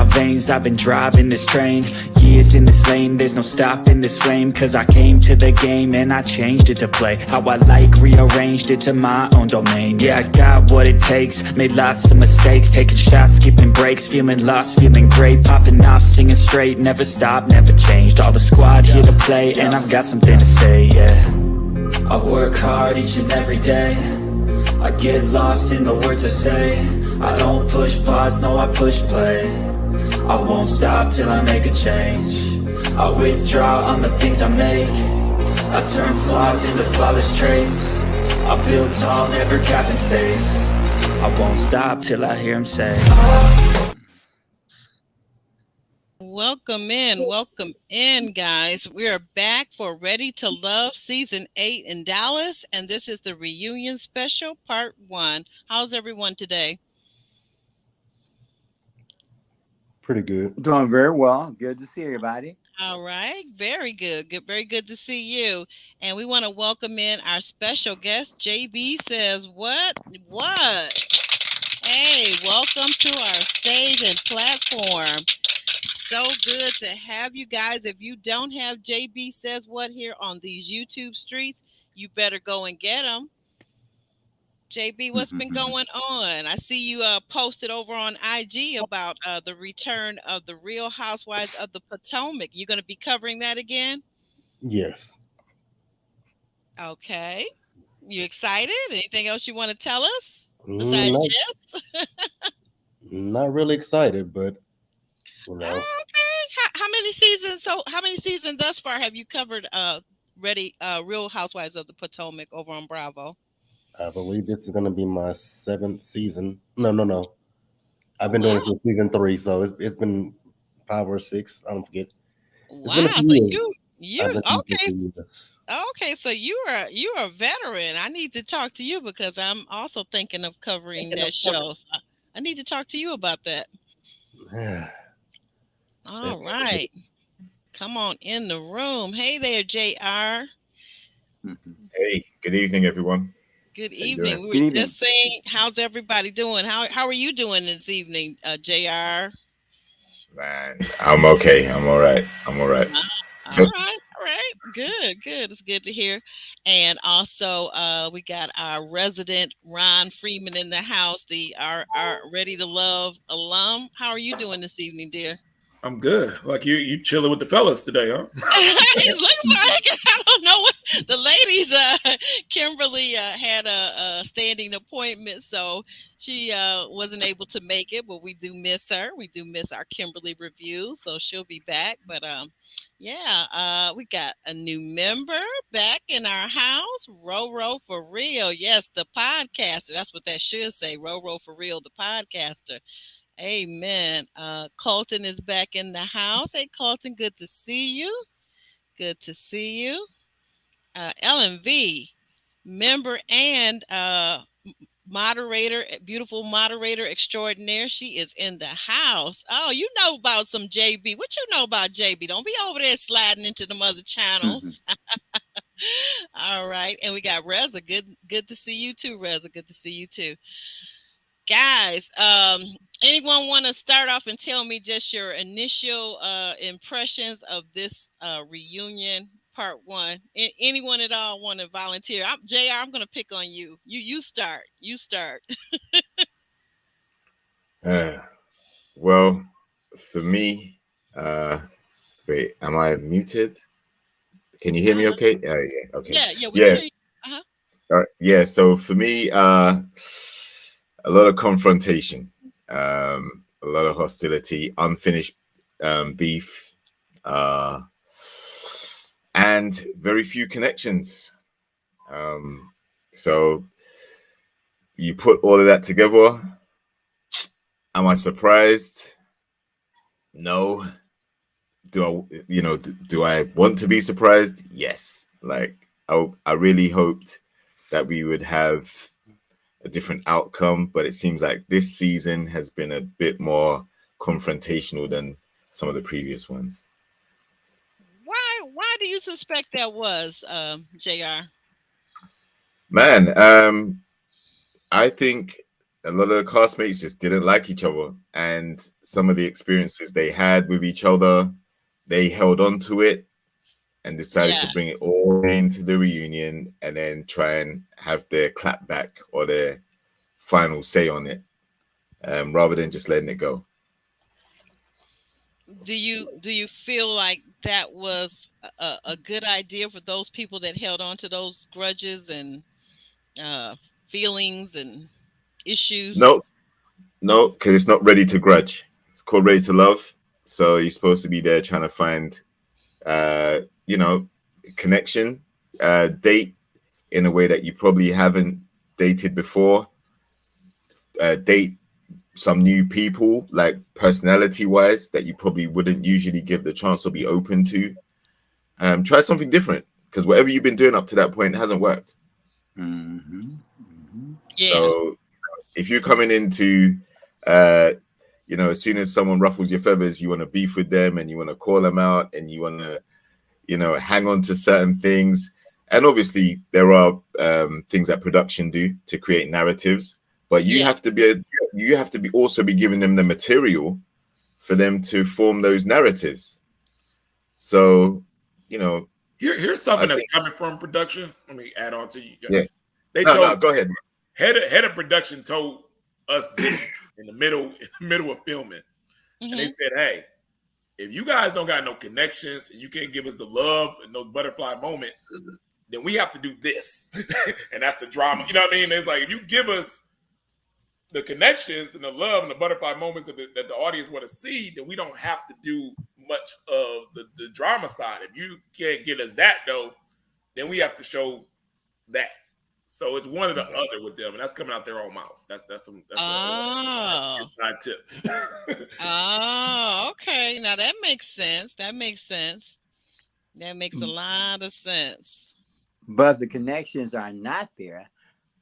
my veins, I've been driving this train. Years in this lane, there's no stopping this flame. Cause I came to the game and I changed it to play how I like, rearranged it to my own domain. Yeah, I got what it takes, made lots of mistakes, taking shots, skipping breaks, feeling lost, feeling great, popping off, singing straight, never stopped, never changed. All the squad here to play, and I've got something to say, yeah. I work hard each and every day, I get lost in the words I say. I don't push pause, no, I push play. I won't stop till I make a change. I withdraw on the things I make. I turn flaws into flawless traits. I build tall, never capping space. I won't stop till I hear him say, Welcome in, guys. We are back for Ready to Love Season 8 in Dallas, and this is the reunion special, Part 1. How's everyone today? Pretty good. Doing very well. Good to see everybody. All right. Very good. Very good to see you. And we want to welcome in our special guest, JB Says What? Hey, welcome to our stage and platform. So good to have you guys. If you don't have JB Says What here on these YouTube streets, you better go and get them. JB, what's been going on? I see you posted over on IG about the return of the Real Housewives of the Potomac. You going to be covering that again? Yes. Okay. You excited? Anything else you want to tell us besides this? Not really excited, but you know. Okay. How many seasons? So how many seasons thus far have you covered? Real Housewives of the Potomac over on Bravo. I believe this is going to be my 7th season. No. I've been doing it since season 3, so it's been 5 or 6. I don't forget. Wow. So you okay? Okay, so you are a veteran. I need to talk to you because I'm also thinking of covering that show. So I need to talk to you about that. All right. Come on in the room. Hey there, JR. Hey, good evening, everyone. Good evening. We were just saying, how's everybody doing? How are you doing this evening, JR? Man, I'm okay. I'm all right. All right. Good. It's good to hear. And also, we got our resident Ron Freeman in the house, our Ready to Love alum. How are you doing this evening, dear? I'm good. Like you chilling with the fellas today, huh? It looks like, I don't know what the ladies. Kimberly had a standing appointment, so she wasn't able to make it. But we do miss her. We do miss our Kimberly review, so she'll be back. But we got a new member back in our house. Roro for real. Yes, the podcaster. That's what that should say. Roro for real, the podcaster. Amen. Quinton is back in the house. Hey, Quinton, good to see you. Good to see you. LMV, member and moderator, beautiful moderator extraordinaire. She is in the house. Oh, you know about some JB. What you know about JB? Don't be over there sliding into them other channels. All right. And we got Reza. Good to see you too, Reza. Good to see you too. Guys, anyone want to start off and tell me just your initial impressions of this reunion part 1? Anyone at all want to volunteer? JR, I'm going to pick on you. You start. Well, for me, wait, am I muted? Can you hear me okay? Yeah, okay. Yeah, we can hear you. All right. Yeah, so for me, a lot of confrontation, a lot of hostility, unfinished beef, and very few connections. So you put all of that together. Am I surprised? No. Do I want to be surprised? Yes. Like I really hoped that we would have a different outcome, but it seems like this season has been a bit more confrontational than some of the previous ones. Why do you suspect that was, JR? Man, I think a lot of the castmates just didn't like each other, and some of the experiences they had with each other, they held on to it and decided to Yeah. bring it all into the reunion and then try and have their clap back or their final say on it, rather than just letting it go. Do you feel like that was a good idea for those people that held on to those grudges and feelings and issues? No, because it's not ready to grudge. It's called ready to love. So you're supposed to be there trying to find, you know, connection, date in a way that you probably haven't dated before. Date some new people, like personality wise, that you probably wouldn't usually give the chance or be open to. Try something different, because whatever you've been doing up to that point hasn't worked. Mm-hmm. Mm-hmm. Yeah. So if you're coming into, you know, as soon as someone ruffles your feathers, you want to beef with them and you want to call them out and you want to, you know, hang on to certain things. And obviously there are things that production do to create narratives, but you have to be also be giving them the material for them to form those narratives. So, you know, Here's something that's coming from production. Let me add on to you guys. Yeah. They No, go ahead. Head of production told us this in the middle of filming. Mm-hmm. And they said, hey, if you guys don't got no connections and you can't give us the love and those butterfly moments, then we have to do this. And that's the drama. You know what I mean? It's like, if you give us the connections and the love and the butterfly moments that the audience want to see, then we don't have to do much of the drama side. If you can't get us that, though, then we have to show that. So it's one or the other with them, and that's coming out their own mouth. That's a inside tip. Oh, okay. Now that makes sense. That makes a lot of sense. But if the connections are not there,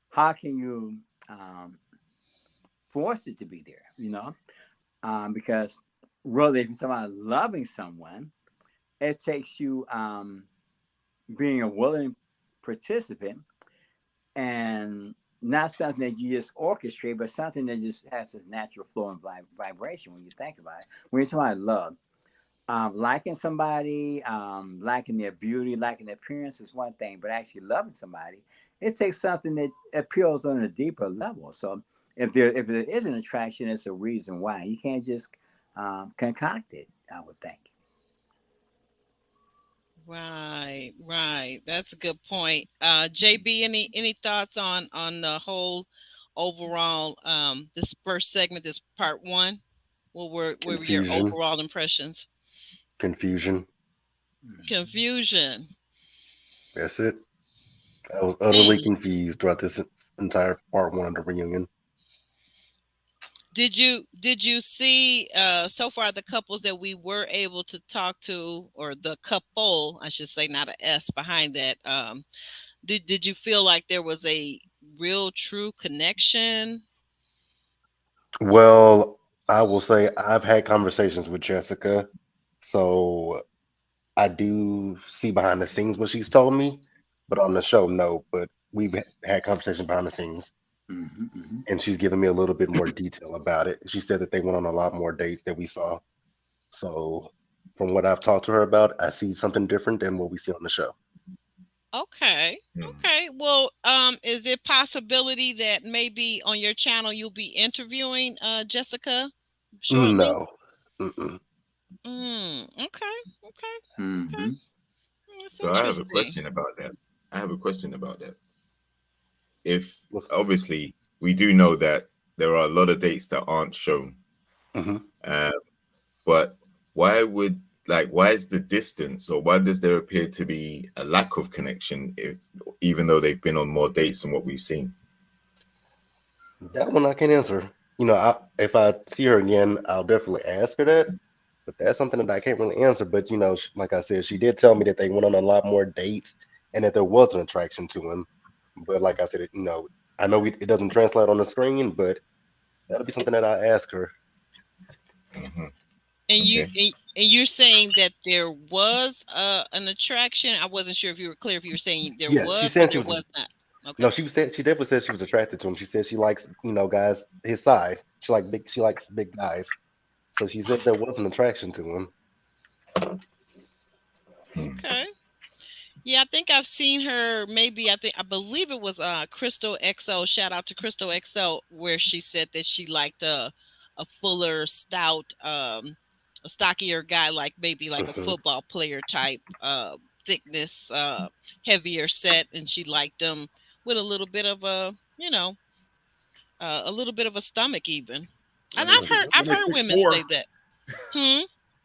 how can you force it to be there? You know, because really, if you're talking about loving someone, it takes you being a willing participant and not something that you just orchestrate, but something that just has this natural flow and vibration when you think about it. When you're talking about love, liking somebody, liking their beauty, liking their appearance is one thing, but actually loving somebody, it takes something that appeals on a deeper level. So if there is an attraction, it's a reason why. You can't just concoct it, I would think. Right. That's a good point. JB, any thoughts on the whole overall this first segment, this part one? What were your overall impressions? Confusion. That's it. I was utterly confused throughout this entire part one of the reunion. Did you see so far the couples that we were able to talk to, or the couple, I should say, not an S behind that? Did you feel like there was a real true connection? Well, I will say I've had conversations with Jessica, so I do see behind the scenes what she's told me, but on the show, no. But we've had conversations behind the scenes. And she's given me a little bit more detail about it. She said that they went on a lot more dates that we saw. So from what I've talked to her about, I see something different than what we see on the show. Okay. Well, is it possibility that maybe on your channel you'll be interviewing Jessica shortly? No. Okay. So I have a question about that. If obviously we do know that there are a lot of dates that aren't shown, but why is the distance, or why does there appear to be a lack of connection, even though they've been on more dates than what we've seen? That one I can't answer. You know, if I see her again, I'll definitely ask her that. But that's something that I can't really answer. But, you know, like I said, she did tell me that they went on a lot more dates and that there was an attraction to him. But like I said, you know, I know it doesn't translate on the screen, but that'll be something that I ask her. And you're saying that there was an attraction. I wasn't sure if you were clear if you were saying there was, she said but there was not. Okay. No, she definitely said she was attracted to him. She said she likes, guys his size. She likes big guys. So she said there was an attraction to him. Okay. Yeah, I think I've seen her. Maybe I believe it was Crystal XO. Shout out to Crystal XO, where she said that she liked a fuller, stout, a stockier guy, like maybe like a Mhm. football player type thickness, heavier set, and she liked them with a little bit of a little bit of a stomach even. When And they Mhm. six when I've they heard six women four. say that. Hmm.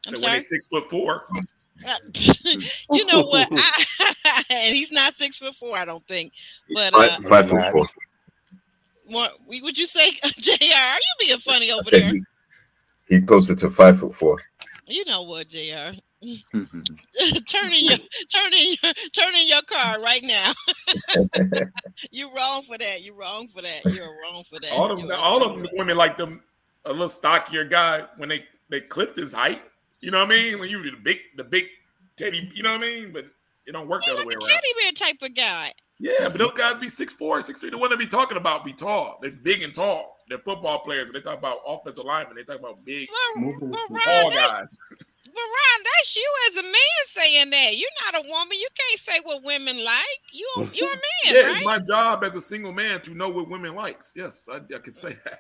I'm So when they sorry. 6'4". Uh, you know what? And he's not 6'4", I don't think. But Five, He's five foot not. four. would you say, Jr.? Are you being funny I over said there? he closer to 5'4". You know what, Jr. Mhm. Turn in your car right now. You're wrong for that. You're wrong for that. You're wrong for that. You are All of wrong them for that. women like them a little stockier guy when they clipped his height. You know what I mean? When you the big teddy, you know what I mean? But it don't work the Yeah, other like way a around. teddy bear type of guy. Yeah, but those guys be 6'4", 6'3". The one that be talking about be tall. They're big and tall. They're football players. When they talk about offensive linemen, they talk about big, But Ron, tall guys. that's you as a man saying that. You're not a woman. You can't say what women like. You're a man, Yeah, it's right? my job as a single man to know what women likes. Yes, I can say that.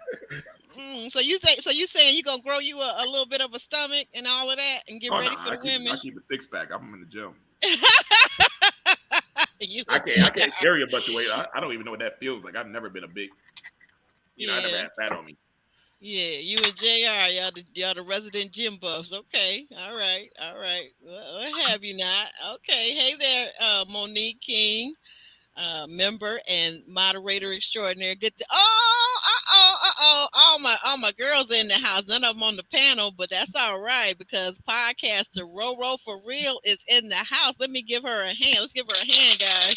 So you think? So you saying you gonna grow you a little bit of a stomach and all of that and get Oh no, ready for the I women? keep a 6-pack. I'm in the gym. You I a can't JR. carry a bunch of weight. I don't even know what that feels like. I've never been a big, I never Yeah, had fat on me. yeah. You and JR, y'all the resident gym buffs. Okay, all right, all right. What have you not? Okay, hey there, Monique King. Member and moderator extraordinary. Good to all my girls in the house. None of them on the panel, but that's all right because podcaster Roro for real is in the house. Let me give her a hand. Let's give her a hand, guys.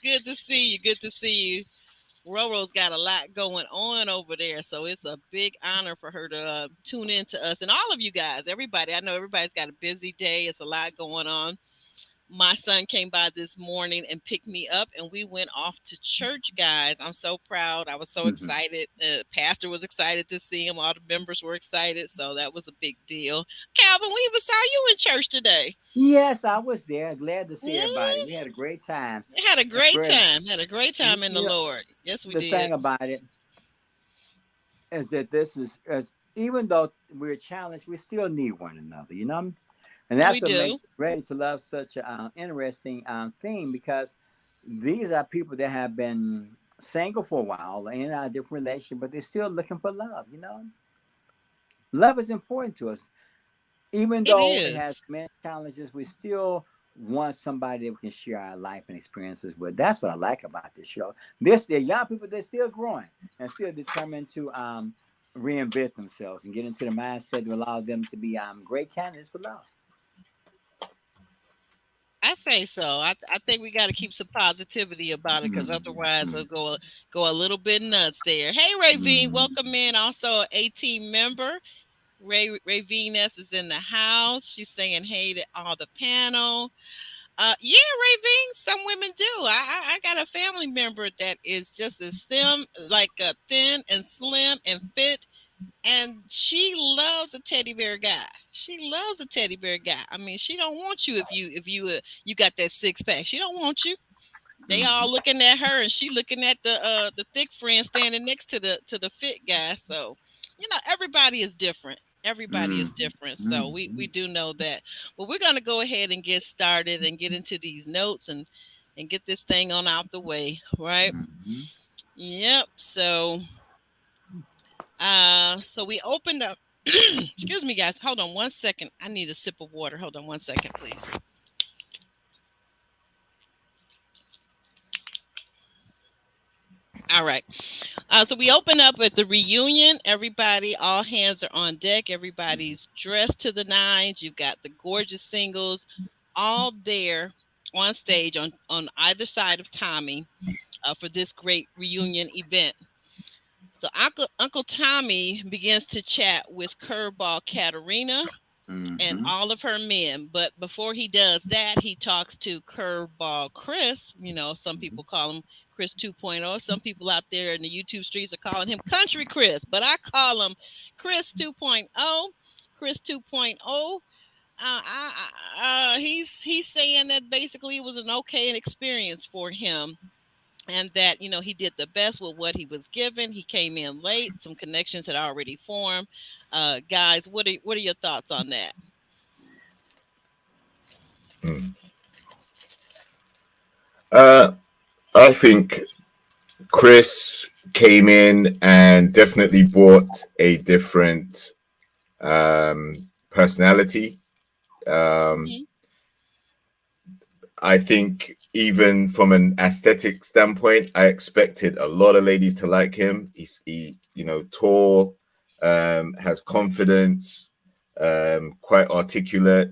Good to see you. Good to see you. Roro's got a lot going on over there, so it's a big honor for her to tune in to us and all of you guys. Everybody, I know everybody's got a busy day. It's a lot going on. My son came by this morning and picked me up, and we went off to church, guys. I'm so proud. I was so Mhm. excited. Pastor was excited to see him. All the members were excited, so that was a big deal. Calvin, we even saw you in church today. Yes, I was there. Glad to see everybody. Mm, We had a great time. we had a And great we're, time. Had a great time in the you know, Lord. Yes, we the did. thing about it is that this is, as even though we're challenged, we still need one another. And We that's what do. makes Ready to Love such an interesting theme because these are people that have been single for a while in a different relationship, but they're still looking for love. Love is important to us. Even It though it has is. many challenges, we still want somebody that we can share our life and experiences with. That's what I like about this show. They're young people, they're still growing and still determined to reinvent themselves and get into the mindset to allow them to be great candidates for love. I say so. I think we got to keep some positivity about it because otherwise it'll go a little bit nuts there. Hey, Ravine, welcome in. Also, a team member. Ray Venus is in the house. She's saying hey to all the panel. Yeah, Ravine, some women do. I got a family member that is just as thin, like thin and slim and fit, and she loves a teddy bear guy. She loves a teddy bear guy. I mean, she don't want you if you got that 6-pack. She don't want you. They all looking at her, and she looking at the thick friend standing next to the fit guy. So, everybody is different. Everybody is different. So we do know that. Well, we're gonna go ahead and get started and get into these notes and get this thing on out the way, right? Yep. So we opened up. Excuse me, guys. Hold on 1 second. I need a sip of water. Hold on 1 second, please. All right. So we open up at the reunion. Everybody, all hands are on deck. Everybody's dressed to the nines. You've got the gorgeous singles all there on stage on either side of Tommy for this great reunion event. So Uncle Tommy begins to chat with Curveball Katarina. and Mhm. all of her men. But before he does that, he talks to Curveball Chris. Some people call him Chris 2.0. Some people out there in the YouTube streets are calling him Country Chris, but I call him Chris 2.0. Chris 2.0. He's saying that basically it was an okay experience for him, and that he did the best with what he was given. He came in late. Some connections had already formed. Guys, what are your thoughts on that? Mm. Uh, I think Chris came in and definitely brought a different personality. Mm-hmm. I think even from an aesthetic standpoint, I expected a lot of ladies to like him. He tall, has confidence, quite articulate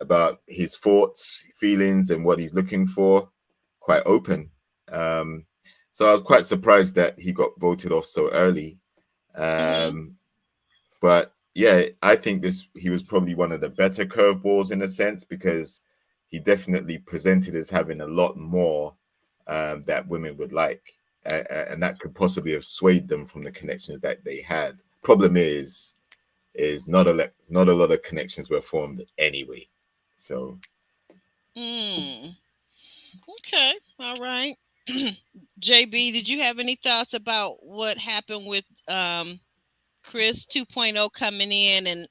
about his thoughts, feelings, and what he's looking for. Quite open. So I was quite surprised that he got voted off so early. Mm-hmm. But yeah, I think he was probably one of the better curveballs in a sense, because he definitely presented as having a lot more that women would like, and that could possibly have swayed them from the connections that they had. Problem is not a lot of connections were formed anyway. So Okay, all right. JB, did you have any thoughts about what happened with Chris 2.0 coming in, and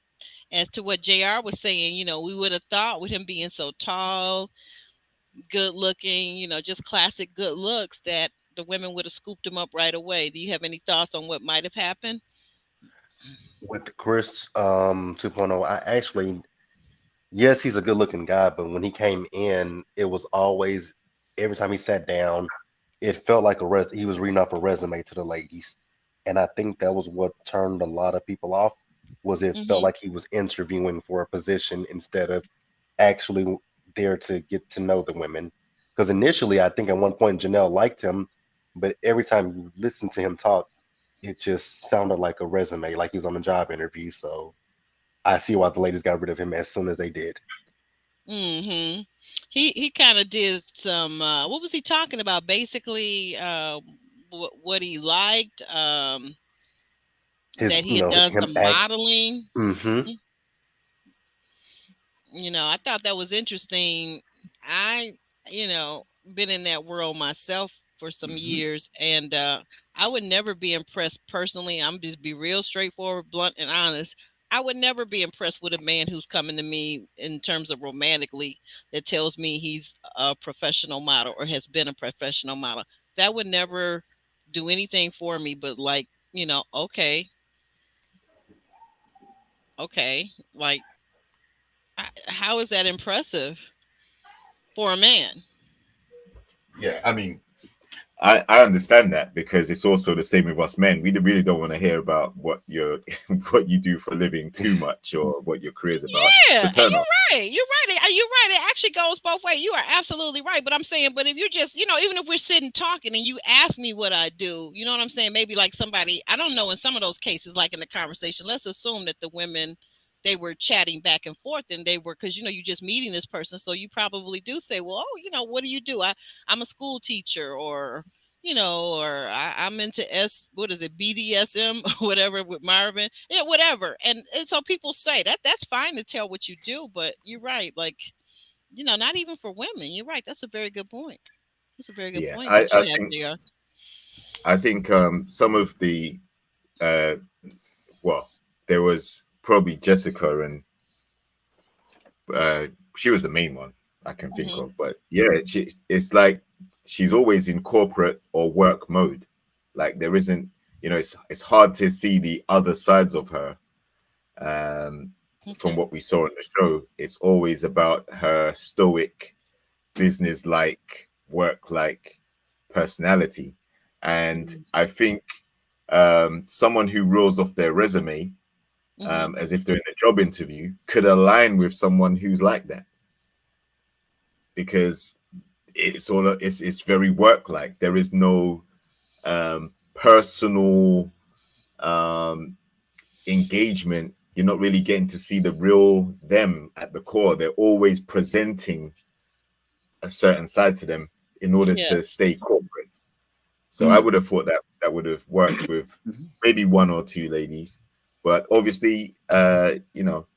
as to what JR was saying, we would have thought with him being so tall, good looking, just classic good looks, that the women would have scooped him up right away. Do you have any thoughts on what might have happened? With Chris 2.0, I actually, yes, he's a good looking guy, but when he came in, it was always, every time he sat down, it felt like he was reading off a resume to the ladies. And I think that was what turned a lot of people off, was it felt Mm-hmm. like he was interviewing for a position instead of actually there to get to know the women. Because initially, I think at one point Janelle liked him, but every time you listen to him talk, it just sounded like a resume, like he was on a job interview. So I see why the ladies got rid of him as soon as they did. Mm-hmm. He kind of did some. What was he talking about? Basically, what he liked. His, That he had done him some act. modeling. Hmm. I thought that was interesting. I, been in that world myself for some years, and I would never be impressed personally. I'm just be real straightforward, blunt, and honest. I would never be impressed with a man who's coming to me in terms of romantically that tells me he's a professional model or has been a professional model. That would never do anything for me, but like, okay, okay, like, how is that impressive for a man? yeah, I mean, I understand that, because it's also the same with us men. We really don't want to hear about what what you do for a living too much, or what your career's about. It's Yeah, a and turn you're off. right. You're right. You're right. It actually goes both ways. You are absolutely right. But I'm saying, but if you just, even if we're sitting talking and you ask me what I do, you know what I'm saying? Maybe like somebody, I don't know, in some of those cases, like in the conversation, let's assume that the women, they were chatting back and forth, and they were, because you just meeting this person, so you probably do say, well, oh, what do you do? I'm a school teacher, or or I'm into what is it, BDSM or whatever with Marvin, yeah, whatever. And so people say that that's fine to tell what you do, but you're right, like, not even for women. You're right. That's a very good point. That's a very good Yeah, point I, that I you have think there. I think some of the uh, well, there was probably Jessica, and she was the main one I can think Hmm. of. But yeah, it's like she's always in corporate or work mode. Like there isn't, it's hard to see the other sides of her. Um, from Okay. what we saw in the show, it's always about her stoic, business like, work like personality. And I think someone who rolls off their resume Hmm. as if they're in a job interview could align with someone who's like that, because it's very work like. There is no personal engagement you're not really getting to see the real them at the core. They're always presenting a certain side to them in order to stay corporate. So I would have thought that would have worked with maybe one or two ladies, but obviously, you know,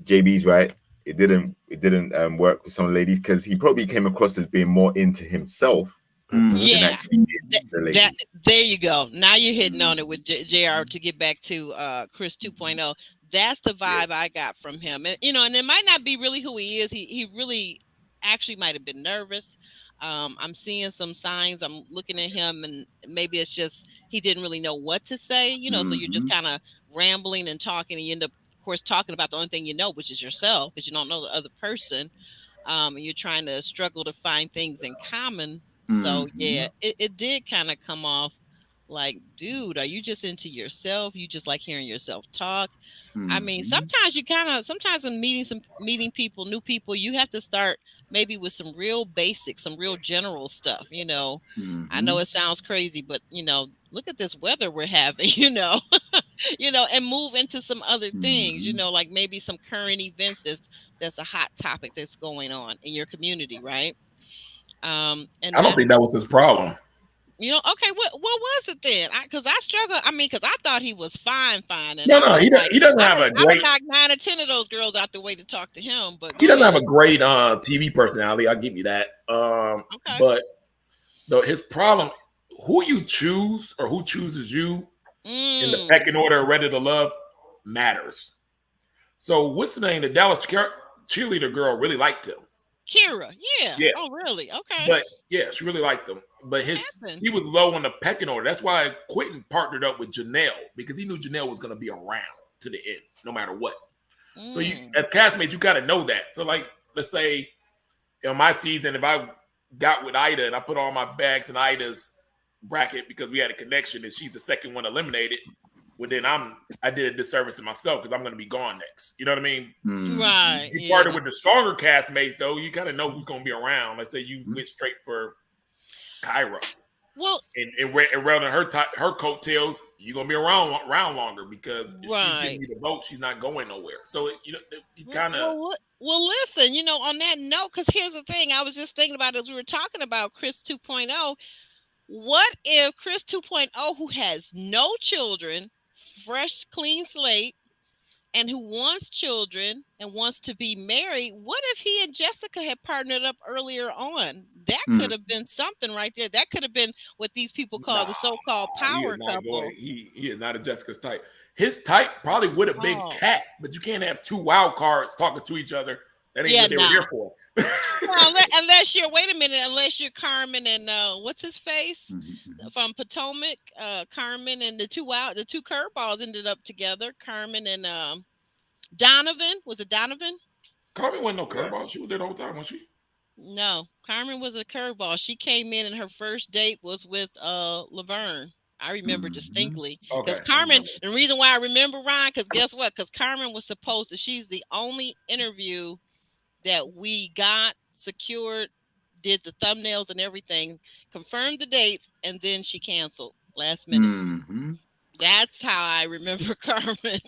JB's right. It didn't work with some ladies because he probably came across as being more into himself than actually the ladies. There you go. Now you're hitting on it with JR to get back to Chris 2.0. That's the vibe I got from him. And you know, and it might not be really who he is. He really actually might have been nervous. I'm seeing some signs. I'm looking at him, and maybe it's just he didn't really know what to say, you know. So you're just kind of rambling and talking, and you end up, of course, talking about the only thing you know, which is yourself, because you don't know the other person. And you're trying to struggle to find things in common. So yeah, it did kind of come off like, dude, are you just into yourself? You just like hearing yourself talk? I mean, sometimes in meeting people, new people, you have to start maybe with some real basic, some real general stuff, you know. I know it sounds crazy, but you know, look at this weather we're having, you know, you know, and move into some other things, you know, like maybe some current events that's a hot topic that's going on in your community, right? And I don't think that was his problem. You know, okay, what was it then? Because I struggle. I mean, because I thought he was fine. And no, he doesn't have a great. I would knock 9 or 10 of those girls out the way to talk to him, but he doesn't have a great TV personality. I'll give you that. Okay. But his problem, who you choose or who chooses you in the pecking order of Ready to Love matters. So what's the name? The Dallas cheerleader girl really liked him. Kira, yeah. Oh, really? Okay. But yeah, she really liked him. But he was low on the pecking order. That's why Quinton partnered up with Janelle, because he knew Janelle was going to be around to the end, no matter what. So you, as castmates, you got to know that. So like, let's say, in my season, if I got with Ida and I put all my bags in Ida's bracket because we had a connection and she's the second one eliminated, well, then I did a disservice to myself because I'm going to be gone next. You know what I mean? Right. You partnered with the stronger castmates, though. You kind of know who's going to be around. Let's say you went straight for Kyra. Well, and around her coattails, you're going to be around longer because if she's giving you the vote, she's not going nowhere. So, you kind of. Well, listen, you know, on that note, because here's the thing. I was just thinking about it as we were talking about Chris 2.0. What if Chris 2.0, who has no children, fresh, clean slate, and who wants children and wants to be married, what if he and Jessica had partnered up earlier on? That could have been something right there. That could have been what these people call the so-called power couple. He is not a Jessica's type. His type probably would have been Kat, but you can't have two wild cards talking to each other. That ain't what they were here for. Well, unless you're Carmen and what's his face from Potomac, Carmen and the two curveballs ended up together. Carmen and Donovan. Was it Donovan? Carmen wasn't no curveball. She was there the whole time, wasn't she? No, Carmen was a curveball. She came in and her first date was with Laverne. I remember distinctly because Carmen. The reason why I remember, Ryan, because guess what? Because Carmen was supposed to. She's the only interview that we got secured, did the thumbnails and everything, confirmed the dates, and then she canceled last minute. That's how I remember Carmen.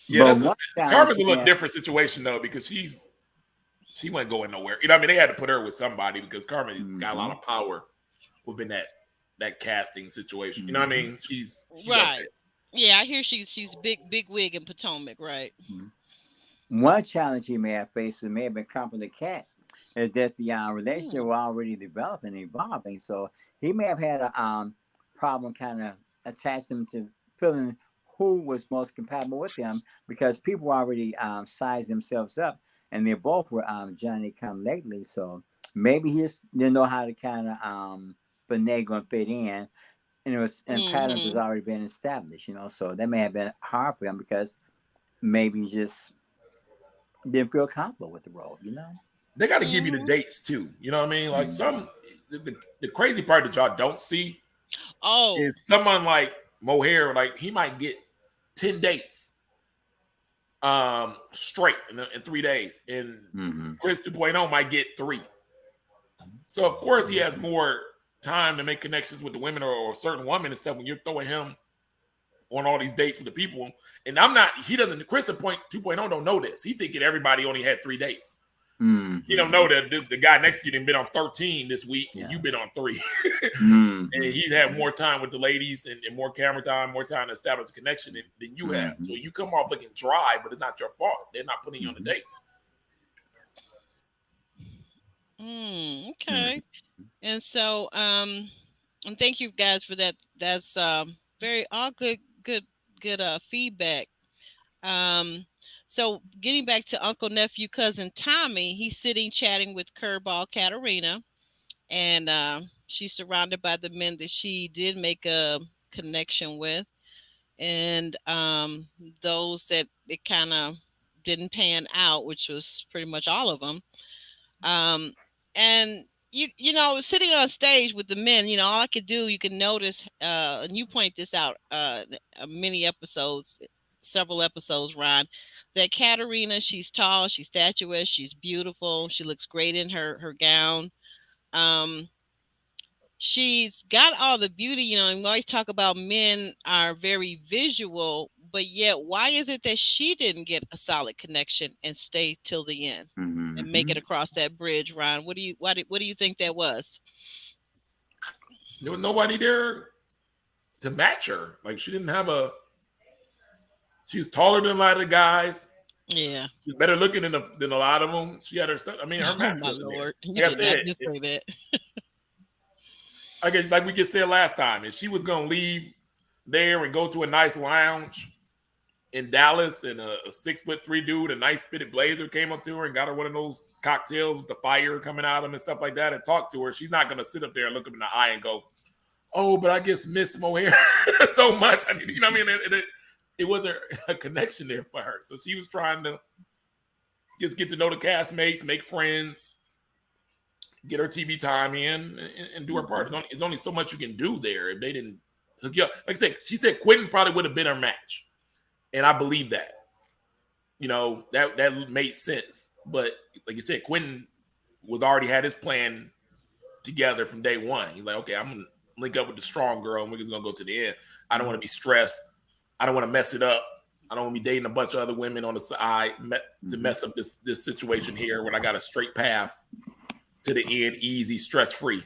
Yeah, Carmen's a little different situation though, because she wasn't going nowhere. You know what I mean? They had to put her with somebody because Carmen's got a lot of power within that casting situation. You know what I mean? She's right. Yeah, I hear she's big wig in Potomac, right? One challenge he may have faced, it may have been comping the cats, is that the relationship were already developing and evolving. So he may have had a problem kind of attaching them to feeling who was most compatible with them, because people already sized themselves up, and they both were Johnny come lately. So maybe he just didn't know how to kind of finagle and fit in, and patterns was already been established, you know. So that may have been hard for him because maybe he just didn't feel comfortable with the role, you know. They got to give you the dates too. You know what I mean? Like the crazy part that y'all don't see is someone like Mohair, like he might get 10 dates straight in 3 days, and Chris 2.0 might get 3. So of course he has more time to make connections with the women or a certain woman and stuff when you're throwing him on all these dates with the people. And I'm not, he doesn't, Chris 2.0 don't know this. He thinking everybody only had 3 dates. He don't know that the guy next to you been on 13 this week and you've been on 3. And he's had more time with the ladies and more camera time, more time to establish a connection than you have. So you come off looking dry, but it's not your fault. They're not putting you on the dates. Okay. And so, and thank you guys for that. That's very all good feedback. So getting back to Uncle Nephew Cousin Tommy, he's sitting chatting with Curveball Katarina, and she's surrounded by the men that she did make a connection with, and those that it kind of didn't pan out, which was pretty much all of them. And you know, sitting on stage with the men, you know, all I could do, you can notice, and you point this out, several episodes, Ron, that Katarina, she's tall, she's statuesque, she's beautiful, she looks great in her gown. She's got all the beauty, you know, and we always talk about men are very visual, but yet why is it that she didn't get a solid connection and stay till the end and make it across that bridge, Ron? What do you think that was? There was nobody there to match her. Like, she didn't have she was taller than a lot of the guys. Yeah. She's better looking than a lot of them. She had her stuff. I mean, her match was there. You did not just say that. I guess, like we just said last time, if she was going to leave there and go to a nice lounge in Dallas and a 6'3" dude, a nice fitted blazer came up to her and got her one of those cocktails with the fire coming out of them and stuff like that and talk to her, she's not going to sit up there and look him in the eye and go, oh, but I just miss Mohair so much. I mean, you know what I mean? It wasn't a connection there for her. So she was trying to just get to know the castmates, make friends, get her TV time in, and do her part. It's only so much you can do there if they didn't hook you up. Like I said, she said Quinton probably would have been her match. And I believe that. You know, that made sense. But like you said, Quinton was already had his plan together from day one. He's like, okay, I'm going to link up with the strong girl and we're just going to go to the end. I don't want to be stressed. I don't want to mess it up. I don't want to be dating a bunch of other women on the side to mess up this situation here when I got a straight path to the end, easy, stress-free.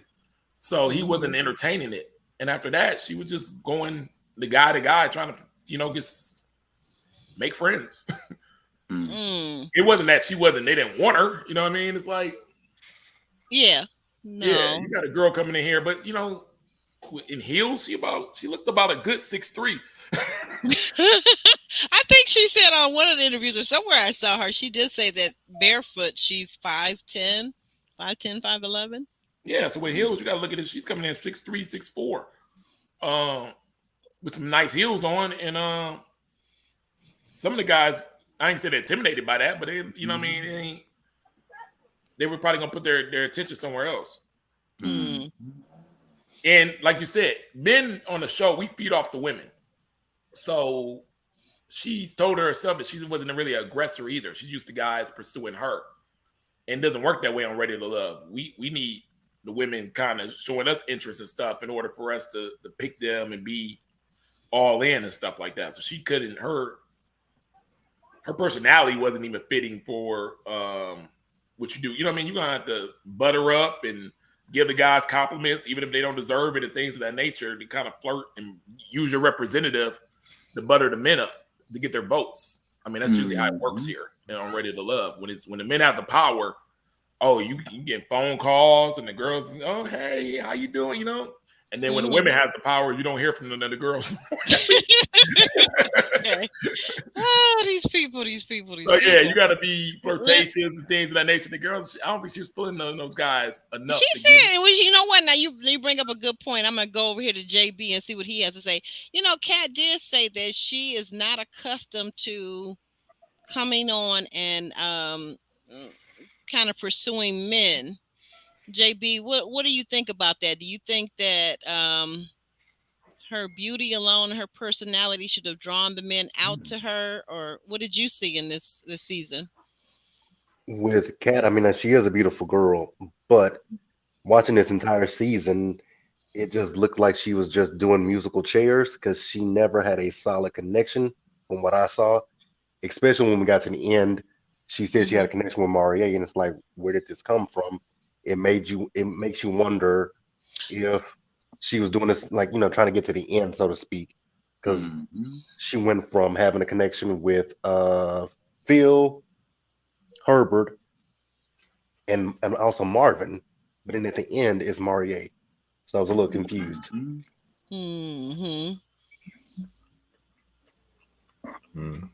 So he wasn't entertaining it. And after that, she was just going the guy to guy, trying to, you know, just make friends. It wasn't that they didn't want her. You know what I mean? It's like, yeah, no. Yeah, you got a girl coming in here, but, you know, in heels, she looked about a good 6'3". I think she said on one of the interviews or somewhere I saw her, she did say that barefoot she's 5'10", 5'11". Yeah, so with heels, you got to look at it. She's coming in 6'3", 6'4", with some nice heels on. And some of the guys, I ain't say they're intimidated by that, but they, you know what I mean? They were probably gonna put their attention somewhere else. And like you said, men on the show, we feed off the women. So she's told herself that she wasn't really an aggressor either. She's used to guys pursuing her. And it doesn't work that way on Ready to Love. We need the women kind of showing us interest and stuff in order for us to pick them and be all in and stuff like that. So she couldn't, her personality wasn't even fitting for what you do. You know what I mean? You're going to have to butter up and give the guys compliments, even if they don't deserve it and things of that nature, to kind of flirt and use your representative to butter the men up to get their votes. I mean, that's usually how it works here on Ready to Love. When the men have the power, oh, you get phone calls and the girls, oh, hey, how you doing? You know? And then when the women have the power, you don't hear from the people. These people. So yeah, you got to be flirtatious and things of that nature. The girls, I don't think she was pulling those guys enough. She said, you know what? Now you bring up a good point. I'm gonna go over here to JB and see what he has to say. You know, Kat did say that she is not accustomed to coming on and kind of pursuing men. JB, what do you think about that? Do you think that her beauty alone, her personality should have drawn the men out to her, or what did you see in this season? With Kat, I mean, she is a beautiful girl, but watching this entire season, it just looked like she was just doing musical chairs because she never had a solid connection from what I saw. Especially when we got to the end, she said she had a connection with Maria, and it's like, where did this come from? It makes you wonder if she was doing this, like, trying to get to the end, so to speak, because Mhm. she went from having a connection with Phil, Herbert, and also Marvin, but then at the end is Maria. So I was a little confused. Mhm. Mm-hmm. Mm.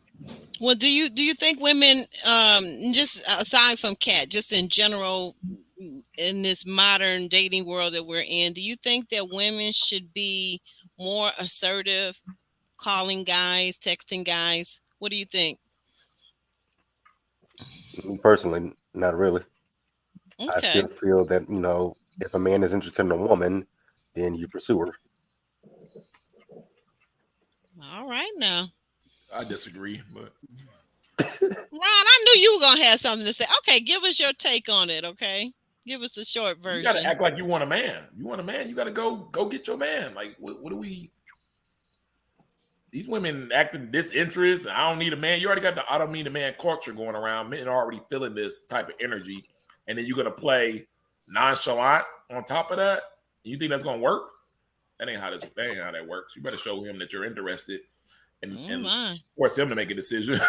Well, do you think women, just aside from Kat, just in general, in this modern dating world that we're in, do you think that women should be more assertive, calling guys, texting guys? What do you think? Me personally, not really. I Okay. still feel that, if a man is interested in a woman, then you pursue her. All right now. I disagree, but Ron, I knew you were gonna have something to say. Okay, give us your take on it, okay? Give us a short you got to version. act like you want a man. You want a man, you got to go get your man. Like, what do we? These women acting disinterest. I don't need a man. You already got the I don't need a man culture going around. Men are already feeling this type of energy, and then you're gonna play nonchalant on top of that. You think that's gonna work? That ain't how that works. You better show him that you're interested, Oh and my. force him to make a decision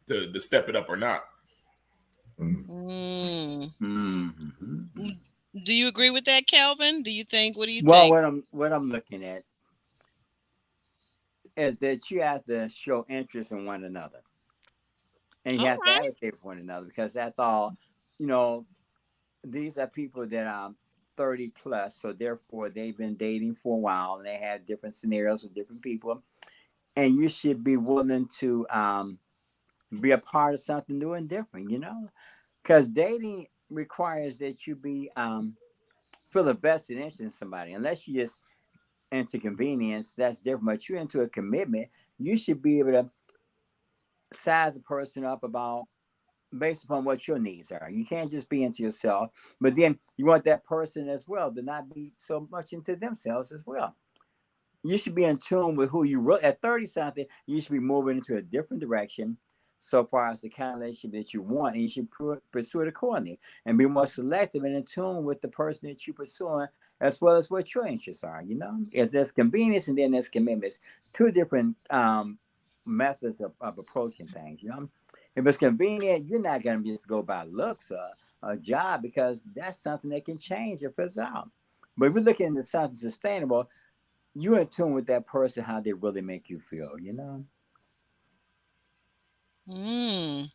to step it up or not. Mm. Mhm. Do you agree with that, Kelvin? Do you think? What do you Well, think? what I'm looking at is that you have to show interest in one another, and you All have to right. advocate for one another because that's all. You know, these are people that are 30 plus, so therefore they've been dating for a while and they have different scenarios with different people, and you should be willing to be a part of something new and different. Because dating requires that you be feel a vested interest in somebody, unless you just into convenience. That's different. But you're into a commitment. You should be able to size a person up about based upon what your needs are. You can't just be into yourself, but then you want that person as well to not be so much into themselves as well. You should be in tune with who you really at 30 something. You should be moving into a different direction so far as the kind of relationship that you want, and you should pursue it accordingly and be more selective and in tune with the person that you're pursuing as well as what your interests are. As there's convenience and then there's commitments, two different methods of approaching things. If it's convenient, you're not going to just go by looks or a job, because that's something that can change if it's out. But if we're looking into something sustainable, you're in tune with that person, how they really make you feel. Mm.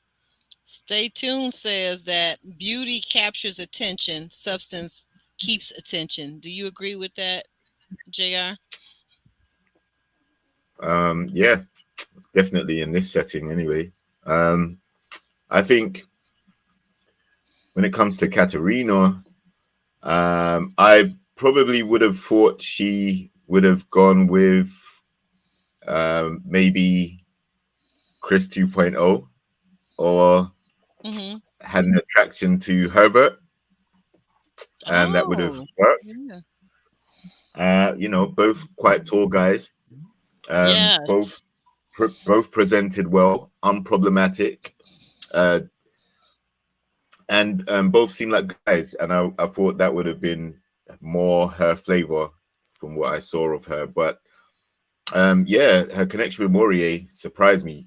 Stay tuned says that beauty captures attention, substance keeps attention. Do you agree with that, JR? Yeah, definitely in this setting anyway. I think when it comes to Katarina, I probably would have thought she would have gone with maybe Chris 2.0, or Mm-hmm. had an attraction to Herbert, and that would have Oh, worked. yeah. Both quite tall guys, both Yes. both presented well, unproblematic, uh, and both seemed like guys. And I thought that would have been more her flavor from what I saw of her. But yeah, her connection with Morier surprised me.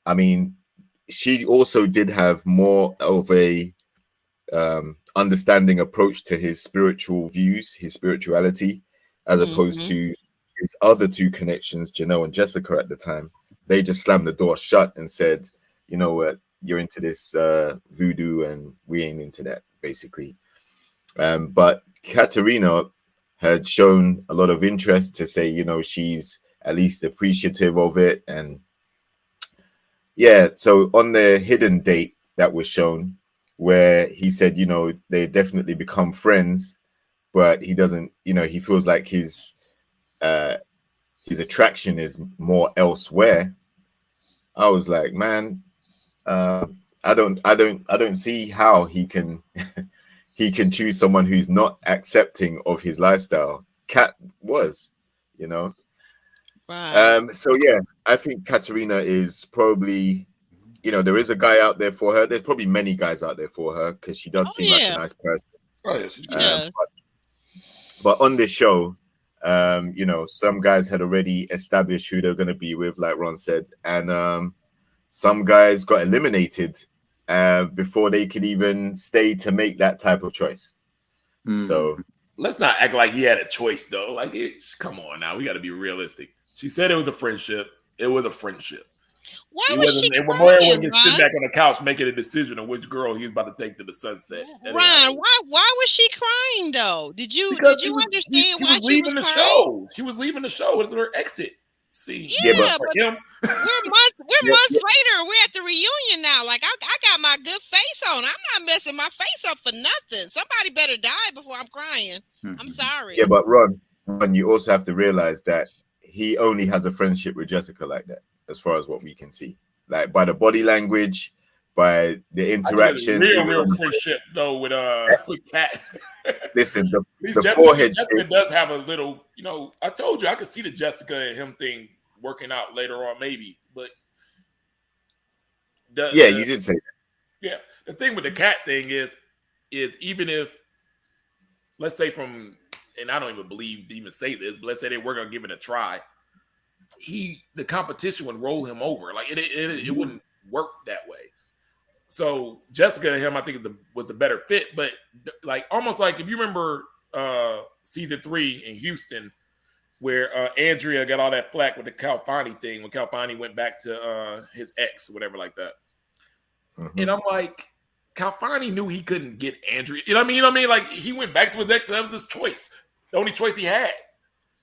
I mean, she also did have more of a understanding approach to his spiritual views, his spirituality, as opposed Mm-hmm. to his other two connections, Janelle and Jessica at the time. They just slammed the door shut and said, you know what, you're into this voodoo and we ain't into that, basically. But Katarina had shown a lot of interest to say, she's at least appreciative of it. And yeah, so on the hidden date that was shown, where he said, they definitely become friends, but he doesn't, he feels like his attraction is more elsewhere. I was like, man, I don't see how he can he can choose someone who's not accepting of his lifestyle. Kat was, you know. Right. So yeah, I think Katarina is probably, you know, there is a guy out there for her. There's probably many guys out there for her because she does Oh seem like a yeah, nice person. Oh, yeah, she does. But on this show, you know, some guys had already established who they're going to be with, like Ron said, and some guys got eliminated before they could even stay to make that type of choice. So let's not act like he had a choice, though. Like, come on now, we got to be realistic. She said it was a friendship. It was a friendship. Why It was she wasn't. crying, Wasn't sitting Ron? back on the couch making a decision on which girl he was about to take to the sunset. Ron, why was she crying though? Did you understand she why was she leaving was the crying? show? She was leaving the show. It was her exit. See, Yeah, for but him. we're months later. We're at the reunion now. Like I got my good face on. I'm not messing my face up for nothing. Somebody better die before I'm crying. I'm sorry. Yeah, but Ron, you also have to realize that he only has a friendship with Jessica like that, as far as what we can see. Like by the body language, by the interaction. Real friendship though with Kat. Listen, the Jessica, forehead. Jessica does have a little, you know. I told you I could see the Jessica and him thing working out later on, maybe. But you did say that. Yeah, the thing with the Kat thing is even if, let's say and I don't even believe to even say this, but let's say they were gonna give it a try, the competition would roll him over. Like it wouldn't work that way. So Jessica and him, I think, was the better fit. But like almost like if you remember season 3 in Houston, where Andrea got all that flack with the Calfani thing when Calfani went back to his ex or whatever like that. And I'm like, Calfani knew he couldn't get Andrea. You know what I mean? Like he went back to his ex, and that was his choice. The only choice he had.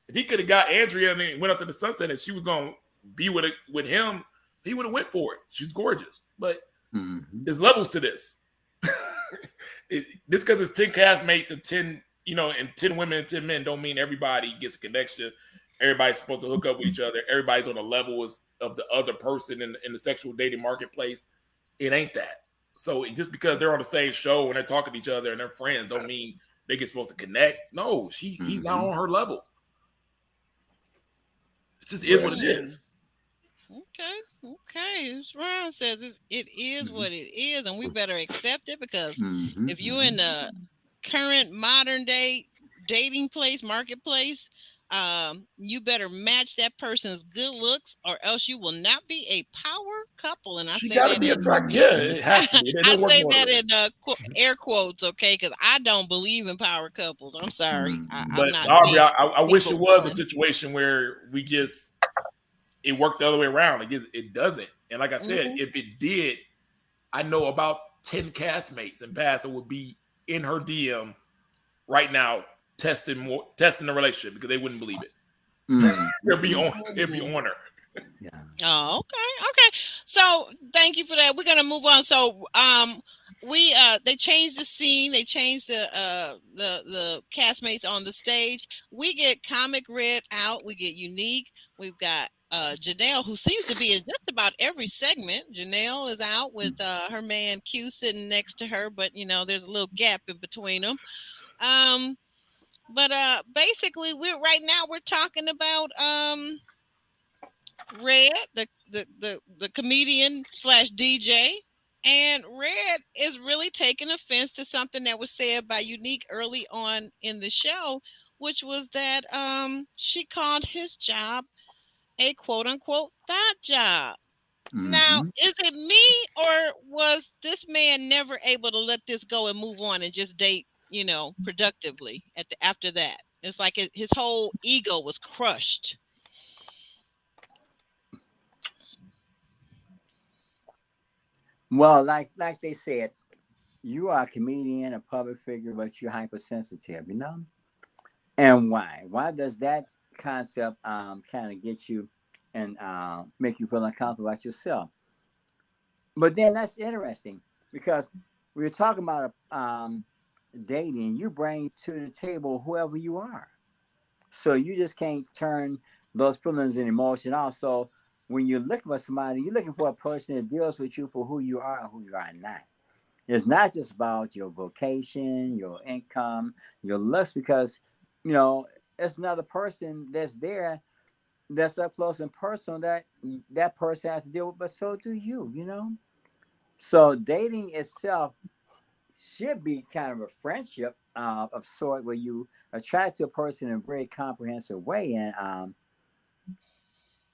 If he could have got Andrea and then went up to the sunset and she was gonna be with him, he would have went for it. She's gorgeous. But there's levels to this. This because it's 10 castmates and 10, and 10 women and 10 men don't mean everybody gets a connection. Everybody's supposed to hook up with each other. Everybody's on the level of the other person in the sexual dating marketplace. It ain't that. So just because they're on the same show and they're talking to each other and they're friends don't mean they get supposed to connect. No, he's not on her level. It just is what it is. Okay. As Ron says, it is what it is, and we better accept it because if you're in the current modern day dating marketplace, you better match that person's good looks, or else you will not be a power couple. And She got to be attractive. Yeah, it has to be. I say that in air quotes, okay? Because I don't believe in power couples. I'm sorry. But Aubrey, I wish it was a situation where it worked the other way around. It doesn't. And like I said, if it did, I know about 10 castmates and past that would be in her DM right now testing the relationship because they wouldn't believe it. It'd be on her. Yeah. Oh, okay. So thank you for that. We're gonna move on. So they changed the scene. They changed the castmates on the stage. We get Comic Red out. We get Unique. We've got Janelle, who seems to be in just about every segment. Janelle is out with her man Q sitting next to her, but there's a little gap in between them. But basically, we're talking about Red, the comedian / DJ, and Red is really taking offense to something that was said by Unique early on in the show, which was that she called his job a quote unquote thought job. Now, is it me, or was this man never able to let this go and move on and just date, productively after that? It's like his whole ego was crushed. Well, like they said, you are a comedian, a public figure, but you're hypersensitive, And why? Why does that concept kind of get you and make you feel uncomfortable about yourself? But then that's interesting because we're talking about dating. You bring to the table whoever you are, so you just can't turn those feelings and emotion off. So when you're looking for somebody, you're looking for a person that deals with you for who you are and who you are not. It's not just about your vocation, your income, your looks, because you know it's another person that's there, that's up close and personal, that that person has to deal with, but so do you. You know, so dating itself should be kind of a friendship of sort, where you attract to a person in a very comprehensive way, and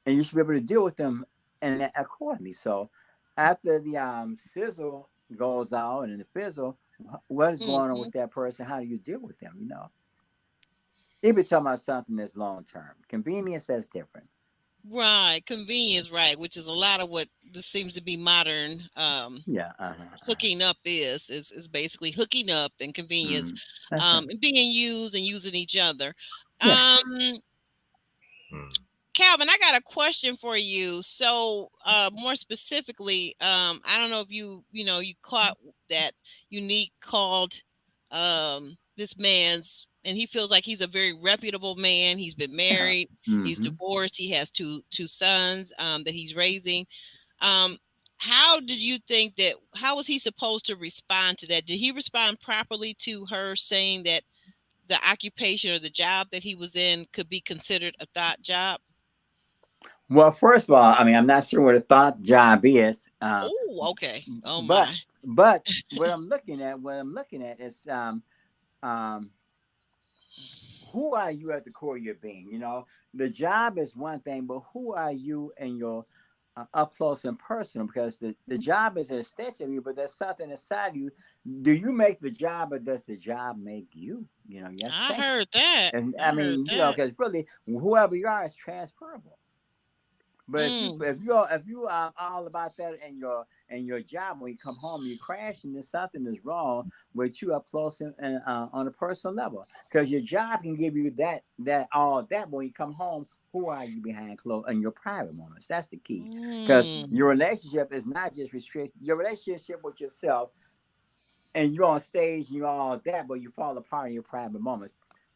you should be able to deal with them and that accordingly. So after the sizzle goes out and the fizzle, what is going on Mhm. with that person? How do you deal with them? You know, if you're talking about something that's long term, convenience, that's different. Right, convenience, right, which is a lot of what this seems to be modern Yeah, hooking up is basically hooking up and convenience, that's right. and being used and using each other. Yeah. Um, Mm. Calvin, I got a question for you. So, more specifically, I don't know if you caught that Unique called this man's, and he feels like he's a very reputable man. He's been Yeah. married, he's Mm-hmm. divorced, he has two sons that he's raising. Um, how did you think that? How was he supposed to respond to that? Did he respond properly to her saying that the occupation or the job that he was in could be considered a thought job? Well, first of all, I mean, I'm not sure what a thought job is, Oh, okay. Oh but my. but what I'm looking at is um, who are you at the core of your being? You know, the job is one thing, but who are you in your up close and personal? Because the job is an extension of you, but there's something inside you. Do you make the job, or does the job make you? You know, you have to I think. heard that. And I I heard mean, you know, that. because really, whoever you are is transferable. But Mm. if you are all about that in your job, when you come home you crash and there's something is wrong with you up close and on a personal level, because your job can give you that all that, but when you come home, who are you behind closed in your private moments? That's the key, because Mm. your relationship is not just restricted. Your relationship with yourself, and you're on stage and you're all that, but you fall apart in your private moments.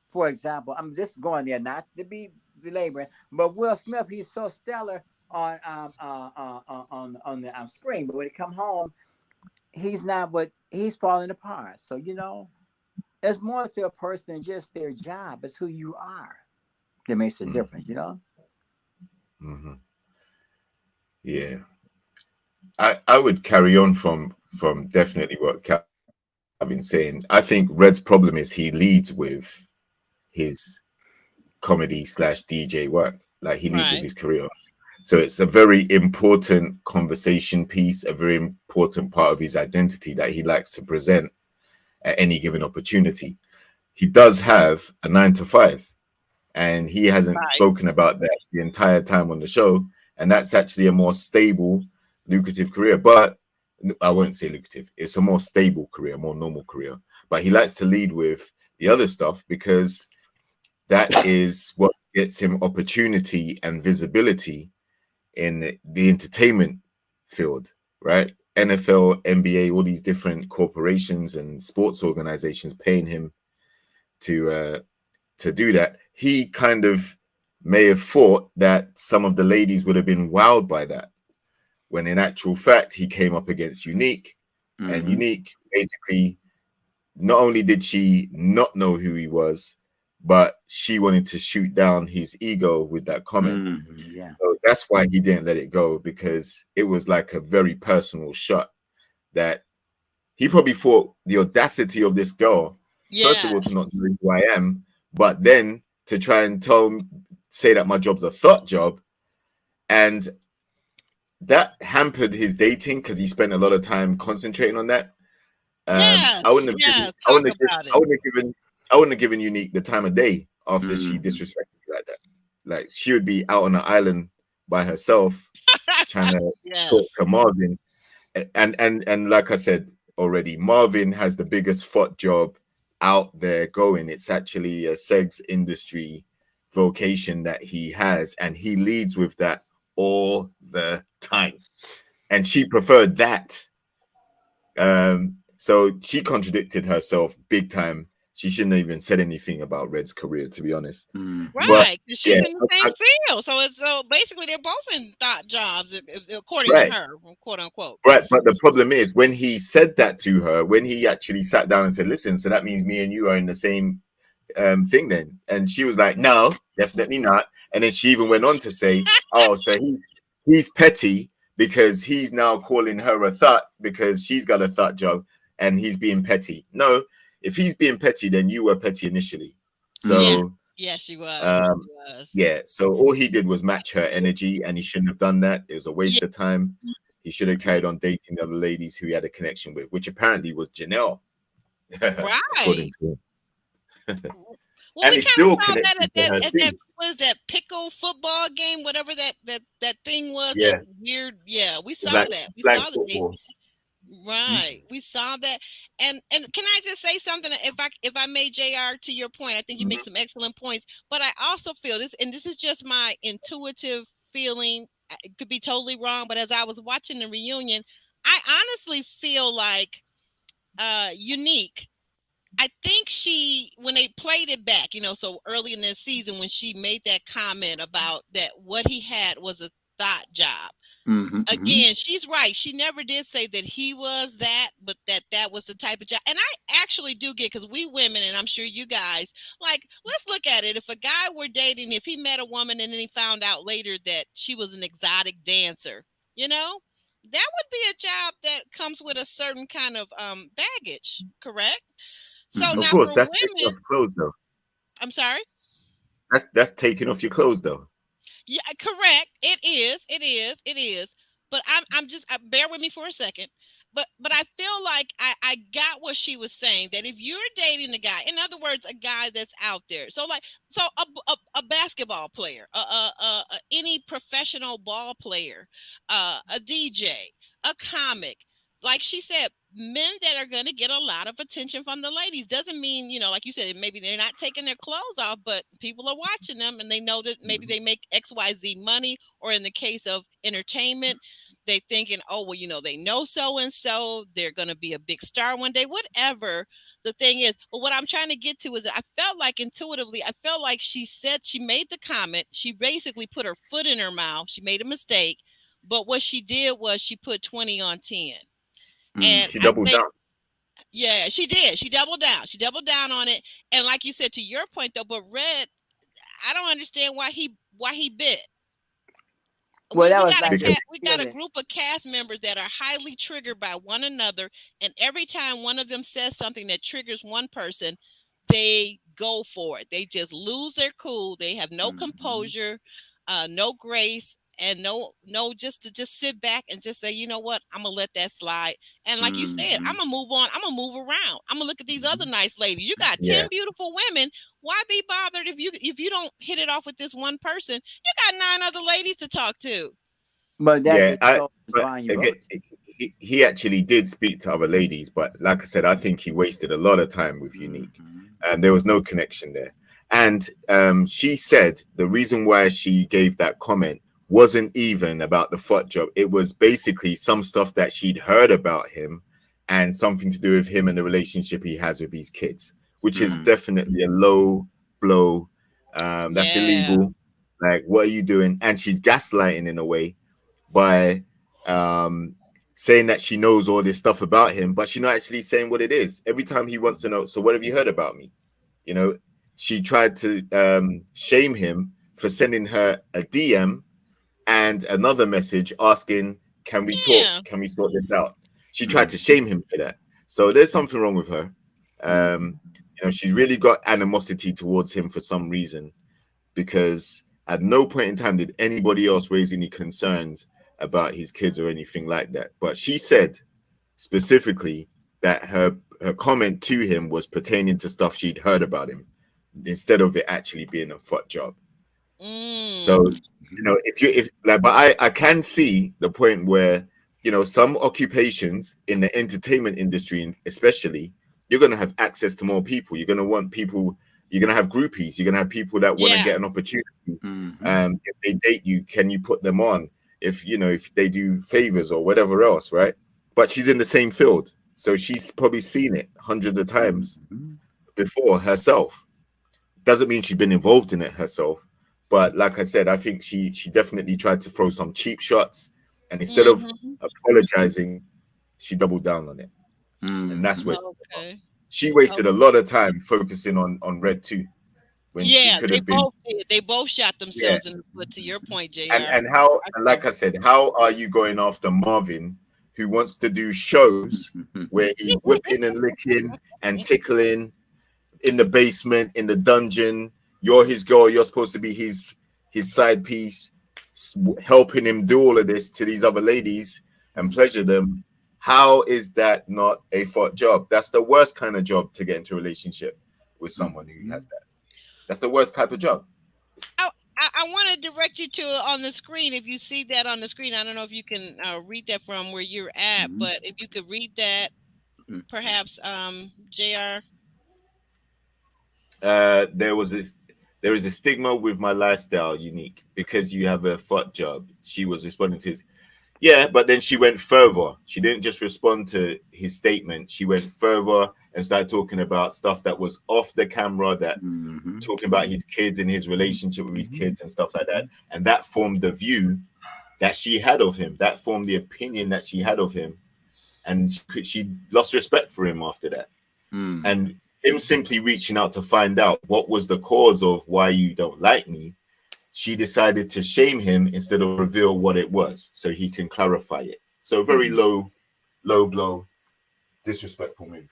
For example, I'm just going there not to be belaboring, but Will Smith, he's so stellar on the screen, but when he come home, he's not what he's falling apart. So you know, it's more to a person than just their job. It's who you are that makes a Mm. difference. You know. Hmm. Yeah, I would carry on from definitely what Calvin's saying. I think Red's problem is he leads with his comedy slash DJ work. Like he leads with Right. his career. So it's a very important conversation piece, a very important part of his identity that he likes to present at any given opportunity. He does have a 9 to 5, and he hasn't Right. spoken about that the entire time on the show. And that's actually a more stable, lucrative career. But I won't say lucrative, it's a more stable career, more normal career. But he likes to lead with the other stuff because that is what gets him opportunity and visibility in the entertainment field, right? NFL, NBA, all these different corporations and sports organizations paying him to do that. He kind of may have thought that some of the ladies would have been wowed by that, when in actual fact he came up against Unique, and Mm-hmm. Unique basically, not only did she not know who he was, but she wanted to shoot down his ego with that comment. Mm-hmm. Yeah. So that's why he didn't let it go, because it was like a very personal shot that he probably thought the audacity of this girl, first of Yeah. all, to not know who I am, but then to try and say that my job's a thought job. And that hampered his dating because he spent a lot of time concentrating on that. I Yes. wouldn't have given, Yes. Talk about it. I wouldn't have given Unique the time of day after she Mm-hmm. disrespected me like that. Like she would be out on an island by herself trying to talk Yes. to Marvin. And like I said already, Marvin has the biggest fought job out there going. It's actually a sex industry vocation that he has, and he leads with that all the time. And she preferred that. So she contradicted herself big time. she shouldn't have even said anything about Red's career, to be honest. Mhm. Right, 'cause she's yeah, in the same field, so basically they're both in thought jobs, according Right. to her, quote unquote. Right, but the problem is when he said that to her, when he actually sat down and said, "Listen, so that means me and you are in the same thing then," and she was like, "No, definitely not." And then she even went on to say, "Oh, so he's petty because he's now calling her a thought because she's got a thought job and he's being petty." No, if he's being petty, then you were petty initially. So Yeah, she was. Um, She was. yeah, so all he did was match her energy, and he shouldn't have done that. It was a waste of time. He should have carried on dating the other ladies who he had a connection with, which apparently was Janelle, according Right. to him. Well, And we he's kind of still saw that connected at to her that too. was that pickle football game, whatever that thing was. Yeah. That weird. Yeah, we saw Flag- that. We flag saw the game. football. Right. We saw that. And can I just say something? If I may, JR, to your point, I think you make some excellent points. But I also feel this, and this is just my intuitive feeling. It could be totally wrong, but as I was watching the reunion, I honestly feel like Unique. I think when they played it back, so early in this season when she made that comment about that what he had was a thought job. Again, she's right. She never did say that he was that, but that was the type of job. And I actually do get, because we women, and I'm sure you guys, like, let's look at it. If a guy were dating, if he met a woman and then he found out later that she was an exotic dancer, that would be a job that comes with a certain kind of baggage, correct? So Of now course, for that's taking women, off clothes though. I'm sorry. That's taking off your clothes though. Yeah, correct. It is. But I'm just bear with me for a second. But I feel like I got what she was saying, that if you're dating a guy, in other words, a guy that's out there, so a basketball player, any professional ball player, a DJ, a comic, like she said, men that are going to get a lot of attention from the ladies. Doesn't mean, like you said, maybe they're not taking their clothes off, but people are watching them and they know that maybe they make XYZ money, or in the case of entertainment, they thinking, oh, well, they know so-and-so, they're going to be a big star one day, whatever the thing is. But what I'm trying to get to is that I felt like intuitively, she made the comment, she basically put her foot in her mouth, she made a mistake, but what she did was she put 20 on 10. And She doubled down. Yeah, she did. She doubled down. She doubled down on it. And like you said, to your point though, but Red, I don't understand why he bit. Well, We got a group of cast members that are highly triggered by one another, and every time one of them says something that triggers one person, they go for it. They just lose their cool. They have no composure, no grace, and no just to sit back and just say, you know what, I'm gonna let that slide. And like you said, I'm gonna move on. I'm gonna move around. I'm gonna look at these other nice ladies. You got 10 beautiful women. Why be bothered if you don't hit it off with this one person? You got 9 other ladies to talk to. But he actually did speak to other ladies, but like I said, I think he wasted a lot of time with Unique, and there was no connection there. And she said the reason why she gave that comment wasn't even about the foot job. It was basically some stuff that she'd heard about him and something to do with him and the relationship he has with his kids, which is definitely a low blow. That's illegal. Like, what are you doing? And she's gaslighting in a way by saying that she knows all this stuff about him, but she's not actually saying what it is. Every time he wants to know, so what have you heard about me? She tried to shame him for sending her a DM and another message asking, can we talk? Can we sort this out? She tried to shame him for that. So there's something wrong with her. She's really got animosity towards him for some reason, because at no point in time did anybody else raise any concerns about his kids or anything like that. But she said specifically that her comment to him was pertaining to stuff she'd heard about him, instead of it actually being a foot job. So, but I can see the point where, some occupations in the entertainment industry, especially, you're going to have access to more people. You're going to want people, you're going to have groupies. You're going to have people that want to get an opportunity. If they date you, can you put them on? If they do favors or whatever else, right? But she's in the same field, so she's probably seen it hundreds of times. before herself. Doesn't mean she's been involved in it herself, but like I said, I think she definitely tried to throw some cheap shots, and instead of apologizing, she doubled down on it, and that's where Okay. she wasted a lot of time focusing on Red too, when she Yeah, could they have been. both did. They both shot Yeah, themselves in the foot. To your point, Jr. and how, like I said, how are you going after Marvin, who wants to do shows where he's whipping and licking and tickling in the basement, in the dungeon? You're his girl. You're supposed to be his side piece, helping him do all of this to these other ladies and pleasure them. How is that not a thought job? That's the worst kind of job to get into a relationship with someone who has that. That's the worst type of job. I want to direct you to on the screen. If you see that on the screen, I don't know if you can read that from where you're at, but if you could read that, perhaps, Jr. There is a stigma with my lifestyle, unique, because you have a thought job. She was responding to his, yeah, but then she went further. She didn't just respond to his statement. She went further and started talking about stuff that was off the camera, that talking about his kids and his relationship with his kids and stuff like that. And that formed the view that she had of him. That formed the opinion that she had of him. And she lost respect for him after that. And him simply reaching out to find out what was the cause of why you don't like me, she decided to shame him instead of reveal what it was so he can clarify it. So very low blow, disrespectful move.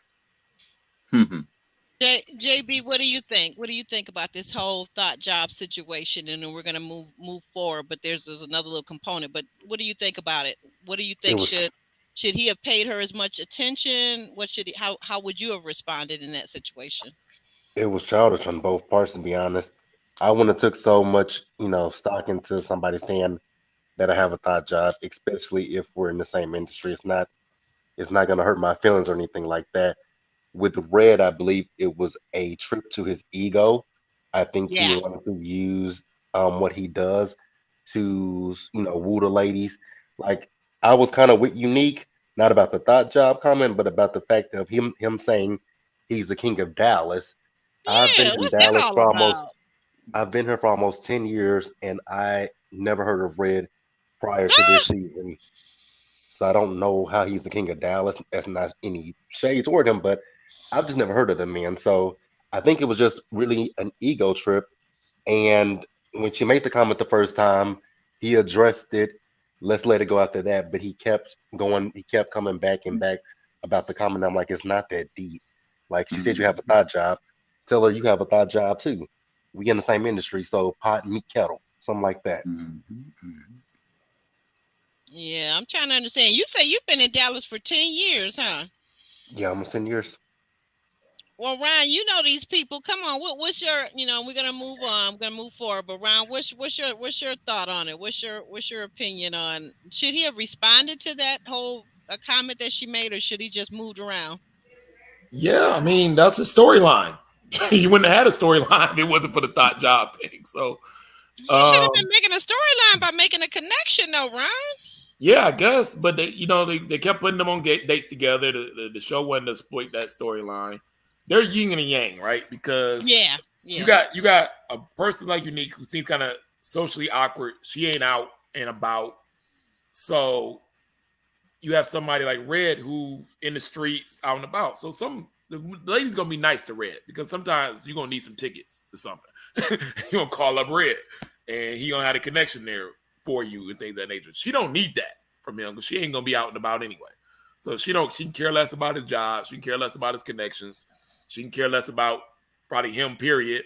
JB, what do you think? What do you think about this whole thought job situation? And then we're going to move forward, but there's another little component. But what do you think about it? What do you think? Should he have paid her as much attention? What should he? How would you have responded in that situation? It was childish on both parts, to be honest. I wouldn't have took so much, stock into somebody saying that I have a thought job, especially if we're in the same industry. It's not going to hurt my feelings or anything like that. With Red, I believe it was a trip to his ego. I think he wanted to use what he does to, woo the ladies. Like, I was kind of with Unique, not about the thought job comment, but about the fact of him saying he's the king of Dallas. I've been in what's that Dallas all for about? almost I've been here for almost 10 years, and I never heard of Red prior to this season. So I don't know how he's the king of Dallas. That's not any shade toward him, but I've just never heard of the man. So I think it was just really an ego trip. And when she made the comment the first time, he addressed it. Let's let it go after that. But he kept going. He kept coming back and back about the comment. I'm like, it's not that deep. Like, she said you have a thought job. Tell her you have a thought job too. We in the same industry, so pot, meet, kettle, something like that. Yeah, I'm trying to understand. You say you've been in Dallas for 10 years, huh? Yeah, almost 10 years. Well, Ryan, you know these people. Come on, what's your? We're gonna move on. I'm gonna move forward. But Ryan, what's your thought on it? What's your opinion on? Should he have responded to that whole comment that she made, or should he just moved around? Yeah, I mean, that's a storyline. You wouldn't have had a storyline if it wasn't for the thought job thing. So you should have been making a storyline by making a connection, though, Ryan. Yeah, I guess, but they kept putting them on dates together. The show wasn't to exploit that storyline. They're yin and yang, right? Because you got a person like Unique who seems kind of socially awkward. She ain't out and about, so you have somebody like Red who in the streets out and about. So the lady's gonna be nice to Red because sometimes you're gonna need some tickets to something. You're gonna call up Red, and he gonna have a connection there for you and things of that nature. She don't need that from him because she ain't gonna be out and about anyway. So she can care less about his job. She can care less about his connections. She can care less about probably him, period.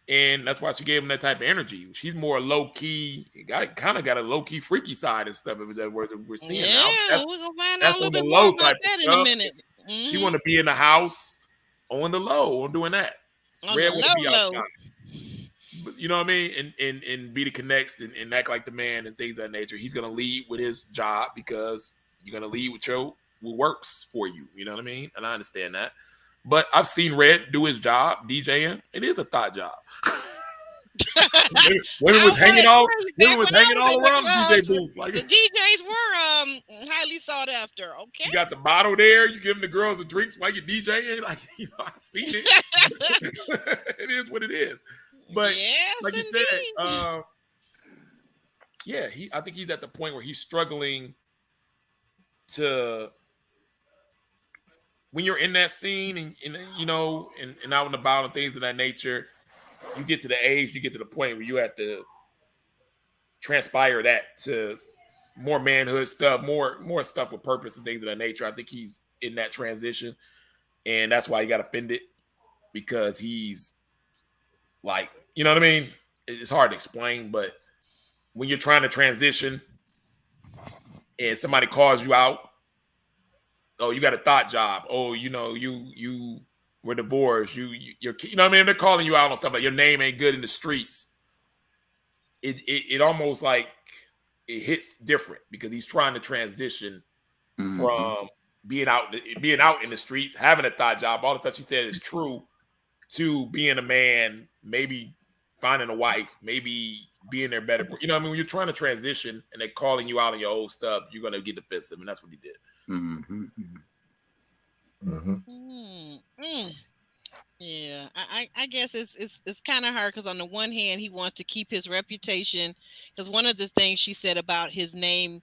And that's why she gave him that type of energy. She's more low key, kind of got a low key freaky side and stuff. If that word we're seeing now, we're gonna find that's out a little on the bit low more about type that in stuff. a minute. She want to be in the house on the low, on doing that. On Red the want to be low. outside. But you know what I mean? And be the connects and act like the man and things of that nature. He's gonna lead with his job because you're gonna lead with what works for you. You know what I mean? And I understand that. But I've seen Red do his job, DJing. It is a thought job. Women was hanging all around the DJ clubs, booth. Like the DJs were highly sought after. Okay, you got the bottle there. You giving the girls the drinks while you're DJing. Like, I've seen it. It is what it is. But yes, like you indeed. said, I think he's at the point where he's struggling to. When you're in that scene and out and about and things of that nature, you get to the point where you have to transpire that to more manhood stuff, more stuff with purpose and things of that nature. I think he's in that transition, and that's why he got offended, because he's like, you know what I mean? It's hard to explain, but when you're trying to transition and somebody calls you out, oh, you got a thought job. Oh, you were divorced. You're, you know what I mean? They're calling you out on stuff like your name ain't good in the streets. It almost like it hits different, because he's trying to transition from being out in the streets, having a thought job, all the stuff she said is true, to being a man, maybe finding a wife, maybe being there better. You know what I mean? When you're trying to transition and they're calling you out on your old stuff, you're going to get defensive, and that's what he did. Yeah, I guess it's kind of hard, because on the one hand, he wants to keep his reputation, because one of the things she said about his name,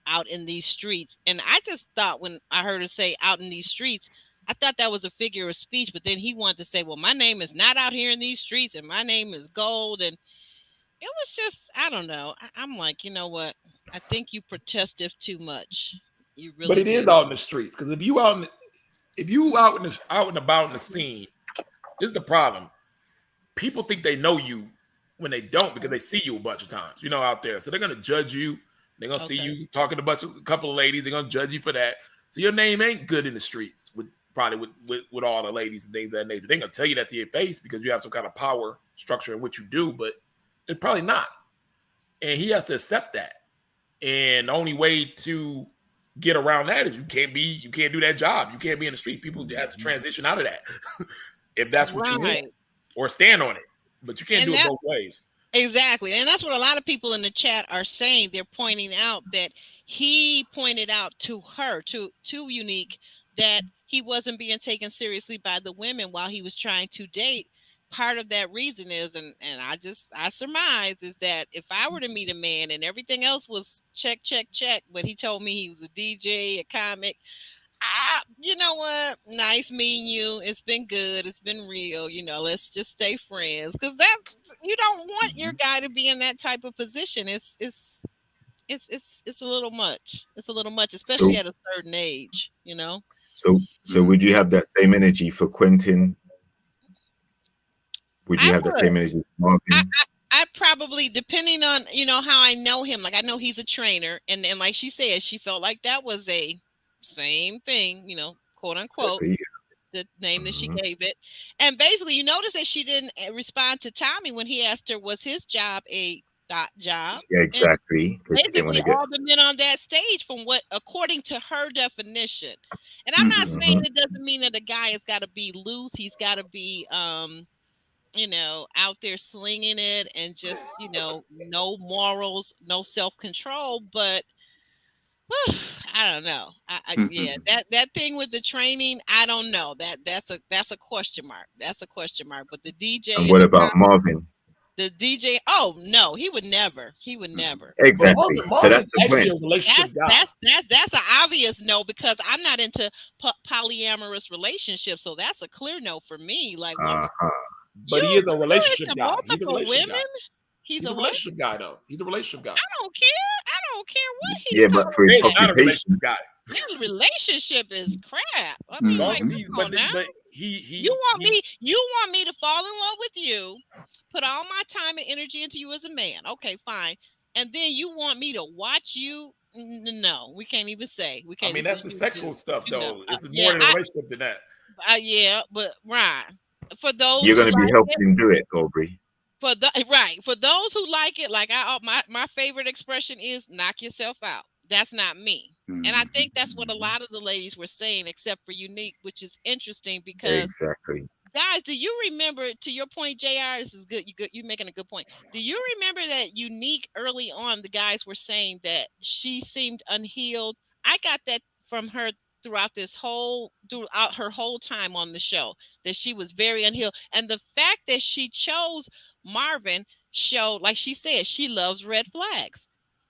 out in these streets, and I just thought when I heard her say out in these streets, I thought that was a figure of speech, but then he wanted to say, well, my name is not out here in these streets, and my name is Gold, and it was just, I don't know. I'm like, you know what? I think you protestive too much. You really. But it is out in the streets, because if you out and about in the scene, this is the problem. People think they know you when they don't, because they see you a bunch of times, out there. So they're gonna judge you. They're gonna see you talking to a couple of ladies. They're gonna judge you for that. So your name ain't good in the streets with all the ladies and things of that nature. They're gonna tell you that to your face because you have some kind of power structure in what you do, but it's probably not. And he has to accept that. And the only way to get around that is you can't do that job. You can't be in the street. People have to transition out of that if that's what you want, or stand on it. But you can't do it both ways. Exactly. And that's what a lot of people in the chat are saying. They're pointing out that he pointed out to her, to Unique, that he wasn't being taken seriously by the women while he was trying to date. Part of that reason is, and I surmise, is that if I were to meet a man and everything else was check, but he told me he was a DJ, a comic, you know what? Nice meeting you. It's been good. It's been real. Let's just stay friends, because that you don't want your guy to be in that type of position. It's a little much. It's a little much, especially at a certain age. So would you have that same energy for Quinton? Would you have the same energy for Marvin? I probably, depending on how I know him. Like, I know he's a trainer, and like she said, she felt like that was a same thing, quote unquote, the name that she gave it. And basically, you notice that she didn't respond to Tommy when he asked her, was his job a thought job? Yeah, exactly. Basically, all the men on that stage, from what, according to her definition. And I'm not saying it doesn't mean that a guy has got to be loose. He's got to be, out there slinging it and just, no morals, no self-control. But I don't know. That thing with the training, I don't know. That's a question mark. That's a question mark. But the DJ. And what about Marvin? The DJ, oh no, he would never. Exactly. So that's the point. That's an obvious no, because I'm not into polyamorous relationships. So that's a clear no for me. Like, but he is a relationship guy. He's a relationship guy, though. He's a relationship guy. I don't care what he's. Yeah, but for his not a relationship guy. His relationship is crap. I mean, you want me to fall in love with you, put all my time and energy into you as a man. Okay, fine. And then you want me to watch you? No, we can't even say. We can't. I mean, that's the sexual stuff, though. It's more than a relationship than that. Yeah, but Ryan, for those you're going to be helping him do it, Aubrey. For those who like it, like my favorite expression is knock yourself out. That's not me. And I think that's what a lot of the ladies were saying, except for Unique, which is interesting because guys, do you remember, to your point, JR, this is good. You're making a good point. Do you remember that Unique early on, the guys were saying that she seemed unhealed? I got that from her throughout her whole time on the show, that she was very unhealed. And the fact that she chose Marvin showed, like she said, she loves red flags.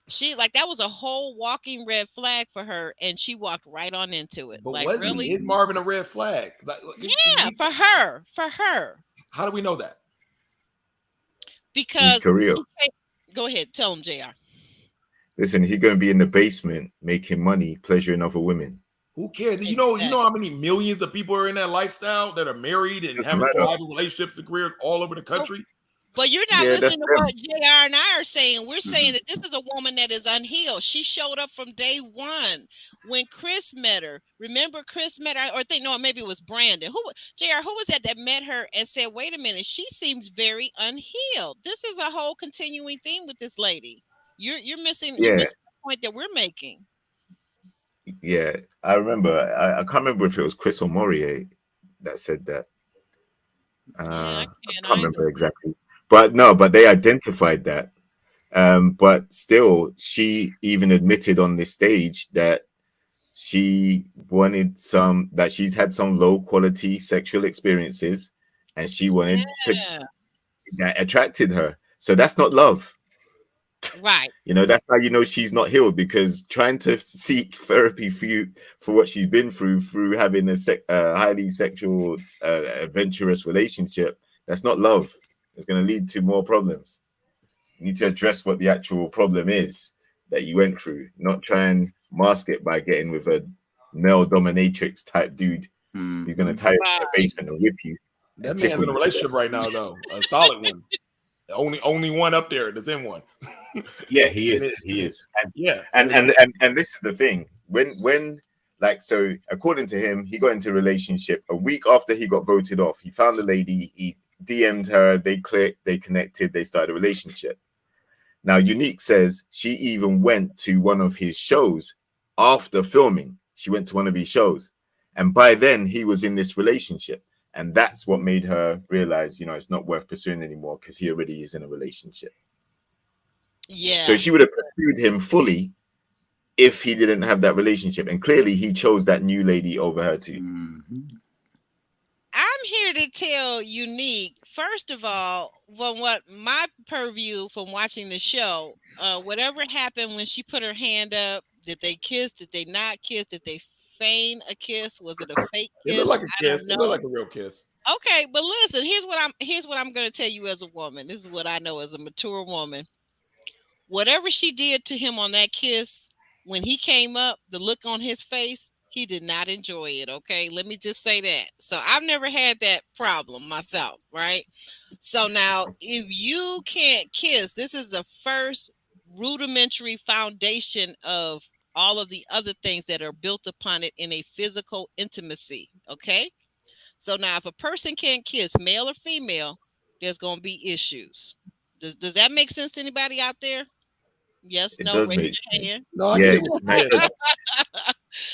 She, like, that was a whole walking red flag for her, and she walked right on into it. But Like, was really? he? Is Marvin a red flag? Yeah, for her. How do we know that? Because Korea. Go ahead, tell him, JR. Listen, he's going to be in the basement making money, pleasuring other women. Who cares? You know how many millions of people are in that lifestyle that are married and having thriving relationships and careers all over the country? But you're not listening to what JR and I are saying. We're saying that this is a woman that is unhealed. She showed up from day one when Chris met her. Remember, Chris met her, or maybe it was Brandon. JR, who was that met her and said, wait a minute, she seems very unhealed. This is a whole continuing theme with this lady. You're missing the point that we're making. Yeah, I remember. I can't remember if it was Chris or Morier that said that. I can't remember exactly. But they identified that. But still, she even admitted on this stage that she wanted that she's had some low quality sexual experiences, and she wanted that attracted her. So that's not love. Right. That's how you know she's not healed, because trying to seek therapy for what she's been through having a highly sexual, adventurous relationship, that's not love. It's going to lead to more problems. You need to address what the actual problem is that you went through, not try and mask it by getting with a male dominatrix type dude. You're going to tie you in the basement and whip you. That man's in a relationship right now, though. A solid one. The only one up there that's in one. Yeah, he is. He is. And this is the thing. When so according to him, he got into a relationship a week after he got voted off. He found a lady, he DM'd her, they clicked, they connected, they started a relationship. Now, Unique says she even went to one of his shows after filming. She went to one of his shows. And by then, he was in this relationship. And that's what made her realize, it's not worth pursuing anymore, because he already is in a relationship. Yeah. So she would have pursued him fully if he didn't have that relationship. And clearly he chose that new lady over her too. Mm-hmm. I'm here to tell Unique, first of all, from what my purview from watching the show, whatever happened when she put her hand up, did they kiss? Did they not kiss? Did they feign a kiss? Was it a fake kiss? It looked like a kiss. It looked like a real kiss. Okay, but listen, here's what I'm going to tell you as a woman. This is what I know as a mature woman. Whatever she did to him on that kiss, when he came up, the look on his face, he did not enjoy it. Okay, let me just say that. So I've never had that problem myself, right? So now, if you can't kiss, this is the first rudimentary foundation of all of the other things that are built upon it in a physical intimacy. Okay, so now if a person can't kiss, male or female, there's going to be issues. Does that make sense to anybody out there? Yes, no, raise your hand. No, I get it.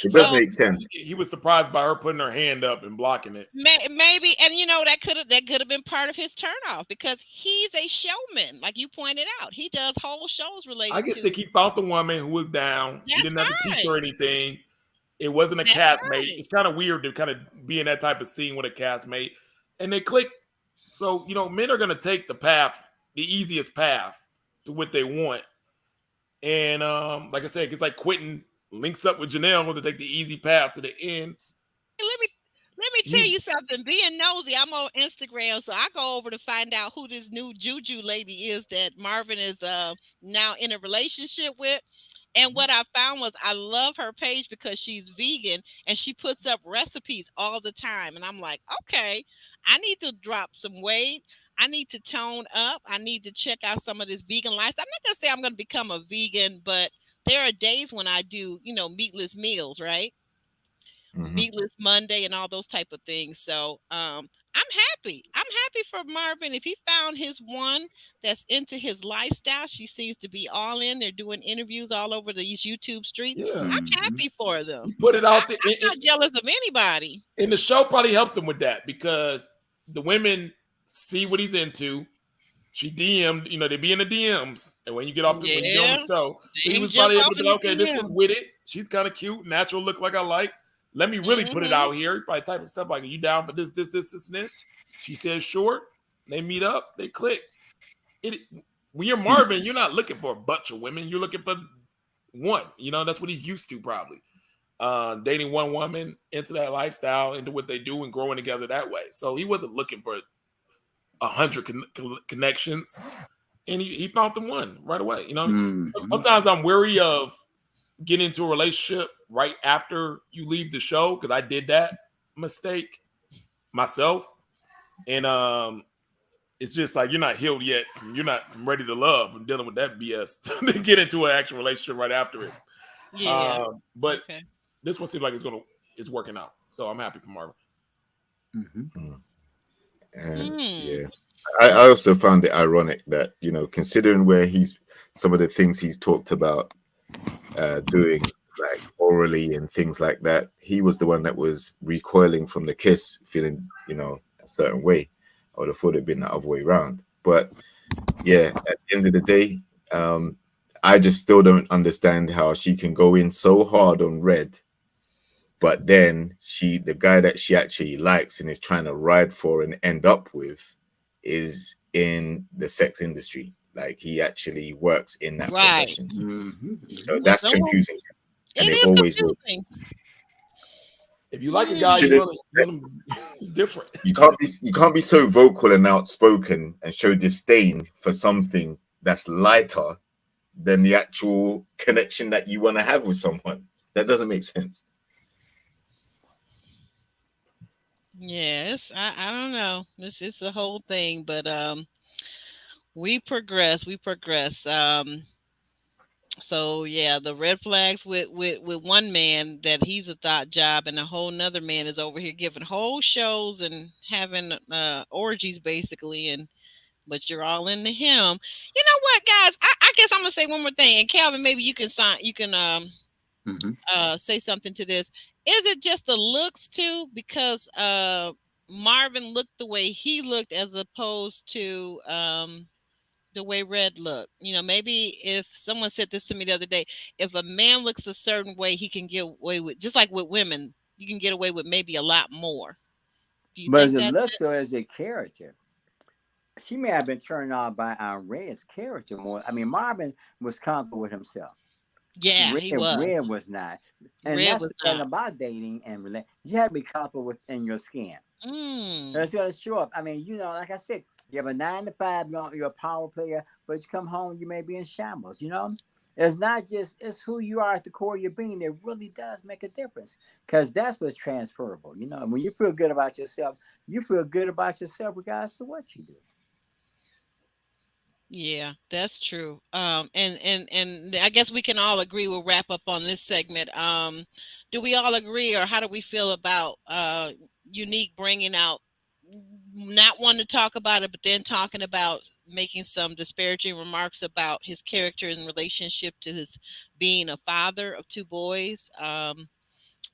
It does make sense. He was surprised by her putting her hand up and blocking it. Maybe, and that could have been part of his turnoff, because he's a showman, like you pointed out. He does whole shows related. I just think he found the woman who was down. He didn't have to teach her anything. It wasn't a castmate. Right. It's kind of weird to kind of be in that type of scene with a castmate, and they clicked. So men are going to take the easiest path to what they want. And like I said, it's like Quinton links up with Janelle to take the easy path to the end. Let me tell you something. Being nosy, I'm on Instagram, so I go over to find out who this new Juju lady is that Marvin is now in a relationship with. And what I found was, I love her page because she's vegan and she puts up recipes all the time. And I'm like, okay, I need to drop some weight. I need to tone up. I need to check out some of this vegan lifestyle. I'm not going to say I'm going to become a vegan, but there are days when I do, meatless meals, right? Mm-hmm. Meatless Monday and all those type of things. So I'm happy. I'm happy for Marvin. If he found his one that's into his lifestyle, she seems to be all in. They're doing interviews all over these YouTube streets. Yeah. I'm happy for them. You put it out there. I'm not jealous of anybody. And the show probably helped them with that, because the women see what he's into. She DM'd, they be in the DMs. And when you get off when you get on the Yeah, show, so he James was jump probably able off to be in the like, okay, this was DM. with it. She's kind of cute, natural look like I like. Let me really put it Mm-hmm. out here. He probably type of stuff like, are you down for this, and this? She says short. They meet up, they click. When you're Marvin, you're not looking for a bunch of women. You're looking for one. That's what he's used to probably. Dating one woman, into that lifestyle, into what they do, and growing together that way. So he wasn't looking for 100 connections, and he found the one right away. Sometimes I'm weary of getting into a relationship right after you leave the show, because I did that mistake myself, and it's just like you're not healed yet. You're not ready to love. I'm dealing with that BS to get into an actual relationship right after it. Yeah. But Okay. this one seems like it's working out. So I'm happy for Marvin. Mm-hmm. And Mm. yeah, I also found it ironic that considering where some of the things he's talked about doing like orally and things like that, he was the one that was recoiling from the kiss, feeling a certain way. I would have thought it'd been the other way around. But yeah, at the end of the day, I just still don't understand how she can go in so hard on Red, but then the guy that she actually likes and is trying to ride for and end up with is in the sex industry. Like he actually works in that Right. profession. Mm-hmm. So Well, that's confusing. And it it is always will. confusing. If you like a guy, it's different. You can't be so vocal and outspoken and show disdain for something that's lighter than the actual connection that you want to have with someone. That doesn't make sense. Yes, I don't know. It's a whole thing, but we progress. We progress. So yeah, the red flags with one man that he's a thought job, and a whole nother man is over here giving whole shows and having orgies basically, and but you're all into him. You know what, guys? I guess I'm gonna say one more thing, and Calvin, maybe you can say something to this. Is it just the looks too? Because Marvin looked the way he looked as opposed to the way Red looked. Maybe if someone said this to me the other day, if a man looks a certain way, he can get away with, just like with women, you can get away with maybe a lot more. Do you But think as it that's looks it? so as a character, she may have been turned on by Red's character more. I mean, Marvin was comfortable with himself. Yeah, Red, he was. Red was not, and Red that's was the thing not. about dating and you have to be comfortable within your skin. Mm, It's gonna show up. I mean, like I said, you have a 9 to 5, you're a power player, but you come home, you may be in shambles. It's not just it's who you are at the core of your being that really does make a difference, because that's what's transferable. When you feel good about yourself, you feel good about yourself regardless of what you do. yeah, that's true. And I guess we can all agree. We'll wrap up on this segment. Do we all agree, or how do we feel about Unique bringing out, not wanting to talk about it, but then talking about making some disparaging remarks about his character in relationship to his being a father of two boys?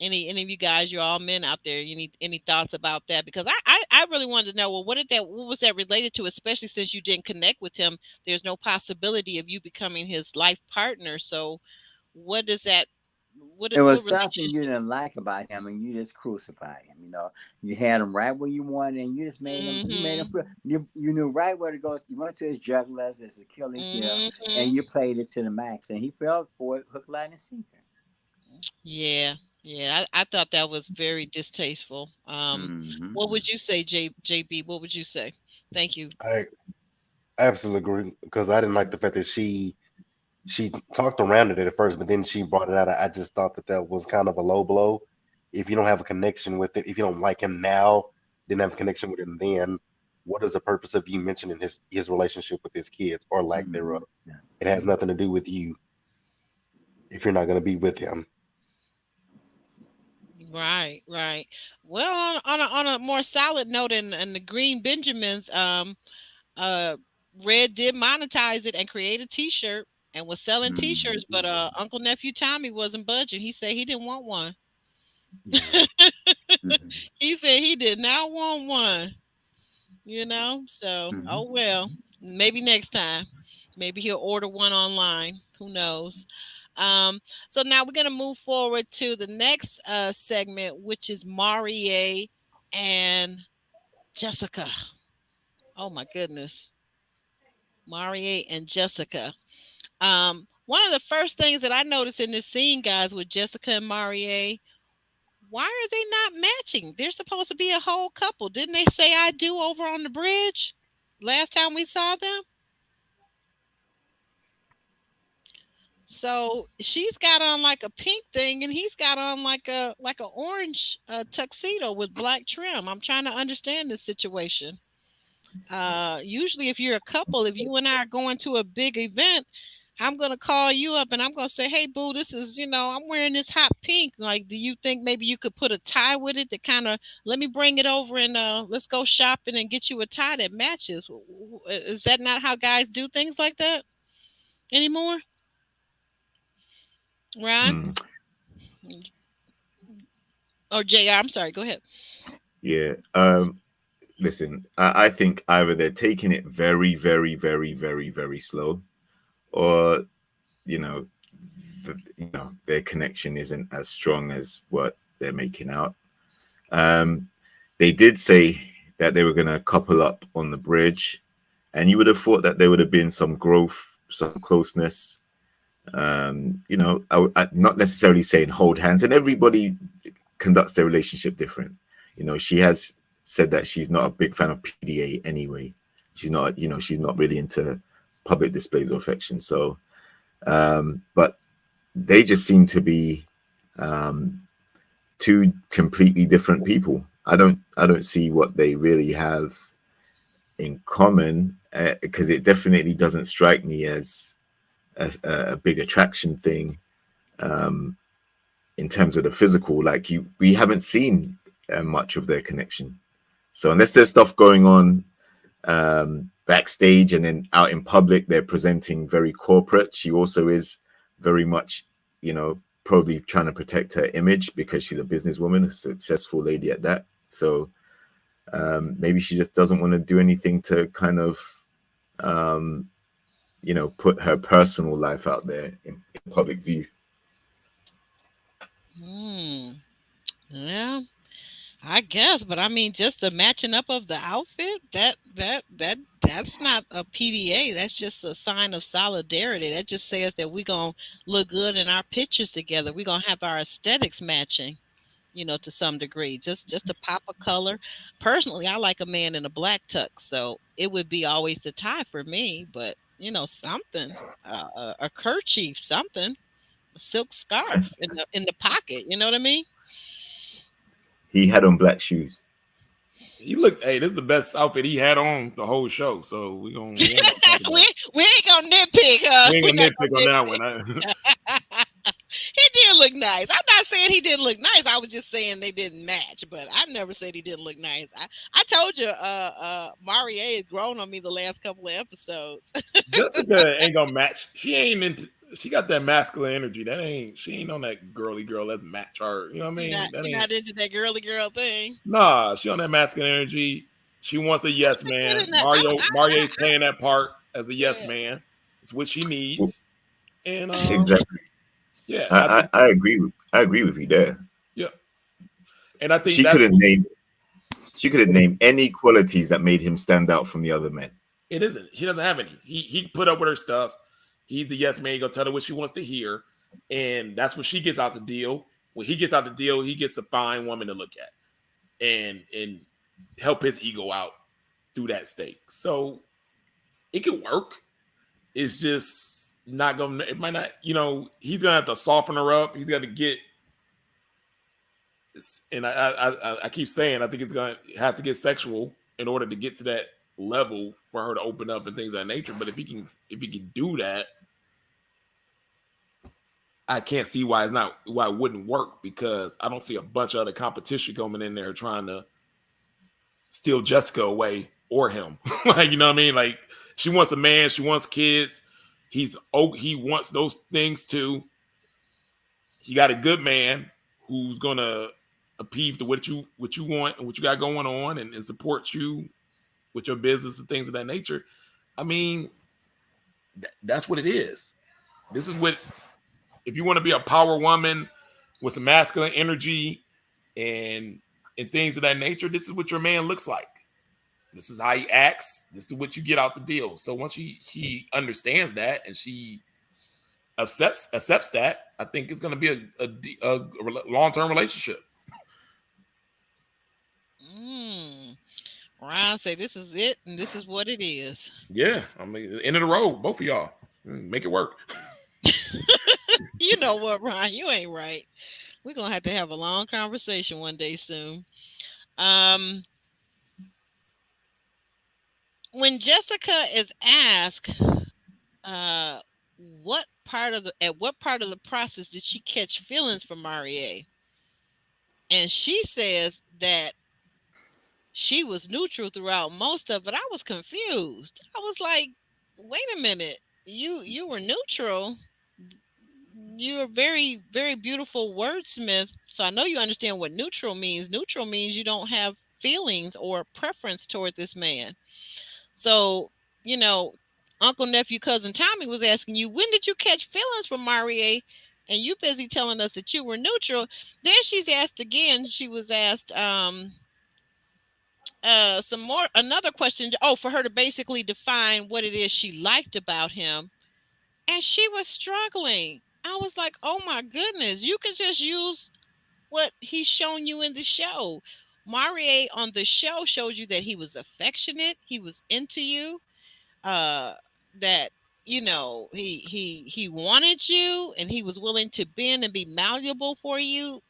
Any of you guys, you're all men out there, you need any thoughts about that? Because I really wanted to know, well, what was that related to, especially since you didn't connect with him? There's no possibility of you becoming his life partner. So what does that It what was something you relationship? didn't like about him, and you just crucified him. You had him right where you wanted, and you just made him. You made him Mm-hmm. feel. You knew right where to go. You went to his jugglers, his Achilles heel, and Mm-hmm. you played it to the max, and he fell for it, hook, line, and sinker. Yeah, yeah, I thought that was very distasteful. What Mm-hmm. would you say, JB? What would you say? Thank you. I absolutely agree because I didn't like the fact that she talked around it at first, but then she brought it out. I just thought that was kind of a low blow. If you don't have a connection with it, if you don't like him now, didn't have a connection with him then, what is the purpose of you mentioning his relationship with his kids or lack Mm-hmm. thereof? Yeah. It has nothing to do with you if you're not going to be with him. Right, right. Well, on a more solid note, in the Green Benjamins, uh, Red did monetize it and create a T-shirt and was selling T-shirts, but Mm-hmm. Uncle Nephew Tommy wasn't budging. He said he didn't want one. Yeah. Mm-hmm. He said he did not want one. you know. So, Mhm. oh well, maybe next time. Maybe he'll order one online. Who knows? Um, so now we're gonna move forward to the next segment, which is Marie and Jessica. Oh my goodness, Marie and Jessica. One of the first things that I noticed in this scene, guys, with Jessica and Marie, why are they not matching? They're supposed to be a whole couple. Didn't they say I do over on the bridge last time we saw them? So she's got on like a pink thing, and he's got on like a orange tuxedo with black trim. I'm trying to understand this situation. Usually, if you're a couple, if you and I are going to a big event, I'm gonna call you up and I'm gonna say, "Hey, boo, this is I'm wearing this hot pink. Like, do you think maybe you could put a tie with it to kind of let me bring it over and let's go shopping and get you a tie that matches?" Is that not how guys do things like that anymore, Ron Hmm. or Jr.? I'm sorry. Go ahead. Yeah. Listen, I think either they're taking it very, very, very, very, very slow, or you know, their connection isn't as strong as what they're making out. Um, they did say that they were going to couple up on the bridge, and you would have thought that there would have been some growth, some closeness. Not necessarily saying hold hands, and everybody conducts their relationship different. She has said that she's not a big fan of PDA anyway. She's not really into public displays of affection. So, but they just seem to be two completely different people. I don't see what they really have in common, because it definitely doesn't strike me as a big attraction thing, in terms of the physical. Like, we haven't seen much of their connection. So unless there's stuff going on backstage, and then out in public they're presenting very corporate. She also is very much, probably trying to protect her image because she's a businesswoman, a successful lady at that. So maybe she just doesn't want to do anything to kind of put her personal life out there in public view. Hmm. Yeah, I guess, but I mean, just the matching up of the outfit, that's not a PDA. That's just a sign of solidarity. That just says that we're gonna look good in our pictures together. We're gonna have our aesthetics matching, to some degree. Just a pop of color. Personally, I like a man in a black tux, so it would be always the tie for me. But something, a kerchief, something, a silk scarf in the pocket. You know what I mean? He had on black shoes. Hey, this is the best outfit he had on the whole show. So we ain't we ain't gonna nitpick. We ain't gonna nitpick on that one. He did look nice. I'm not saying he didn't look nice. I was just saying they didn't match. But I never said he didn't look nice. I told you, Marie has grown on me the last couple of episodes. Jessica ain't gonna match. She ain't into. She got that masculine energy. She ain't on that girly girl. Let's match her. You know what I mean? She's not into that girly girl thing. Nah, she on that masculine energy. She wants a yes man. Mario's playing that part as a yes man. It's what she needs. And Exactly. Yeah, I agree with you there. Yeah, and I think she could have named any qualities that made him stand out from the other men. It isn't. He doesn't have any. He put up with her stuff. He's a yes man. He gonna tell her what she wants to hear, and that's what she gets out the deal. When he gets out the deal, he gets a fine woman to look at, and help his ego out through that stake. So it could work. It's just not gonna. It might not. He's gonna have to soften her up. He's got to get. And I keep saying, I think it's gonna have to get sexual in order to get to that level for her to open up and things of that nature. But if he can do that, I can't see why it wouldn't work, because I don't see a bunch of other competition coming in there trying to steal Jessica away or him. Like, you know what I mean? Like, she wants a man, she wants kids. He wants those things too. He got a good man who's gonna appease to what you want and what you got going on, and support you with your business and things of that nature. I mean, that's what it is. This is what, if you want to be a power woman with some masculine energy and things of that nature, this is what your man looks like. This is how he acts. This is what you get out the deal. So once he understands that and she accepts that, I think it's going to be a long-term relationship. Ryan say this is it and this is what it is. Yeah, I mean, end of the road, both of y'all. Make it work. You know what, Ryan? You ain't right. We're going to have a long conversation one day soon. When Jessica is asked at what part of the process did she catch feelings for Marie? And she says that she was neutral throughout most of it. I was confused. I was like, wait a minute. You were neutral. You're a very, very beautiful wordsmith. So I know you understand what neutral means. Neutral means you don't have feelings or preference toward this man. So, Uncle, nephew, cousin Tommy was asking you, when did you catch feelings for Marie? And you busy telling us that you were neutral. Then she's asked again. She was asked another question. Oh, for her to basically define what it is she liked about him. And she was struggling. I was like, oh my goodness, you can just use what he's shown you in the show. Marie on the show showed you that he was affectionate. He was into you. That he wanted you and he was willing to bend and be malleable for you.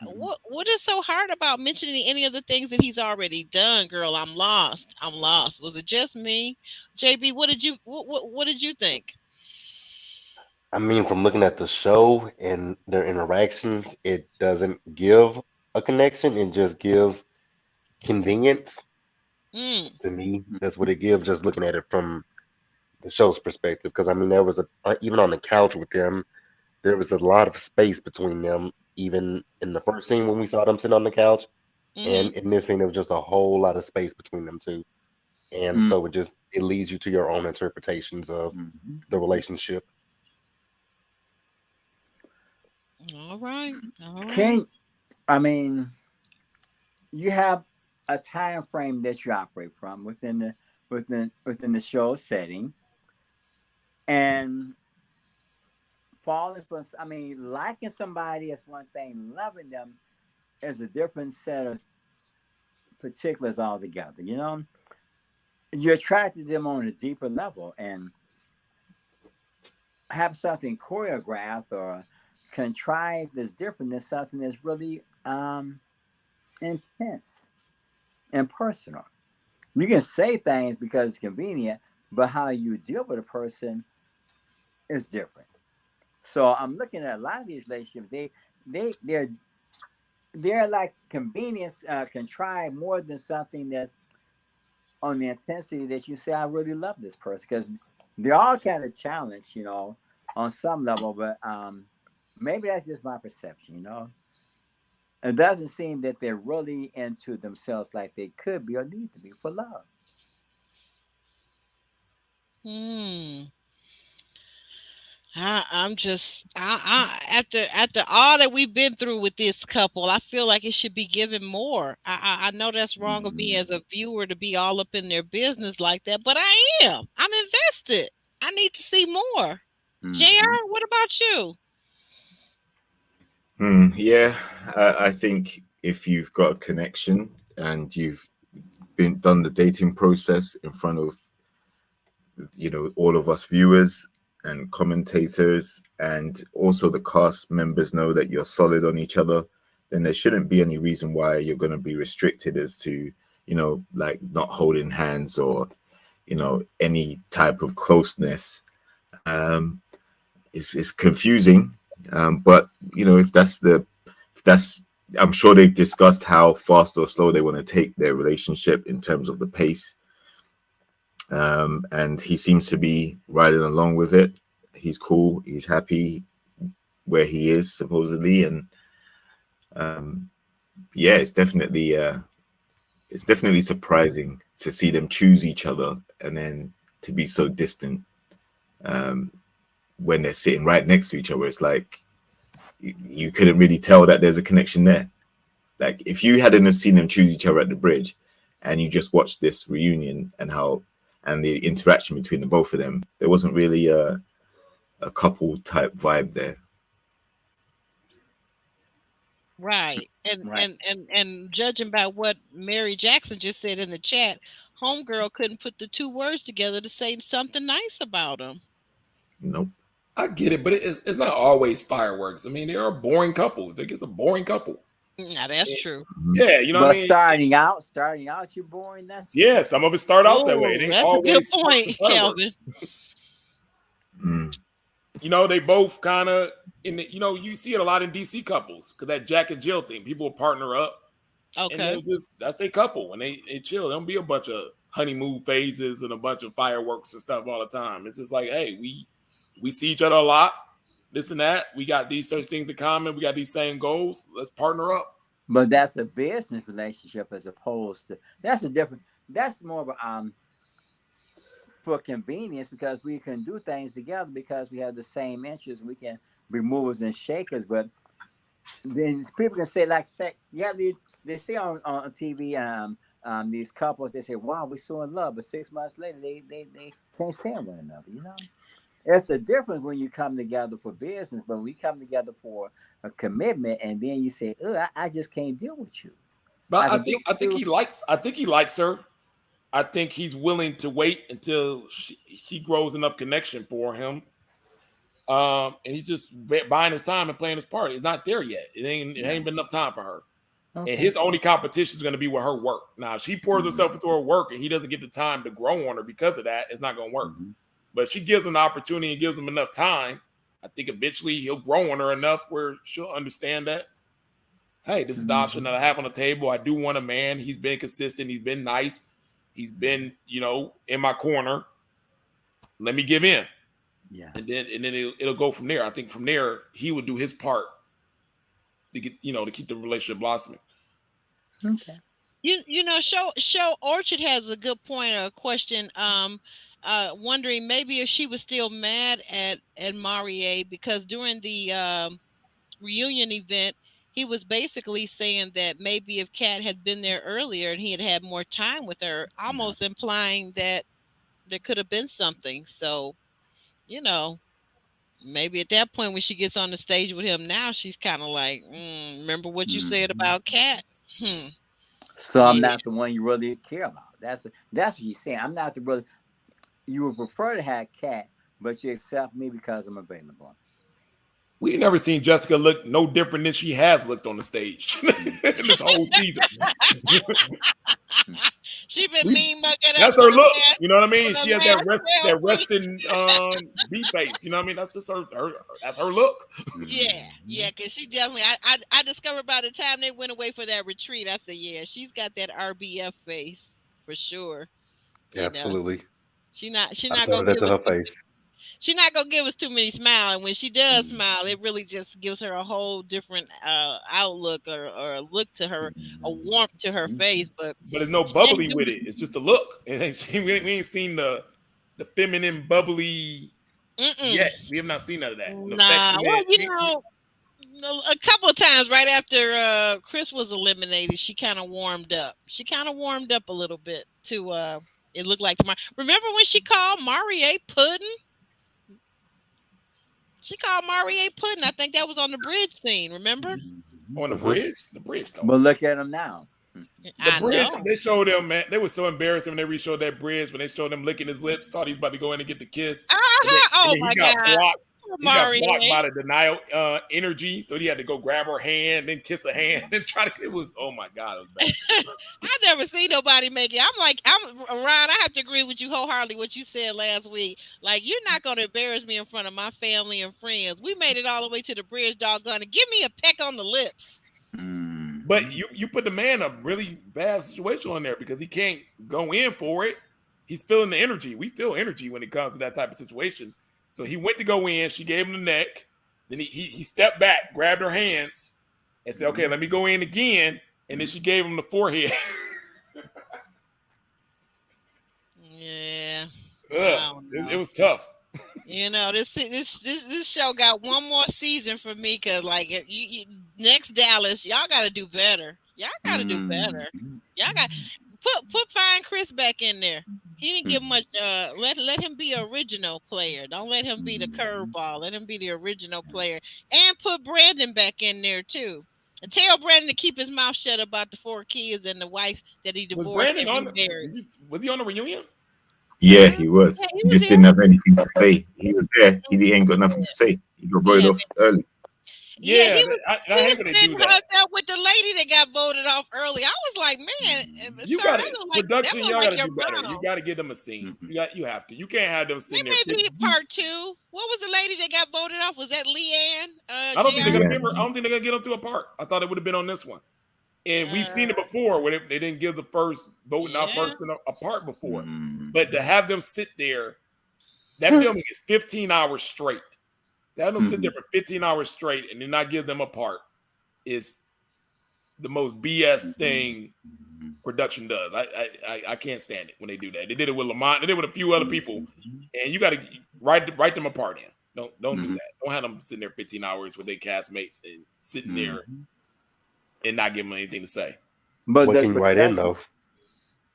What is so hard about mentioning any of the things that he's already done, girl? I'm lost. Was it just me? JB, what did you think? I mean, from looking at the show and their interactions, it doesn't give a connection. It just gives convenience. To me, that's what it gives, just looking at it from the show's perspective. Because I mean, there was even on the couch with them, there was a lot of space between them. Even in the first scene when we saw them sitting on the couch, and in this scene, there was just a whole lot of space between them two. And so it leads you to your own interpretations of the relationship. All right. I mean, you have a time frame that you operate from within the show setting, and liking somebody is one thing, loving them is a different set of particulars altogether. You're attracted to them on a deeper level, and have something choreographed or contrived that's different than something that's really intense and personal. You can say things because it's convenient, but how you deal with a person is different. So I'm looking at a lot of these relationships. They're like convenience contrived more than something that's on the intensity that you say, I really love this person, because they're all kind of challenged, on some level, but maybe that's just my perception, It doesn't seem that they're really into themselves like they could be or need to be for love. I'm just after all that we've been through with this couple, I feel like it should be given more. I know that's wrong of me as a viewer to be all up in their business like that, but I'm invested. I need to see more. JR, what about you? Yeah, I think if you've got a connection and you've done the dating process in front of all of us viewers and commentators, and also the cast members know that you're solid on each other, then there shouldn't be any reason why you're going to be restricted as to like not holding hands or any type of closeness. It's confusing, but if that's I'm sure they've discussed how fast or slow they want to take their relationship in terms of the pace. And he seems to be riding along with it. He's cool. He's happy where he is, supposedly. And it's definitely it's definitely surprising to see them choose each other and then to be so distant when they're sitting right next to each other. It's like you couldn't really tell that there's a connection there. Like if you hadn't have seen them choose each other at the bridge and you just watched this reunion and the interaction between the both of them, there wasn't really a couple type vibe there. Right. And Right. and judging by what Mary Jackson just said in the chat, homegirl couldn't put the two words together to say something nice about him. Nope. I get it, but it's not always fireworks. I mean, there are boring couples. There gets a boring couple. Now that's true. Yeah, you know But what I mean? starting out, you're boring. That's Yeah, some of it start out that way. Oh, They that's a good always point, Kelvin. You know, they both kind of you see it a lot in DC couples because that Jack and Jill thing, people will partner up. Okay. And that's their couple and they chill. There don't be a bunch of honeymoon phases and a bunch of fireworks and stuff all the time. It's just like, hey, we see each other a lot, this and that. We got these such things in common. We got these same goals. Let's partner up. But that's a business relationship as opposed to that's more of a for convenience because we can do things together because we have the same interests. We can be movers and shakers, but then people can say they say on TV these couples, they say, wow, we're so in love, but 6 months later they can't stand one another, you know. It's a difference when you come together for business, but we come together for a commitment, and then you say, I just can't deal with you. But I think he likes her. I think he's willing to wait until she grows enough connection for him. And he's just buying his time and playing his part. It's not there yet. It ain't been enough time for her. Okay. And his only competition is going to be with her work. Now, if she pours herself into her work and he doesn't get the time to grow on her because of that, it's not going to work. But if she gives him the opportunity and gives him enough time, I think eventually he'll grow on her enough where she'll understand that, hey, this is the option that I have on the table. I do want a man. He's been consistent. He's been nice. He's been, in my corner. Let me give in. Yeah. And then it'll go from there. I think from there, he would do his part to get, to keep the relationship blossoming. Okay. Show Orchard has a good point or a question. Wondering maybe if she was still mad at Marie because during the reunion event, he was basically saying that maybe if Kat had been there earlier and he had had more time with her, almost implying that there could have been something. So, maybe at that point when she gets on the stage with him now, she's kind of like, remember what you said about Kat? So I'm not the one you really care about. That's what she's saying. I'm not the brother. You would prefer to have Kat, but you accept me because I'm available. We've never seen Jessica look no different than she has looked on the stage this whole season. She been mean mugging. That's her look. You know what I mean? She has that resting beat face. You know what I mean? That's just her that's her look. Yeah, because she definitely. I discovered by the time they went away for that retreat, I said, yeah, she's got that RBF face for sure. Absolutely. She's not gonna give her face. She's not gonna give us too many smiles, and when she does smile, it really just gives her a whole different outlook or a look to her, a warmth to her face. But there's no bubbly with it. It's just a look. We ain't seen the feminine bubbly yet. We have not seen none of that. A couple of times right after Chris was eliminated, she kind of warmed up. She kind of warmed up a little bit to. It looked like remember when she called Marie Pudding? She called Marie Pudding. I think that was on the bridge scene. Remember? On the bridge? The bridge. Though. But look at them now. The bridge. They showed them, man. They were so embarrassed when they re-showed that bridge. When they showed him licking his lips, thought he was about to go in and get the kiss. My God. He got blocked by the denial energy, so he had to go grab her hand, then kiss her hand, and try to. It was, oh my God, it was bad. I never seen nobody make it. I'm Ryan. I have to agree with you wholeheartedly. What you said last week, like you're not going to embarrass me in front of my family and friends. We made it all the way to the bridge, doggone it. Give me a peck on the lips. But you put the man in a really bad situation on there because he can't go in for it. He's feeling the energy. We feel energy when it comes to that type of situation. So he went to go in. She gave him the neck. Then he stepped back, grabbed her hands, and said, okay, let me go in again. And then she gave him the forehead. Yeah. Ugh, I don't know. it was tough. You know, this show got one more season for me because, like, if next Dallas, y'all got to do better. Y'all got to do better. Y'all got put Fine Chris back in there. He didn't give much. Let him be original player. Don't let him be the curveball. Let him be the original player, and put Brandon back in there too. And tell Brandon to keep his mouth shut about the 4 kids and the wife that he Was divorced Brandon and on? remarried. Was he on the reunion? Yeah, he was. Yeah, he He was just there. didn't have anything to say. He was there. He ain't got nothing to say. He got voted Yeah, off early. Yeah, Yeah, I he hate was when they sitting do that. hooked up with the lady that got voted off early. I was like, man, You sir, got that to look production. Y'all got like to your do better. You mom. got to give them a scene. You have to. You can't have them They sitting may there. be part 2. What was the lady that got voted off? Was that Leanne? I don't think they're JR? gonna give her. I don't think they're gonna get them to a part. I thought it would have been on this one. And we've seen it before where they didn't give the first voting out Yeah. person a part before. But to have them sit there, that filming is 15 hours straight. To have them sit there for 15 hours straight and then not give them a part is the most BS thing production does. I can't stand it when they do that. They did it with Lamont. They did it with a few other people, and you got to write them apart. In don't do that. Don't have them sitting there 15 hours with their castmates and sitting there and not give them anything to say. But What does can you write in production though?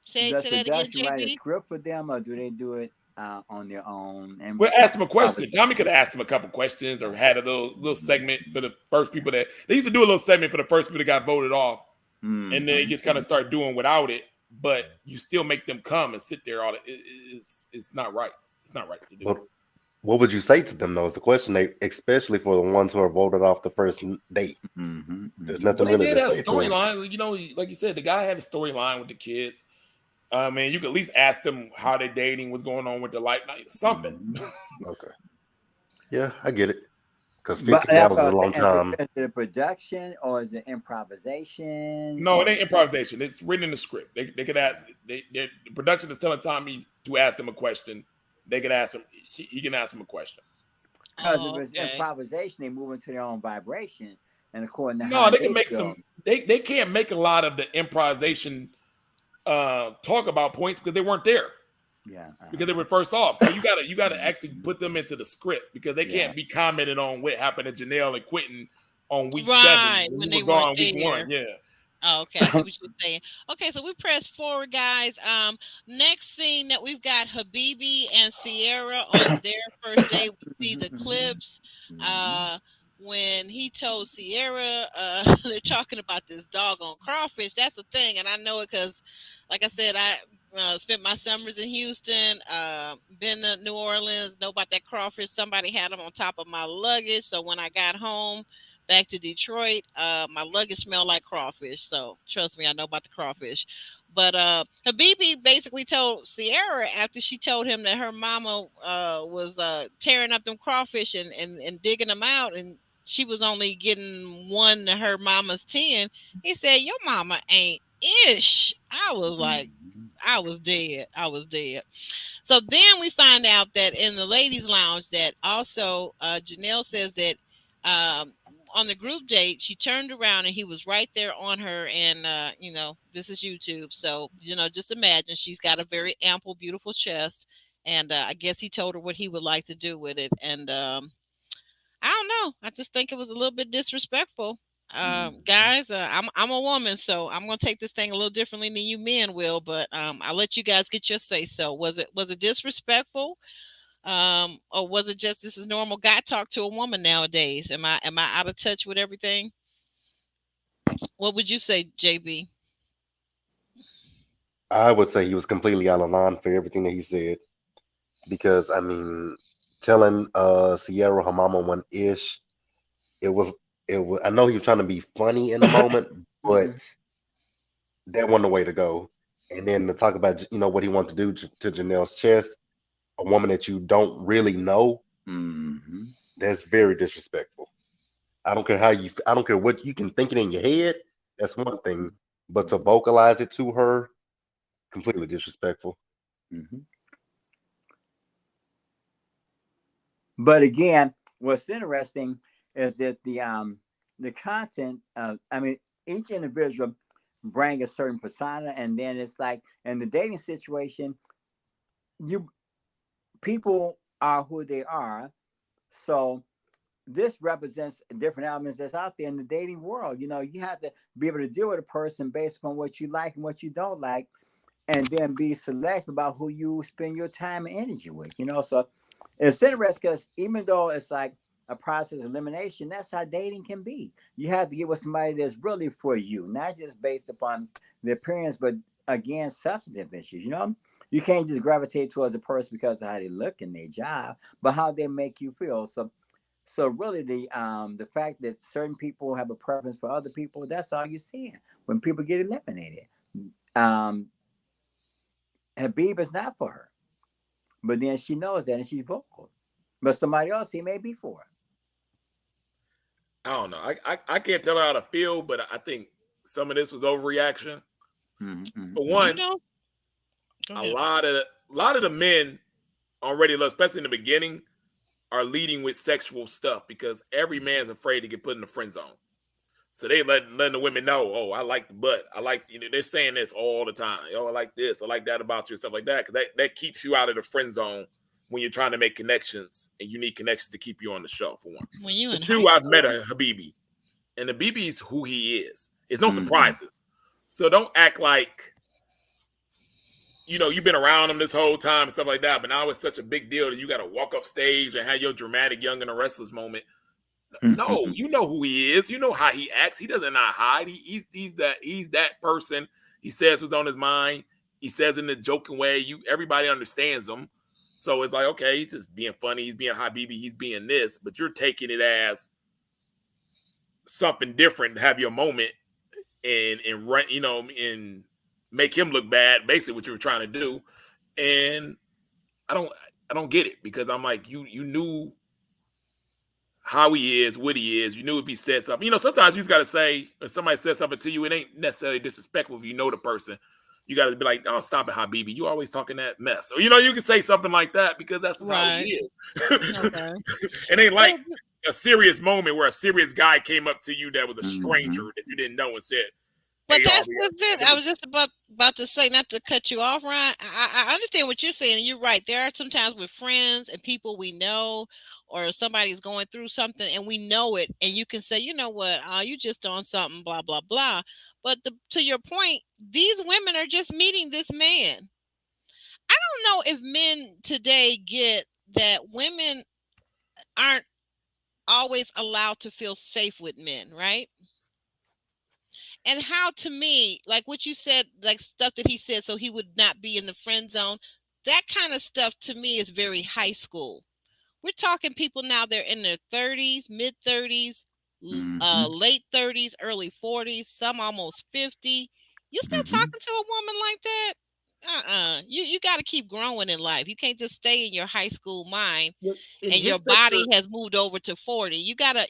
Say does that again, production write a JB. script for them, or do they do it on their own? And Well, ask them a question. Tommy could have asked them a couple questions or had a little segment for the first people that they used to do a little segment for the first people that got voted off, and then they just kind of start doing without it. But you still make them come and sit there all. It's not right. It's not right to do. But what would you say to them though? Is the question, they especially for the ones who are voted off the first date. There's nothing Well, they really did to have say to them. storyline. You know, like you said, the guy had a storyline with the kids. Man, you could at least ask them how they're dating, what's going on with the light night, something. Okay. Yeah, I get it. Because But 15 that's hours is a what long time. is it a production or is it improvisation? No, Or it ain't improvisation. It's written in the script. They could ask. The production is telling Tommy to ask them a question. They could ask him. He can ask him a question. because if it's improvisation, they move into their own vibration, and according to how No, they can they make feel, some. They can't make a lot of the improvisation talk about points because they weren't there. Yeah, because they were first off. So you gotta actually put them into the script because they can't be commented on what happened to Janelle and Quinton on week 7 when we they were weren't gone week there. 1. Yeah. Oh, okay, I see what you're saying. Okay, so we press forward, guys. Next scene that we've got Habibi and Sierra on their first day. We see the clips. When he told Sierra, they're talking about this doggone crawfish. That's the thing, and I know it because, like I said, I spent my summers in Houston, been to New Orleans, know about that crawfish. Somebody had them on top of my luggage, so when I got home back to Detroit, my luggage smelled like crawfish. So trust me, I know about the crawfish. But Habibi basically told Sierra after she told him that her mama was tearing up them crawfish and digging them out, and she was only getting one to her mama's 10. He said, "Your mama ain't ish." I was like, I was dead. I was dead. So then we find out that in the ladies' lounge that also Janelle says that on the group date, she turned around and he was right there on her. And, this is YouTube. So, just imagine she's got a very ample, beautiful chest. And I guess he told her what he would like to do with it. And I don't know. I just think it was a little bit disrespectful. Guys, I'm a woman, so I'm gonna take this thing a little differently than you men will. But I'll let you guys get your say. So was it disrespectful, or was it just this is normal guy talk to a woman nowadays? Am I out of touch with everything? What would you say, JB? I would say he was completely out of line for everything that he said. Because I mean, telling Sierra her mama one ish, it was I know he was trying to be funny in the moment, but that wasn't the way to go. And then to talk about what he wanted to do to Janelle's chest, a woman that you don't really know, that's very disrespectful. I don't care I don't care what you can think it in your head. That's one thing, but to vocalize it to her, completely disrespectful. But again, what's interesting is that the content, each individual bring a certain persona, and then it's like in the dating situation, people are who they are. So this represents different elements that's out there in the dating world. You have to be able to deal with a person based upon what you like and what you don't like, and then be selective about who you spend your time and energy with. So it's interesting because even though it's like a process of elimination, that's how dating can be. You have to get with somebody that's really for you, not just based upon the appearance, but again, substantive issues. You can't just gravitate towards a person because of how they look in their job, but how they make you feel. So really, the fact that certain people have a preference for other people, that's all you're seeing when people get eliminated. Habib is not for her, but then she knows that and she's vocal. But somebody else, he may be for. I don't know. I can't tell her how to feel, but I think some of this was overreaction. Mm-hmm. For one, a lot of the men already, especially in the beginning, are leading with sexual stuff because every man's afraid to get put in the friend zone. So they letting the women know, oh, I like the butt. I like, they're saying this all the time. Oh, I like this. I like that about you, stuff like that. Because that keeps you out of the friend zone when you're trying to make connections, and you need connections to keep you on the show, for one. When you for two, I've met a Habibi, and Habibi's who he is. There's no surprises. So don't act like, you've been around him this whole time and stuff like that, but now it's such a big deal that you got to walk up stage and have your dramatic Young and the Restless moment. No, you know who he is. You know how he acts. He doesn't not hide. He's that person. He says what's on his mind. He says in a joking way. Everybody understands him. So it's like, okay, he's just being funny. He's being Habibi. He's being this, but you're taking it as something different to have your moment and run, and make him look bad. Basically, what you were trying to do, and I don't get it, because I'm like, you knew how he is, what he is. You knew if he said something. Sometimes you just got to say, if somebody says something to you, it ain't necessarily disrespectful if you know the person. You got to be like, oh, stop it, Habibi. You always talking that mess. Or, you can say something like that because that's how he is. Okay. It ain't like a serious moment where a serious guy came up to you that was a stranger that you didn't know and said, but that's it. I was just about to say, not to cut you off, Ryan. I understand what you're saying. You're right. There are sometimes with friends and people we know, or somebody's going through something and we know it, and you can say, you know what, you just on something, blah, blah, blah. But to your point, these women are just meeting this man. I don't know if men today get that women aren't always allowed to feel safe with men, right? And how, to me, like what you said, like stuff that he said, so he would not be in the friend zone, that kind of stuff to me is very high school. We're talking people now, they're in their 30s, mid 30s, late 30s, early 40s, some almost 50. You still talking to a woman like that? You got to keep growing in life. You can't just stay in your high school mind, and your body has moved over to 40. You gotta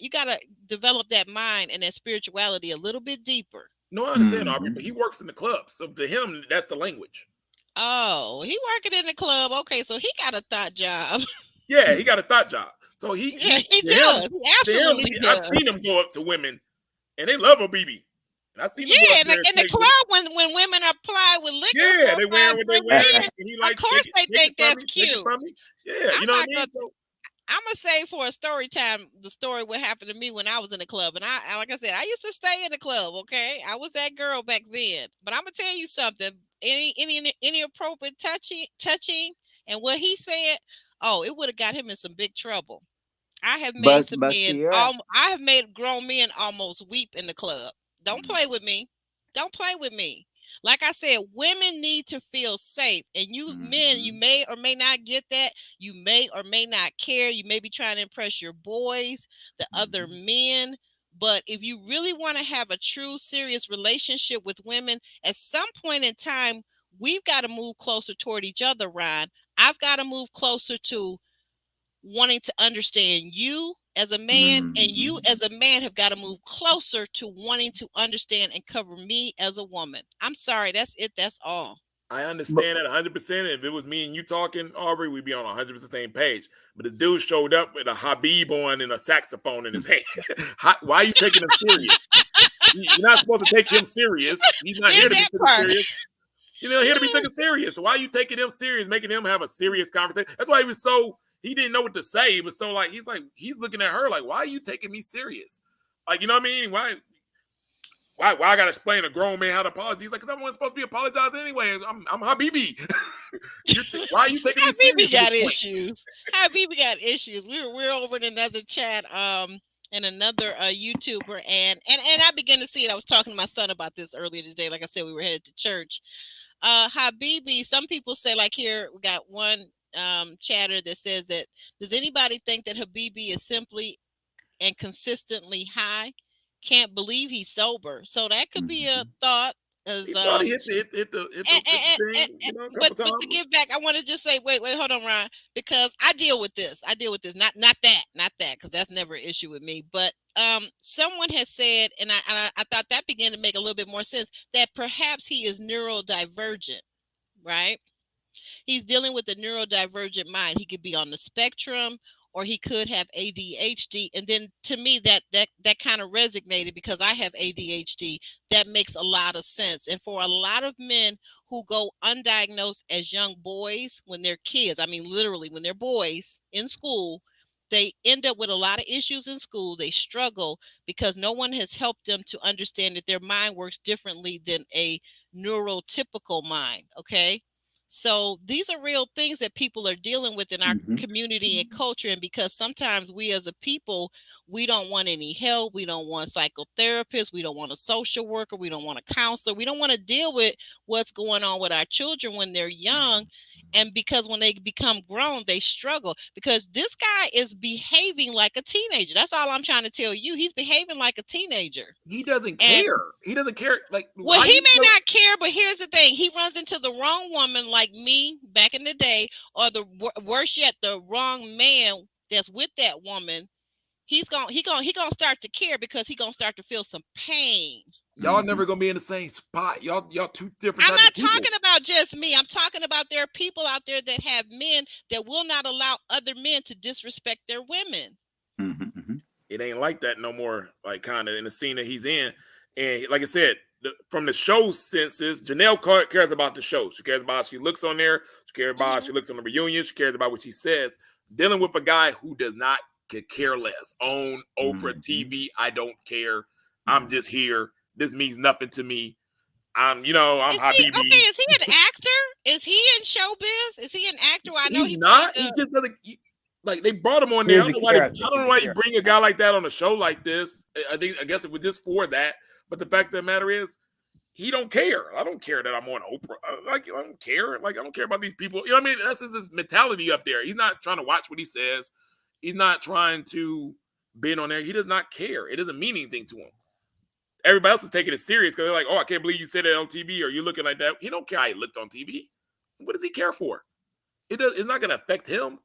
develop that mind and that spirituality a little bit deeper. No, I understand, Aubrey, but he works in the club, so to him, that's the language. Oh, he working in the club. Okay, so he got a thought job. Yeah, he got a thought job. So he does. Absolutely does. I've seen him go up to women, and they love Habibi. And I see in the club when women apply with liquor. Yeah, they wearing what they wear. Of course, they think that's cute. Yeah, you know what I mean. So I'm gonna say for a story time, the story what happened to me when I was in the club, and I like I said, I used to stay in the club. Okay, I was that girl back then. But I'm gonna tell you something. Any appropriate touching, and what he said, oh, it would have got him in some big trouble. I have made I have made grown men almost weep in the club. Don't play with me. Don't play with me. Like I said, women need to feel safe. And you men, you may or may not get that. You may or may not care. You may be trying to impress your boys, the other men. But if you really want to have a true, serious relationship with women, at some point in time, we've got to move closer toward each other, Ryan. I've got to move closer to wanting to understand you as a man, and you as a man have got to move closer to wanting to understand and cover me as a woman. I'm sorry, that's it. That's all. I understand that 100%. If it was me and you talking, Aubrey, we'd be on 100% same page. But the dude showed up with a Habib on and a saxophone in his hand. Why are you taking him serious? You're not supposed to take him serious. He's not here to be serious. You know, he had to be taken serious. So why are you taking him serious, making him have a serious conversation? That's why he didn't know what to say. It was so like, he's looking at her like, why are you taking me serious? Like, you know what I mean? Why I gotta explain a grown man how to apologize? He's like, because everyone's supposed to be apologizing anyway. I'm Habibi. Why are you taking me serious? Habibi got issues. Habibi got issues. We're over in another chat, and another YouTuber, and I began to see it. I was talking to my son about this earlier today. Like I said, we were headed to church. Habibi, some people say, like, here we got one chatter that says that, does anybody think that Habibi is simply and consistently high? Can't believe he's sober. So that could be a thought. As he thought he hit the thing, you know, a couple times. But to give back, I want to just say, wait, hold on, Ryan, because I deal with this. Not that, because that's never an issue with me. But someone has said, and I thought that began to make a little bit more sense, that perhaps he is neurodivergent, right? He's dealing with a neurodivergent mind. He could be on the spectrum, or he could have ADHD. And then to me, that kind of resonated because I have ADHD. That makes a lot of sense. And for a lot of men who go undiagnosed as young boys when they're kids, I mean, literally when they're boys in school, they end up with a lot of issues in school. They struggle because no one has helped them to understand that their mind works differently than a neurotypical mind. Okay. So these are real things that people are dealing with in our community and culture. And because sometimes we as a people, we don't want any help. We don't want psychotherapists. We don't want a social worker. We don't want a counselor. We don't want to deal with what's going on with our children when they're young. And because when they become grown, they struggle because this guy is behaving like a teenager. That's all I'm trying to tell you. He's behaving like a teenager. He doesn't care. He doesn't care. Like, well, he may not care, but here's the thing. He runs into the wrong woman like me back in the day, or the worse yet, the wrong man that's with that woman. He gonna start to care because he gonna start to feel some pain. Y'all never gonna be in the same spot. Y'all two different. I'm not talking about just me. I'm talking about there are people out there that have men that will not allow other men to disrespect their women. It ain't like that no more. Like, kind of in the scene that he's in, and like I said, from the show senses, Janelle cares about the show. She cares about how she looks on there. She cares about how she looks on the reunion. She cares about what she says. Dealing with a guy who does not care less. Own Oprah TV. I don't care. I'm just here. This means nothing to me. I'm Habibi. Okay, is he an actor? Is he in showbiz? Is he an actor? I know he's not. He just doesn't. Like, they brought him on there. I don't know why you bring a guy like that on a show like this. I guess it was just for that. But the fact of the matter is, he don't care. I don't care that I'm on Oprah. I don't care. Like, I don't care about these people. You know what I mean? That's his mentality up there. He's not trying to watch what he says. He's not trying to be on there. He does not care. It doesn't mean anything to him. Everybody else is taking it serious because they're like, oh, I can't believe you said it on TV or you're looking like that. He don't care how he looked on TV. What does he care for? It's not going to affect him.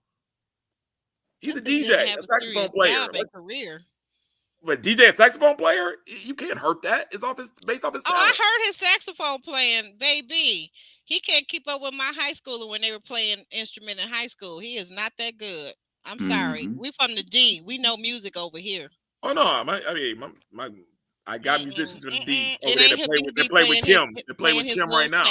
He's a DJ, a saxophone player. Career. But DJ, a saxophone player, you can't hurt that. It's based off his talent. Oh, I heard his saxophone playing, baby. He can't keep up with my high schooler when they were playing instrument in high school. He is not that good. I'm sorry. We from the D. We know music over here. Oh no, I got musicians in the D over there that play with Kim. They play with Kim right now.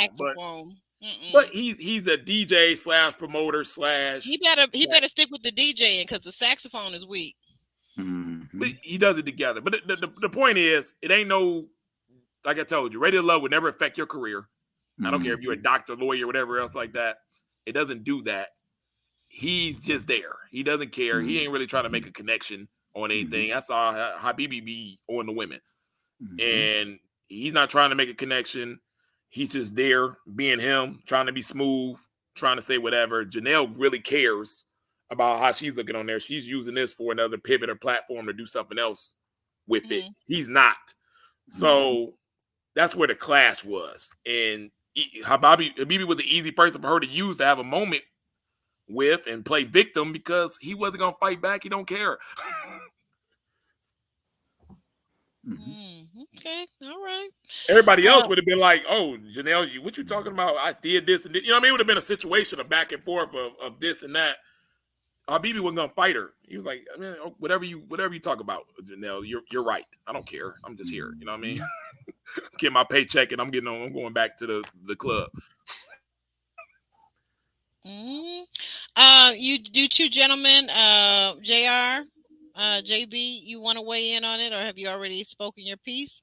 But he's a DJ / promoter / He better stick with the DJing because the saxophone is weak. But he does it together. But the point is, it ain't no, like I told you, Radio Love would never affect your career. I don't care if you're a doctor, lawyer, whatever else like that. It doesn't do that. He's just there. He doesn't care. He ain't really trying to make a connection on anything. I saw Habibi be on the women. And he's not trying to make a connection. He's just there being him, trying to be smooth, trying to say whatever. Janelle really cares about how she's looking on there. She's using this for another pivot or platform to do something else with it. He's not. So that's where the clash was. And Habibi was an easy person for her to use to have a moment with and play victim because he wasn't going to fight back. He don't care. Okay, all right. Everybody else would have been like, "Oh, Janelle, what you talking about? I did this and this." You know what I mean? It would have been a situation of back and forth of this and that. Habibi wasn't gonna fight her. He was like, I mean, whatever you talk about, Janelle, you're right. I don't care. I'm just here. You know what I mean? get my paycheck and I'm going back to the club. You do two gentlemen, JR, JB, you want to weigh in on it, or have you already spoken your piece?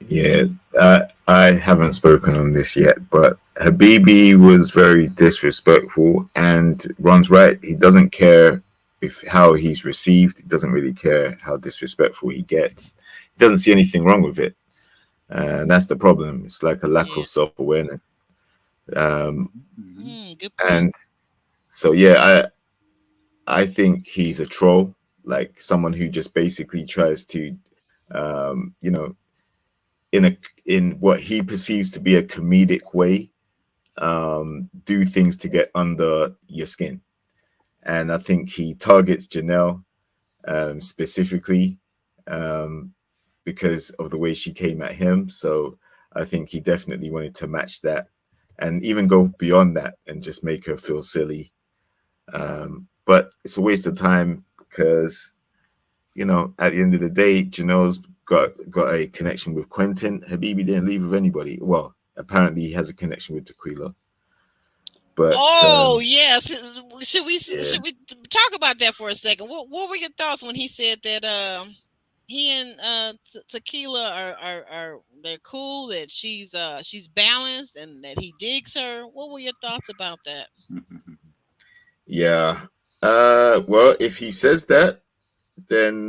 Yeah, I haven't spoken on this yet, but Habibi was very disrespectful, and Ron's right. He doesn't care how he's received. He doesn't really care how disrespectful he gets. He doesn't see anything wrong with it. And that's the problem. It's like a lack of self-awareness. Good point. And so, yeah, I think he's a troll, like someone who just basically tries to, in what he perceives to be a comedic way, do things to get under your skin. And I think he targets Janelle specifically because of the way she came at him. So I think he definitely wanted to match that and even go beyond that and just make her feel silly. But it's a waste of time because, at the end of the day, Janelle's got a connection with Quinton. Habibi didn't leave with anybody. Well, apparently he has a connection with Tequila. But yes, should we talk about that for a second? What were your thoughts when he said that he and Tequila are they're cool, that she's balanced and that he digs her? What were your thoughts about that? Yeah. Well, if he says that, then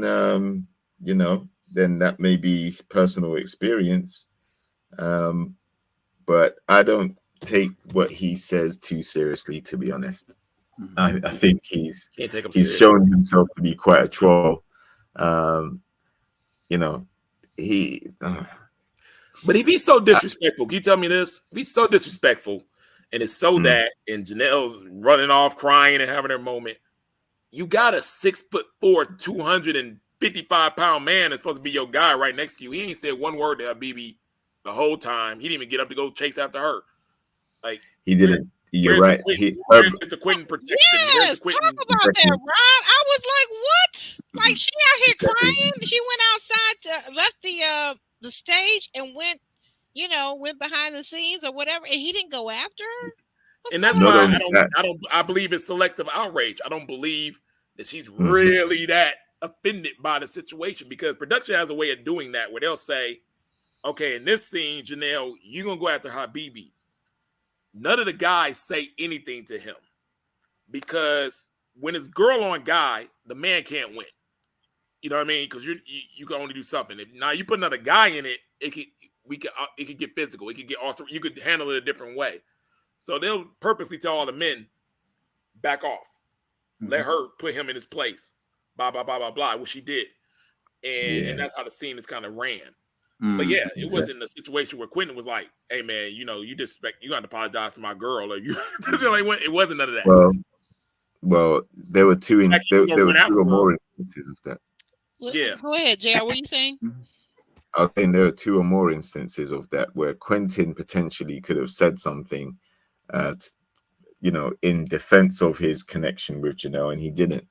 then that may be personal experience. But I don't take what he says too seriously, to be honest. I think he's shown himself to be quite a troll. But if he's so disrespectful, can you tell me this? If he's so disrespectful and it's so that, and Janelle's running off crying and having her moment, you got a 6'4", 255-pound man that's supposed to be your guy right next to you. He ain't said one word to Habibi the whole time. He didn't even get up to go chase after her. Like, he didn't. You're right. Where's the Quinton protection? Yes, talk about that, Ron. I was like, what? Like, she out here crying. She went outside, left the stage, and went behind the scenes or whatever, and he didn't go after her. And that's why I believe it's selective outrage. I don't believe that she's really that offended by the situation, because production has a way of doing that where they'll say, okay, in this scene, Janelle, you're going to go after Habibi. None of the guys say anything to him, because when it's girl on guy, the man can't win. You know what I mean? Because you can only do something. If now you put another guy in it, it could get physical. It could get you could handle it a different way. So they'll purposely tell all the men, back off. Let her put him in his place. Blah, blah, blah, blah, blah, which she did. And that's how the scene is kind of ran. But yeah, it wasn't a situation where Quinton was like, hey, man, you disrespect, you got to apologize to my girl. Or it wasn't none of that. Well, there were two or more instances of that. Yeah. Go ahead, JR. What are you saying? I think there are 2 or more instances of that where Quinton potentially could have said something, in defense of his connection with Janelle, and he didn't.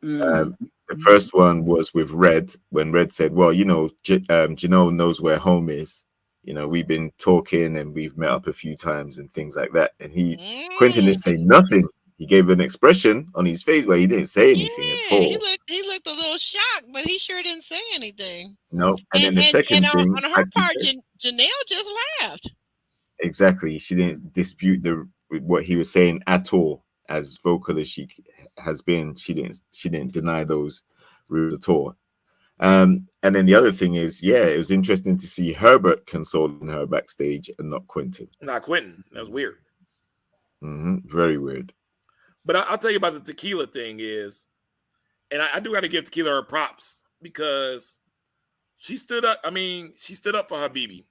The first one was with Red, when Red said, well, Janelle knows where home is. We've been talking and we've met up a few times and things like that. And Quinton didn't say nothing. He gave an expression on his face where he didn't say anything at all. He looked a little shocked, but he sure didn't say anything. No. And then the second thing, on her part, Janelle just laughed. Exactly. She didn't dispute what he was saying at all. As vocal as she has been, she didn't deny those rules at all. And then the other thing is, it was interesting to see Herbert consoling her backstage and not Quinton. Not Quinton. That was weird. Very weird. But I'll tell you about the Tequila thing is, and I do got to give Tequila her props, because she stood up. I mean, she stood up for Habibi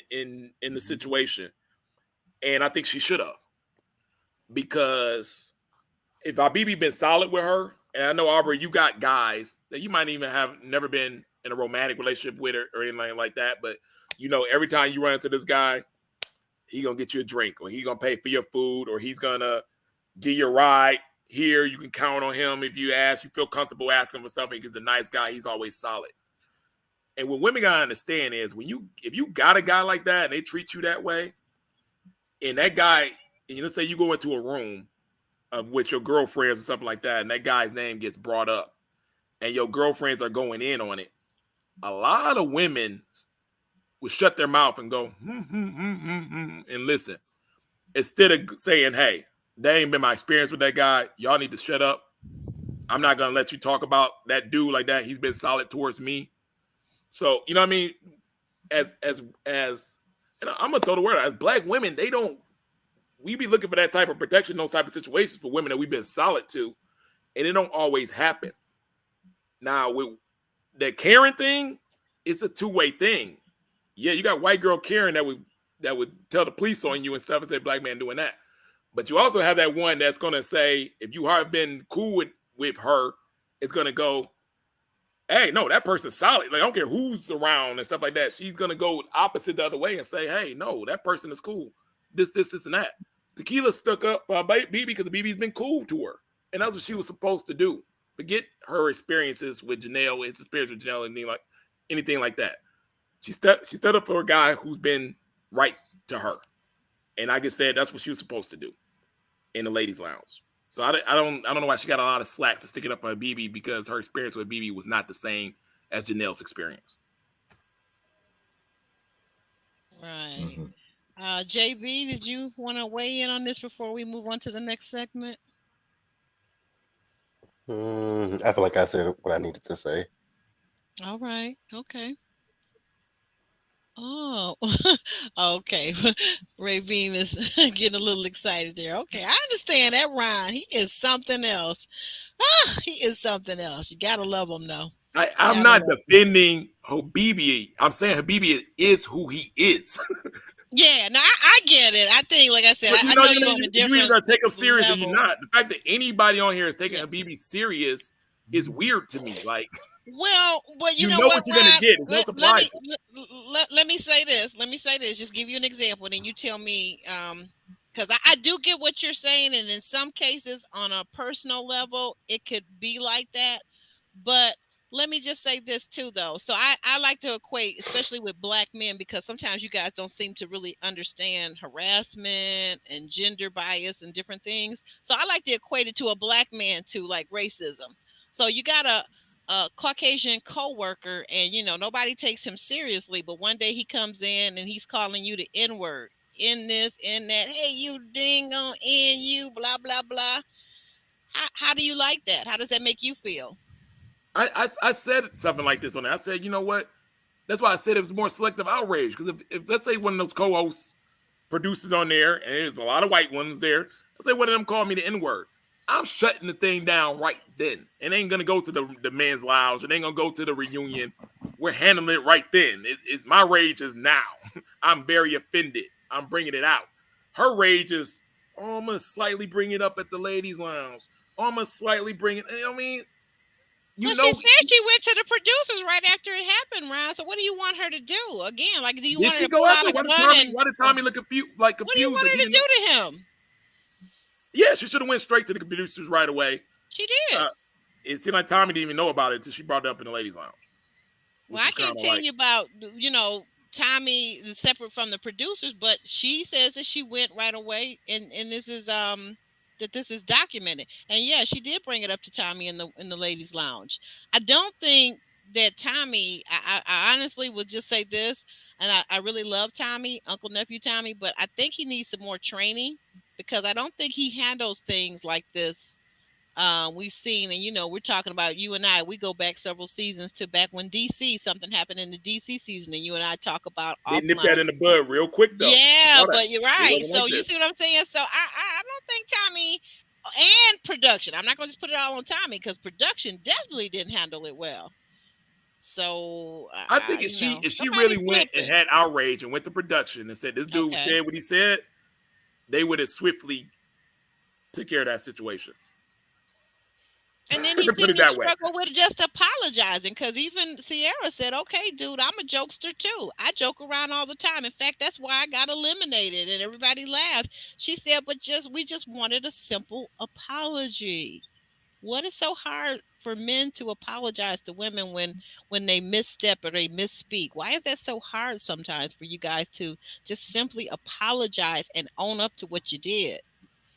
in the situation, and I think she should have, because if Habibi been solid with her, and I know, Aubrey, you got guys that you might even have never been in a romantic relationship with or anything like that, but every time you run into this guy, he gonna get you a drink, or he gonna pay for your food, or he's gonna give you a ride here. You can count on him if you feel comfortable asking for something. He's a nice guy. He's always solid. And what women gotta understand is if you got a guy like that and they treat you that way, and that guy, and let's say you go into a room with your girlfriends or something like that, and that guy's name gets brought up, and your girlfriends are going in on it, a lot of women will shut their mouth and go and listen, instead of saying, "Hey, that ain't been my experience with that guy. Y'all need to shut up. I'm not gonna let you talk about that dude like that. He's been solid towards me." So you know what I mean? As and I'm gonna throw the word out, as black women, we be looking for that type of protection, those type of situations for women that we've been solid to, and it don't always happen. Now with the Karen thing, it's a two-way thing. Yeah, you got white girl Karen that would tell the police on you and stuff and say black man doing that. But you also have that one that's gonna say, if you have been cool with her, it's gonna go, hey, no, that person's solid. Like, I don't care who's around and stuff like that. She's gonna go opposite the other way and say, hey, no, that person is cool. This, and that. Tequila stuck up for BB because BB's been cool to her. And that's what she was supposed to do. Forget her experiences with Janelle, his experience with Janelle, and anything like that. She stood up for a guy who's been right to her. And like I said, that's what she was supposed to do in the ladies' lounge. So I don't know why she got a lot of slack for sticking up for BB, because her experience with BB was not the same as Janelle's experience. Right. Mm-hmm. JB, did you want to weigh in on this before we move on to the next segment? I feel like I said what I needed to say. All right. Okay. Oh, okay. Ravine is getting a little excited there. Okay, I understand that Ryan. He is something else. He is something else. You gotta love him, though. I'm not defending Habibi. I'm saying Habibi is who he is. Yeah, no, I get it. I think, like I said, I know you're on a different you either take him serious or you're not. The fact that anybody on here is taking Habibi serious is weird to me. Like, well, but you know what you're gonna get. It's no surprise. Let me say this. Just give you an example, and then you tell me. Because I do get what you're saying, and in some cases, on a personal level, it could be like that. But let me just say this too, though. So I like to equate, especially with black men, because sometimes you guys don't seem to really understand harassment and gender bias and different things. So I like to equate it to a black man to like racism. So you got a Caucasian coworker, and nobody takes him seriously, but one day he comes in and he's calling you the N-word, in this, in that. Hey, you dingo, in you, blah blah blah. How do you like that? How does that make you feel? I said something like this on there. I said, you know what? That's why I said it was more selective outrage. Because if let's say one of those co-hosts, producers on there, and there's a lot of white ones there, let's say one of them called me the N-word, I'm shutting the thing down right then. It ain't gonna go to the men's lounge. It ain't gonna go to the reunion. We're handling it right then. It's my rage is now. I'm very offended. I'm bringing it out. Her rage is, oh, I'm gonna slightly bring it up at the ladies' lounge. Oh, I'm gonna slightly bring it. I mean, she said she went to the producers right after it happened, Ryan. So what do you want her to do? Again, like, do you want her to go after? Why did Tommy look confused? Like, confused? What do you want her to do to him? Yeah, she should have went straight to the producers right away. She did. It seemed like Tommy didn't even know about it until she brought it up in the ladies' lounge. Well, I can't tell you about, Tommy is separate from the producers, but she says that she went right away, and this is that this is documented. And yeah, she did bring it up to Tommy in the ladies' lounge. I don't think that Tommy, I honestly would just say this, and I really love Tommy, Uncle Nephew Tommy, but I think he needs some more training, because I don't think he handles things like this. We've seen, and we're talking about, you and I, we go back several seasons to back when DC, something happened in the DC season, and you and I talk about they nipped that in the bud real quick, though. Yeah, but you're right. So you see what I'm saying? So I don't think Tommy and production, I'm not going to just put it all on Tommy, because production definitely didn't handle it well. So I think if she really went and had outrage and went to production and said, this dude said what he said, they would have swiftly took care of that situation. And then he seemed to struggle with just apologizing, because even Sierra said, okay, dude, I'm a jokester too. I joke around all the time. In fact, that's why I got eliminated, and everybody laughed. She said, but we just wanted a simple apology. what is so hard for men to apologize to women when they misstep or they misspeak? Why is that so hard sometimes for you guys to just simply apologize and own up to what you did?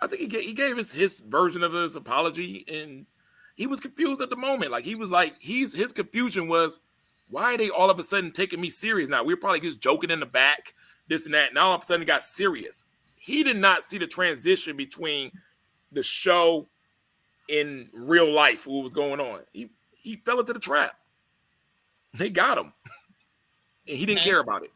I think he gave his version of his apology, and he was confused at the moment. Like he was like his confusion was, why are they all of a sudden taking me serious now? We were probably just joking in the back, this and that. Now all of a sudden it got serious. He did not see the transition between the show in real life, what was going on. He fell into the trap. They got him, and he didn't care about it.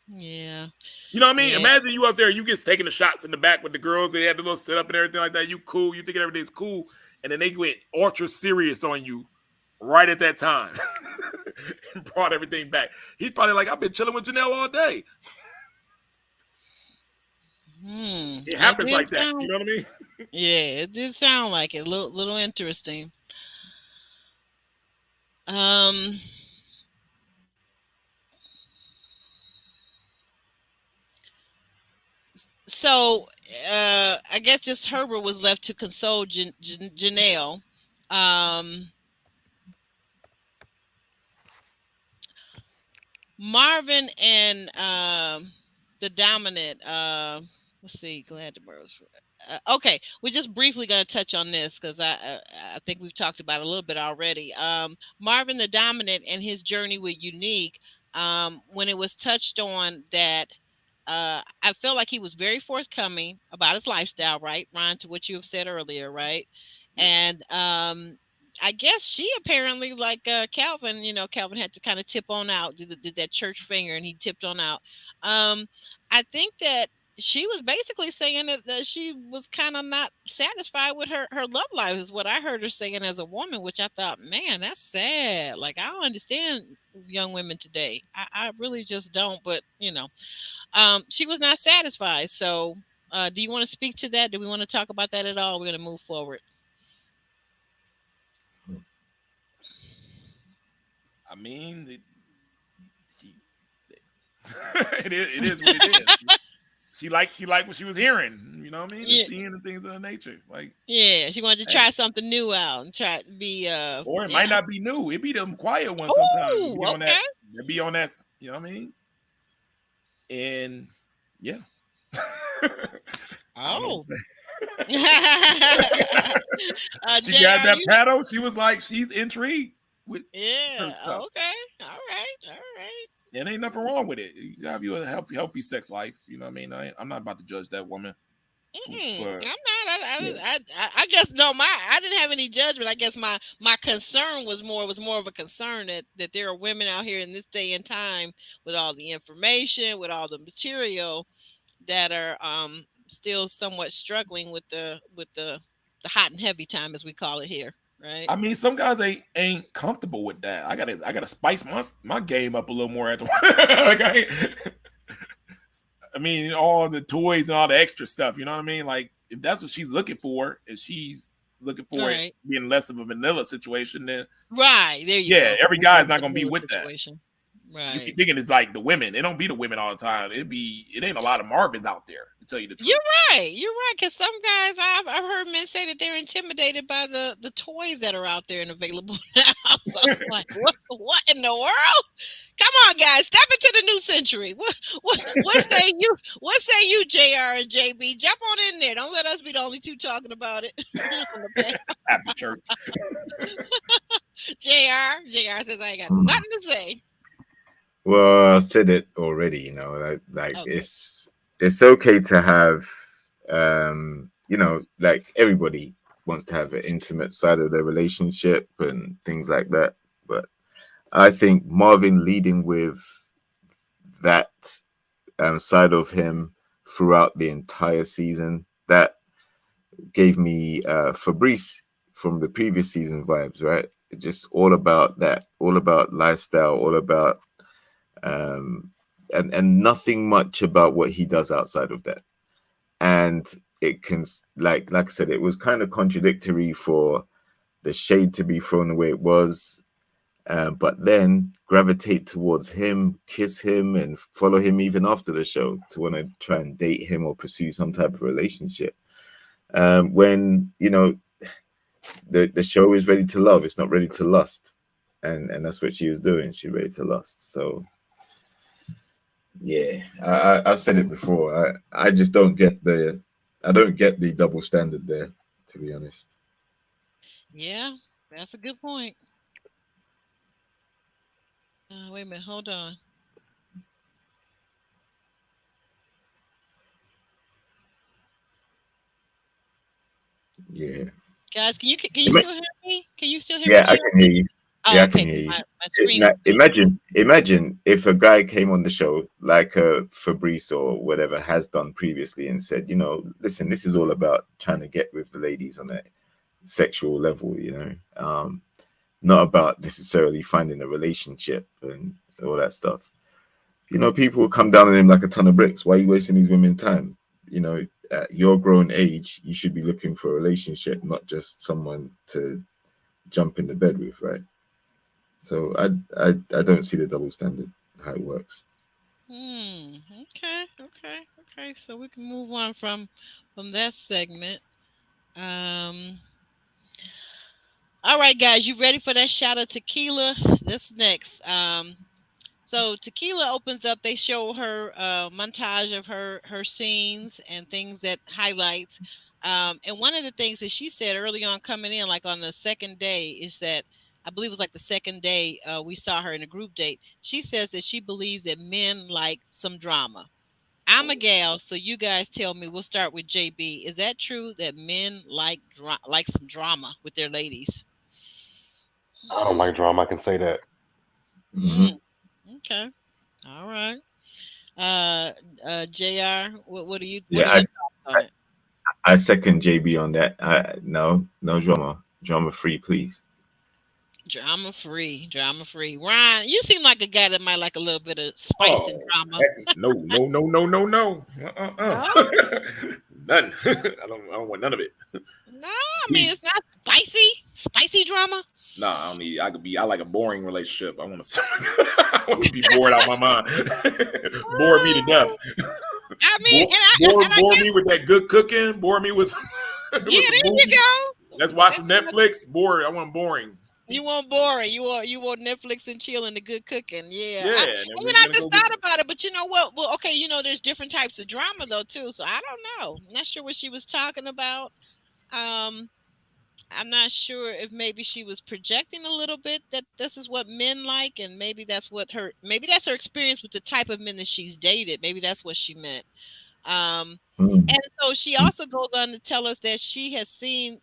Yeah. You know what I mean? Yeah. Imagine you up there, you just taking the shots in the back with the girls. They had the little sit up and everything like that. You cool. You thinking everything's cool. And then they went ultra serious on you right at that time and brought everything back. He's probably like, I've been chilling with Janelle all day. It happens like that. You know what I mean? Yeah, it did sound like it. A little interesting. So I guess just Herbert was left to console Janelle. Marvin and the dominant. Let's see. Glad the birds. Okay, we're just briefly going to touch on this because I think we've talked about it a little bit already. Marvin the dominant and his journey with Unique. When it was touched on that. I felt like he was very forthcoming about his lifestyle, right, Ron, to what you have said earlier, right? And I guess she apparently, like Calvin, Calvin had to kind of tip on out, did that church finger, and he tipped on out. I think that she was basically saying that she was kind of not satisfied with her love life, is what I heard her saying as a woman, which I thought, man, that's sad. Like, I don't understand young women today. I really just don't, but, she was not satisfied. So do you want to speak to that? Do we want to talk about that at all? We're going to move forward. I mean, it is what it is. She liked what she was hearing, you know what I mean? Yeah. Seeing the things of the nature. Like, yeah, she wanted to try something new out and try to be or it might not be new. It be them quiet ones sometimes. Be on that, they be on that, you know what I mean? And yeah. Oh. She got that paddle. She was like, she's intrigued with her stuff. Okay. All right. And ain't nothing wrong with it. You have you a healthy sex life. You know what I mean? I'm not about to judge that woman. I'm not. I guess no. I didn't have any judgment. I guess my concern was more of a concern that there are women out here in this day and time with all the information, with all the material, that are still somewhat struggling with the hot and heavy time, as we call it here. Right. I mean, some guys ain't comfortable with that. I gotta spice my game up a little more at the like I mean, all the toys and all the extra stuff, you know what I mean? Like, if that's what she's looking for, if she's looking for it being less of a vanilla situation, then right there you go. Every guy's not gonna be with situation. That. Right. You be thinking it's like the women. It don't be the women all the time. It ain't a lot of Marvins out there, to tell you the truth. You're right. Because some guys, I've heard men say that they're intimidated by the toys that are out there and available now. So I'm like, what in the world? Come on, guys, step into the new century. What say you? What say you, JR and JB? Jump on in there. Don't let us be the only two talking about it. After church. JR says I ain't got nothing to say. Well, I said it already, like okay. It's okay to have, like everybody wants to have an intimate side of their relationship and things like that. But I think Marvin leading with that side of him throughout the entire season, that gave me Fabrice from the previous season vibes, right? It's just all about that, all about lifestyle, all about and nothing much about what he does outside of that. And it can, like I said, it was kind of contradictory for the shade to be thrown the way it was, but then gravitate towards him, kiss him, and follow him even after the show to want to try and date him or pursue some type of relationship. when the show is ready to love, it's not ready to lust, and that's what she was doing. She's ready to lust. So yeah, I've said it before. I just don't get the double standard there, to be honest. Yeah, that's a good point. Wait a minute, hold on. Yeah. Guys, can you still hear me? Can you still hear me, Yeah, I Jill? can hear you. Oh, Yeah, I can okay. hear you. My screen was Imagine if a guy came on the show like Fabrice or whatever has done previously and said, listen, this is all about trying to get with the ladies on a sexual level, not about necessarily finding a relationship and all that stuff. People will come down on him like a ton of bricks. Why are you wasting these women's time? At your grown age, you should be looking for a relationship, not just someone to jump in the bed with, right? So I don't see the double standard, how it works. Okay. So we can move on from that segment. All right, guys, you ready for that shot of tequila? That's next. So Tequila opens up. They show her montage of her scenes and things that highlights. And one of the things that she said early on coming in, like on the second day, is that I believe it was like the second day we saw her in a group date. She says that she believes that men like some drama. I'm a gal, so you guys tell me. We'll start with JB. Is that true that men like some drama with their ladies? I don't like drama. I can say that. Mm, okay. All right. Jr. What do you what Yeah, are your thoughts on it? I second JB on that. No drama free, please. Drama free. Ryan, you seem like a guy that might like a little bit of spice and drama. No. No. No, None. I don't want none of it. no. I mean, it's not spicy drama. No, I don't need. I like a boring relationship. I want to. I want to be bored out my mind. Bore me to death. I mean, bore me with that good cooking. Bore me with. Yeah, there you go. Let's watch some Netflix. Bored. I want boring. You want boring. You want Netflix and chill and the good cooking. Yeah. I just thought about it, but you know what? Well, okay, there's different types of drama though too. So I don't know. I'm not sure what she was talking about. I'm not sure if maybe she was projecting a little bit that this is what men like, and maybe that's her experience with the type of men that she's dated. Maybe that's what she meant. And so she also goes on to tell us that she has seen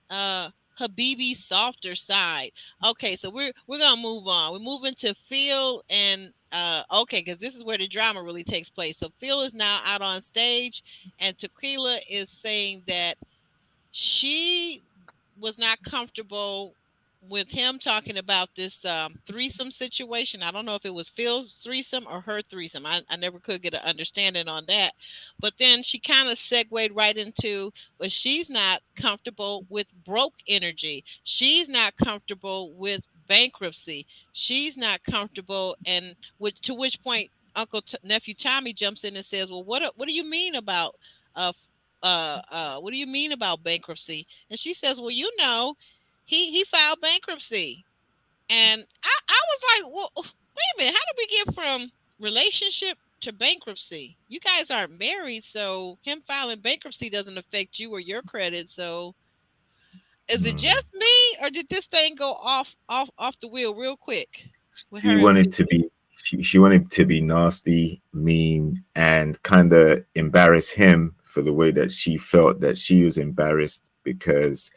Habibi's softer side. Okay, so we're gonna move on. We're moving to Phil and because this is where the drama really takes place. So Phil is now out on stage, and Tequila is saying that she was not comfortable with him talking about this threesome situation. I don't know if it was Phil's threesome or her threesome. I never could get an understanding on that. But then she kind of segued right into, but she's not comfortable with broke energy. She's not comfortable with bankruptcy. She's not comfortable, and to which point nephew Tommy jumps in and says, well, what do you mean about what do you mean about bankruptcy? And she says, well, he filed bankruptcy. And I was like, well, wait a minute, how did we get from relationship to bankruptcy? You guys aren't married, so him filing bankruptcy doesn't affect you or your credit. So is it just me, or did this thing go off the wheel real quick? She wanted to be nasty, mean, and kind of embarrass him for the way that she felt that she was embarrassed because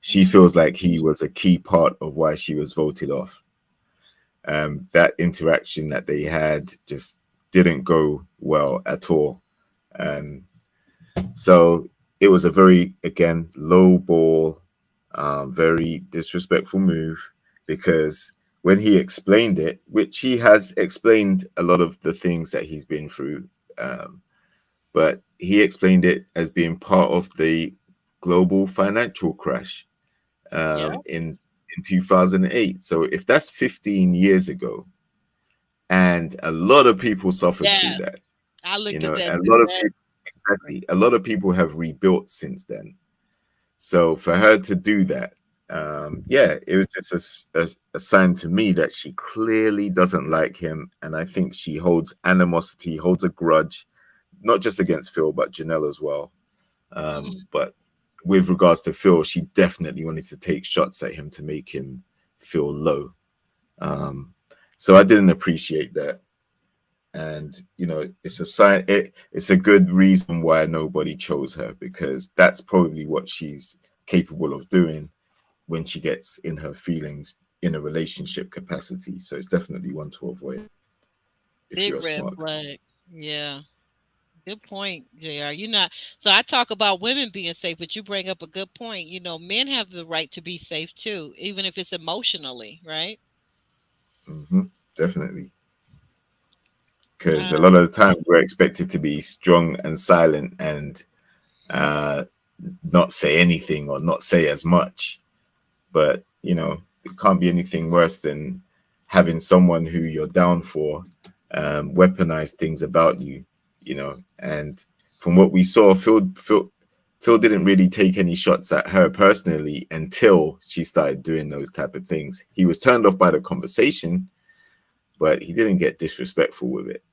she feels like he was a key part of why she was voted off. That interaction that they had just didn't go well at all. So it was a very, again, low ball, very disrespectful move, because when he explained it, which he has explained a lot of the things that he's been through, but he explained it as being part of the global financial crash in 2008. So if that's 15 years ago, and a lot of people suffered through that, I looked at that. A lot of people have rebuilt since then. So for her to do that, yeah, it was just a sign to me that she clearly doesn't like him, and I think she holds animosity, holds a grudge, not just against Phil but Janelle as well. Mhm. But with regards to Phil, she definitely wanted to take shots at him to make him feel low. Um, so I didn't appreciate that, and it's a sign. It's a good reason why nobody chose her, because that's probably what she's capable of doing when she gets in her feelings in a relationship capacity. So it's definitely one to avoid if Big you're a red smart. flag. Yeah. Good point, JR. You're not so I talk about women being safe, but you bring up a good point. Men have the right to be safe too, even if it's emotionally, right? Definitely, because a lot Um, of the time we're expected to be strong and silent and uh, not say anything or not say as much. But it can't be anything worse than having someone who you're down for weaponize things about you. And from what we saw, Phil didn't really take any shots at her personally until she started doing those type of things. He was turned off by the conversation, but he didn't get disrespectful with it.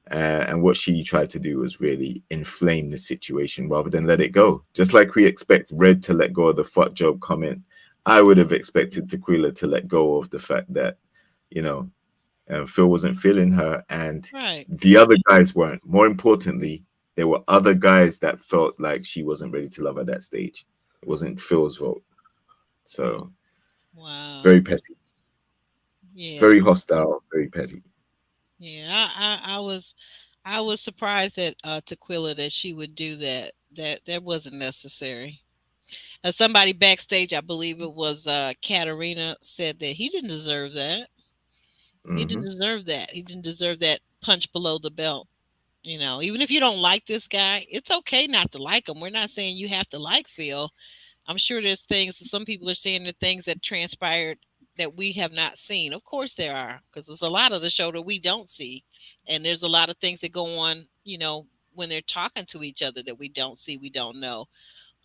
And what she tried to do was really inflame the situation rather than let it go. Just like we expect Red to let go of the fuck job comment, I would have expected Tequila to let go of the fact that, you know, Phil wasn't feeling her and right. the other guys weren't. More importantly, there were other guys that felt like she wasn't ready to love at that stage. It wasn't Phil's vote. So Wow. very petty, Yeah. very hostile, very petty. Yeah. I was surprised at Tequila that she would do that. That wasn't necessary. Somebody backstage, I believe it was Katarina, said that he didn't deserve that. He didn't Hmm. deserve that. He didn't deserve that punch below the belt. Even if you don't like this guy, it's okay not to like him. We're not saying you have to like Phil. I'm sure there's things, some people are saying the things that transpired that we have not seen. Of course there are, because there's a lot of the show that we don't see. And there's a lot of things that go on, when they're talking to each other that we don't see, we don't know.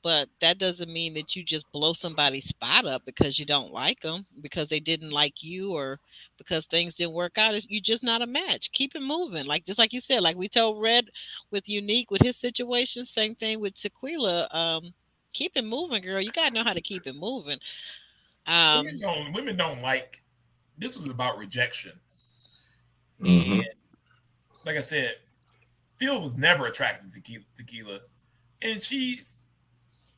But that doesn't mean that you just blow somebody's spot up because you don't like them, because they didn't like you, or because things didn't work out. You're just not a match. Keep it moving. Like, just like you said, like we told Red with Unique with his situation, same thing with Tequila. Keep it moving, girl. You gotta know how to keep it moving. Women Um, don't women don't like. This was about rejection, and Hmm. like I said, Phil was never attracted to Tequila, and she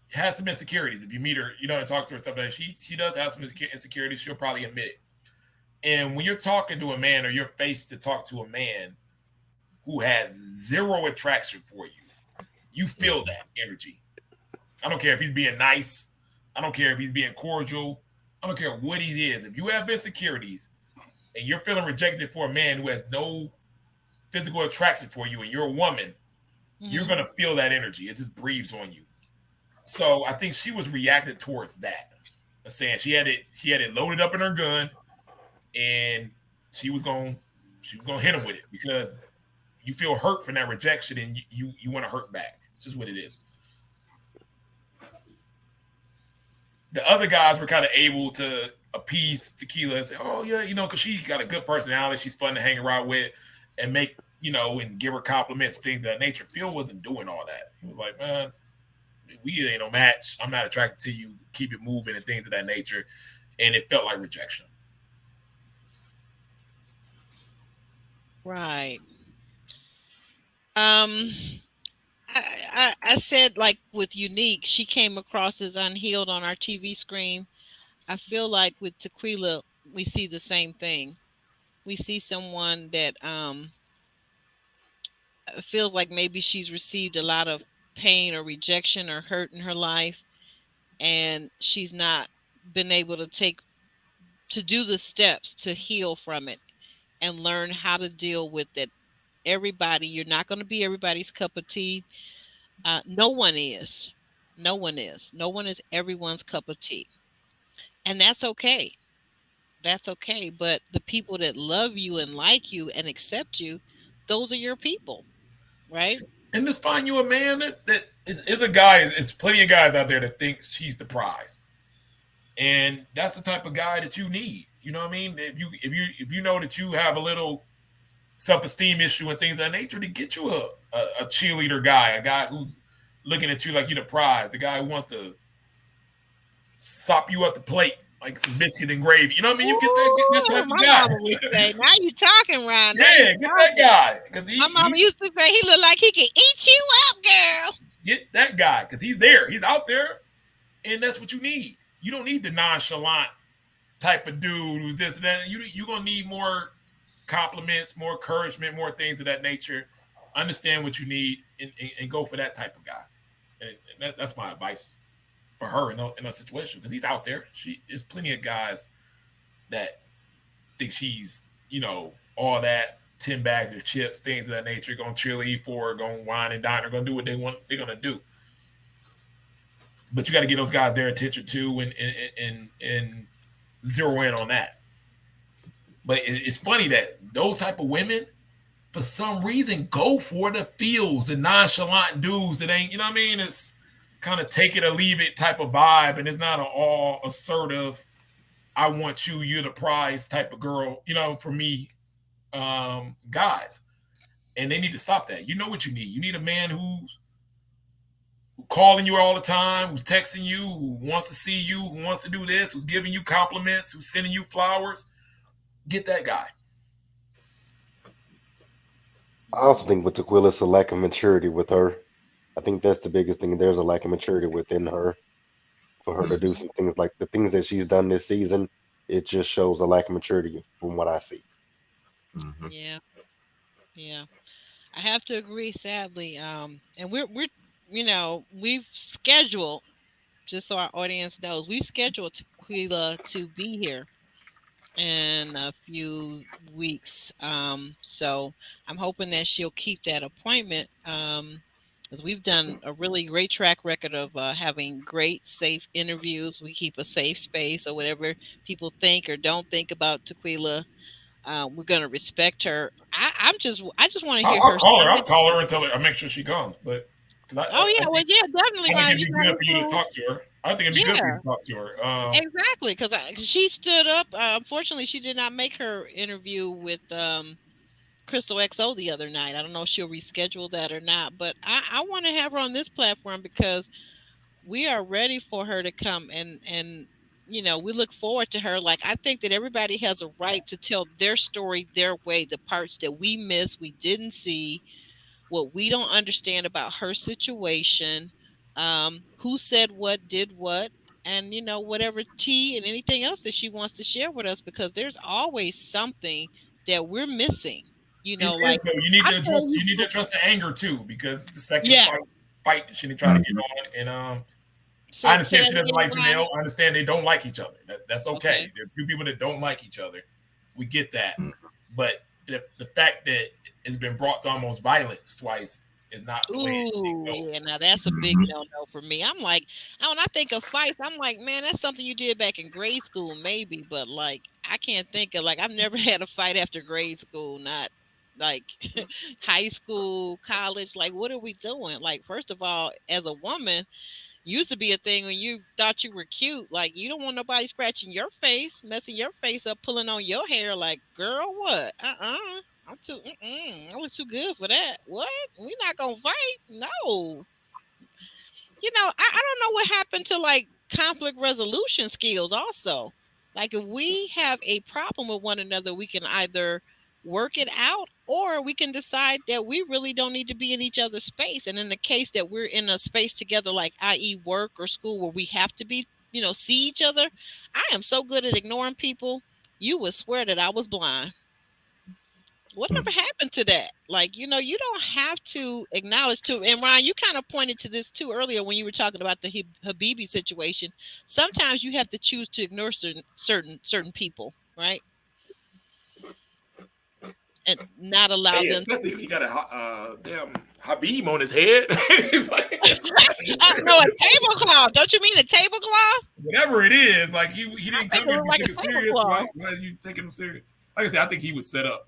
has some insecurities. If you meet her, and talk to her stuff like that, she does have some insecurities. She'll probably admit it. And when you're talking to a man, or you're faced to talk to a man who has zero attraction for you, you feel that energy. I don't care if he's being nice. I don't care if he's being cordial. I don't care what he is. If you have insecurities and you're feeling rejected for a man who has no physical attraction for you and you're a woman, you're mhm. gonna feel that energy. It just breathes on you. So I think she was reacting towards that, saying she had it loaded up in her gun, and she was going she was gonna hit him with it because you feel hurt from that rejection, and you want to hurt back. It's just what it is. The other guys were kind of able to appease Tequila and say, "Oh yeah, because she got a good personality, she's fun to hang around with, and and give her compliments, things of that nature." Phil wasn't doing all that. He was like, "Man, we ain't no match. I'm not attracted to you. Keep it moving," and things of that nature. And it felt like rejection. Right. Um, I said, like with Unique, she came across as unhealed on our TV screen. I feel like with Tequila, we see the same thing. We see someone that feels like maybe she's received a lot of pain or rejection or hurt in her life, and she's not been able to do the steps to heal from it and learn how to deal with it. You're not going to be everybody's cup of tea. No one is. No one is. No one is everyone's cup of tea. And that's okay. That's okay. But the people that love you and like you and accept you, those are your people, right? And just find you a man that It's a guy. It's plenty of guys out there that think she's the prize, and that's the type of guy that you need. You know what I mean? If you know that you have a little self-esteem issue and things of that nature, to get you a cheerleader guy, a guy who's looking at you like you're the prize, the guy who wants to sop you up the plate like some biscuit and gravy. You know what I mean? You get that type of guy. Mama would say, now you talking, Ryan. Yeah, get that guy. Because my mama used to say he looked like he could eat you up, girl. Get that guy because he's there. He's out there, and that's what you need. You don't need the nonchalant type of dude who's this and that. You're going to need more compliments, more encouragement, more things of that nature. Understand what you need and go for that type of guy. And that's my advice for her in a situation because he's out there. There's plenty of guys that think she's, all that 10 bags of chips, things of that nature, going to cheerlead for her, going to wine and dine her, going to do what they want, they're going to do. But you got to get those guys their attention too and zero in on that. But it's funny that those type of women, for some reason, go for the feels, the nonchalant dudes that ain't, you know what I mean? It's kind of take it or leave it type of vibe, and it's not an all assertive, I want you, you're the prize type of girl, for me, guys. And they need to stop that. You know what you need. You need a man who's calling you all the time, who's texting you, who wants to see you, who wants to do this, who's giving you compliments, who's sending you flowers. Get that guy. I also think with Tequila, it's a lack of maturity with her. I think that's the biggest thing. There's a lack of maturity within her for her to do some things like the things that she's done this season. It just shows a lack of maturity from what I see. Mm-hmm. Yeah. I have to agree, sadly. And we're we've scheduled, just so our audience knows, we've scheduled Tequila to be here in a few weeks. So I'm hoping that she'll keep that appointment. Because we've done a really great track record of having great, safe interviews. We keep a safe space, or whatever people think or don't think about Tequila. We're gonna respect her. I just want to hear her. I'll call her until I make sure she comes. But definitely. I think it'd be good for you to talk to her. I think it'd be good for you to talk to her. Exactly, because she stood up. Unfortunately, she did not make her interview with Crystal XO the other night. I don't know if she'll reschedule that or not, but I want to have her on this platform because we are ready for her to come and we look forward to her. Like, I think that everybody has a right to tell their story their way, the parts that we missed, we didn't see, what we don't understand about her situation, who said what, did what, and whatever tea and anything else that she wants to share with us, because there's always something that we're missing. You need to address the anger too, because the second fight she trying to get on, and I understand she doesn't like Janelle. I understand they don't like each other. That's okay. There are a few people that don't like each other. We get that, but the fact that it's been brought to almost violence twice is not the way it should go. Yeah, now that's a big no-no for me. I'm like, when I think of fights, I'm like, man, that's something you did back in grade school, maybe, but like, I can't think of, like, I've never had a fight after grade school, not like high school, college. Like, what are we doing? Like, first of all, as a woman, used to be a thing when you thought you were cute. Like, you don't want nobody scratching your face, messing your face up, pulling on your hair. Like, girl, what? I look too good for that. What? We not gonna fight? No. I don't know what happened to like conflict resolution skills also. Like, if we have a problem with one another, we can either work it out, or we can decide that we really don't need to be in each other's space. And in the case that we're in a space together, like i.e. work or school, where we have to be, see each other, I am so good at ignoring people, you would swear that I was blind. Whatever happened to that? Like, you don't have to acknowledge too. And Ryan, you kind of pointed to this too earlier when you were talking about the Habibi situation. Sometimes you have to choose to ignore certain people, right? And not allow them. Especially if he got a damn Habib on his head. No, a tablecloth. Don't you mean a tablecloth? Whatever it is, like he didn't come here to like take it serious. Why are you taking him serious? Like I said, I think he was set up.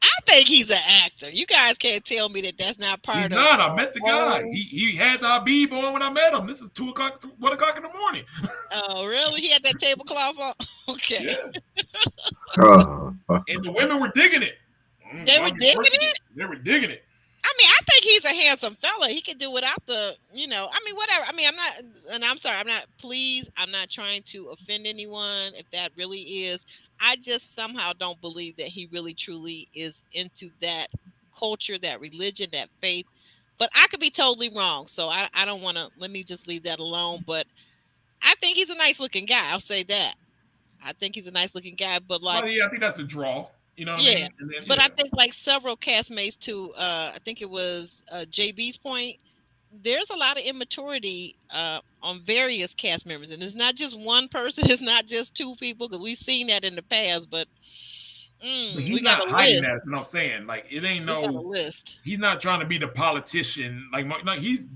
I think he's an actor. You guys can't tell me that that's not He's part of. not. I met the guy. He had the Habib on when I met him. This is 2:00, 1:00 in the morning. Oh, really? He had that tablecloth on. Okay. Yeah. Oh, And the women were digging it. They were digging it? They were digging it. I mean, I think he's a handsome fella. He can do without the, I mean, whatever. I mean, I'm not, and I'm sorry, I'm not trying to offend anyone if that really is. I just somehow don't believe that he really truly is into that culture, that religion, that faith. But I could be totally wrong. So I don't want to, let me just leave that alone. But I think he's a nice looking guy. I'll say that. I think he's a nice looking guy, but like, Well, yeah, I think that's the draw. You know what yeah, I mean? And then, but I think like several castmates to I think it was JB's point, there's a lot of immaturity on various cast members, and it's not just one person, it's not just two people, because we've seen that in the past. But he's we got not a hiding list. that. That's what I'm saying. Like it ain't We got a no list. He's not trying to be the politician. Like he's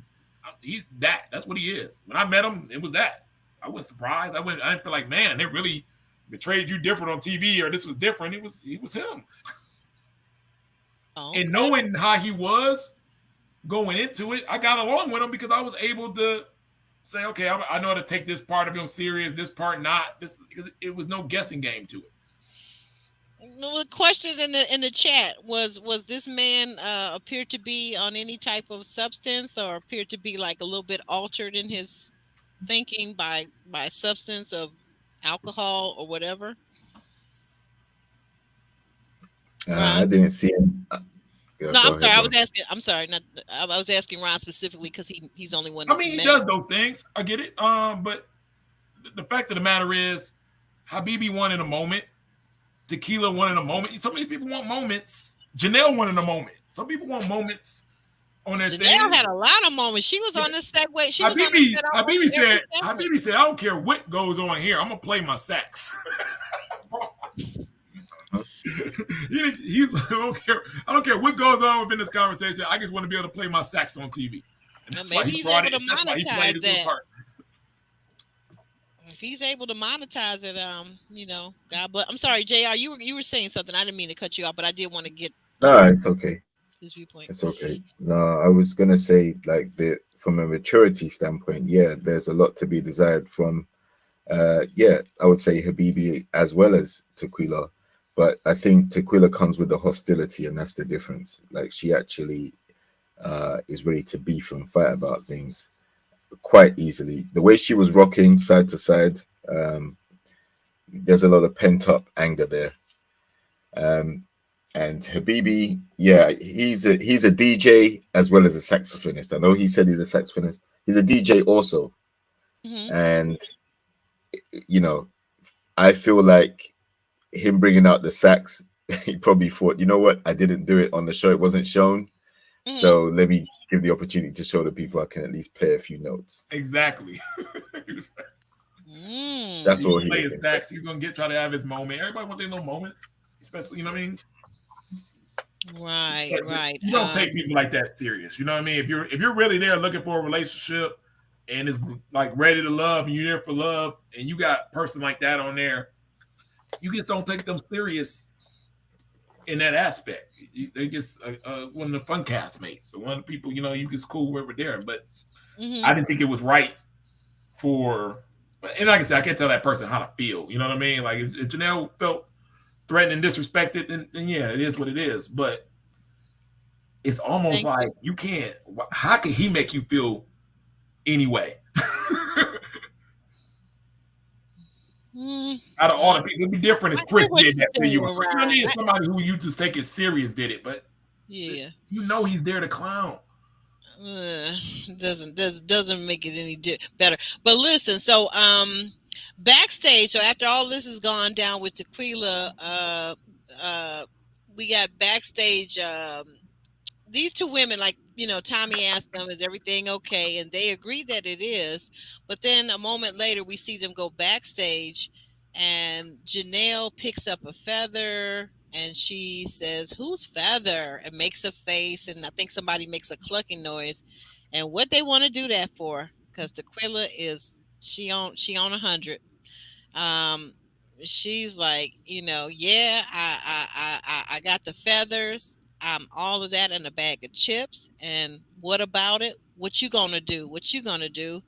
that. That's what he is. When I met him, it was that. I was surprised. I didn't feel like, man, they really betrayed you different on TV, or this was different. He was him. Oh, and knowing how he was going into it, I got along with him because I was able to say, okay, I know how to take this part of him serious, this part not. This because it was no guessing game to it. the questions in the chat was this man appeared to be on any type of substance, or appeared to be like a little bit altered in his thinking by substance of alcohol or whatever? I didn't see him. No, I'm sorry. I was asking. I'm sorry. I was asking Ron specifically because he's only one. I mean, he does those things. I get it. But the fact of the matter is, Habibi won in a moment. Tequila won in a moment. Some of these people want moments. Janelle won in a moment. Some people want moments on their thing. Janelle had a lot of moments. She was on this segue. She Habibi said, I don't care what goes on here. I'm gonna play my sax. I don't care what goes on within this conversation. I just want to be able to play my sax on TV. And that's maybe he's able to monetize that. If he's able to monetize it, God bless. I'm sorry, JR, you were saying something. I didn't mean to cut you off, but I did want to get. No, it's okay. His viewpoint. It's okay. No, I was gonna say, like, from a maturity standpoint, yeah, there's a lot to be desired from, I would say Habibi as well as Tequila. But I think Tequila comes with the hostility, and that's the difference. Like, she actually is ready to beef and fight about things quite easily. The way she was rocking side to side, there's a lot of pent up anger there. And Habibi, yeah, he's a DJ as well as a saxophonist. I know he said he's a saxophonist. He's a DJ also. Mm-hmm. And, I feel like him bringing out the sax, he probably thought, you know what, I didn't do it on the show. It wasn't shown. Mm-hmm. So let me give the opportunity to show the people I can at least play a few notes. Exactly. That's all he play his sax. He's gonna try to have his moment. Everybody wants their little moments, especially, you know what I mean? Right. You don't take people like that serious. You know what I mean? If you're really there looking for a relationship and it's like ready to love and you're there for love and you got a person like that on there, you just don't take them serious in that aspect. They just one of the fun castmates. So one of the people, you just cool whoever there. But I didn't think it was right for, and like I said, I can't tell that person how to feel. You know what I mean? Like if Janelle felt threatened and disrespected, then yeah, it is what it is. But it's almost like you can't. How can he make you feel anyway? Out of all the people, it'd be different if Chris did that for you. You know what I mean? Somebody who you just take it serious did it, but yeah, he's there to clown. Doesn't make it any better. But listen, so backstage. So after all this has gone down with Tequila, we got backstage. These two women, like, Tommy asked them, is everything okay? And they agreed that it is. But then a moment later, we see them go backstage and Janelle picks up a feather and she says, whose feather? And makes a face. And I think somebody makes a clucking noise. And what they want to do that for, because Tequila is, she on 100. she's like, yeah, I got the feathers, all of that in a bag of chips, and what about it? What you gonna do? What you gonna do?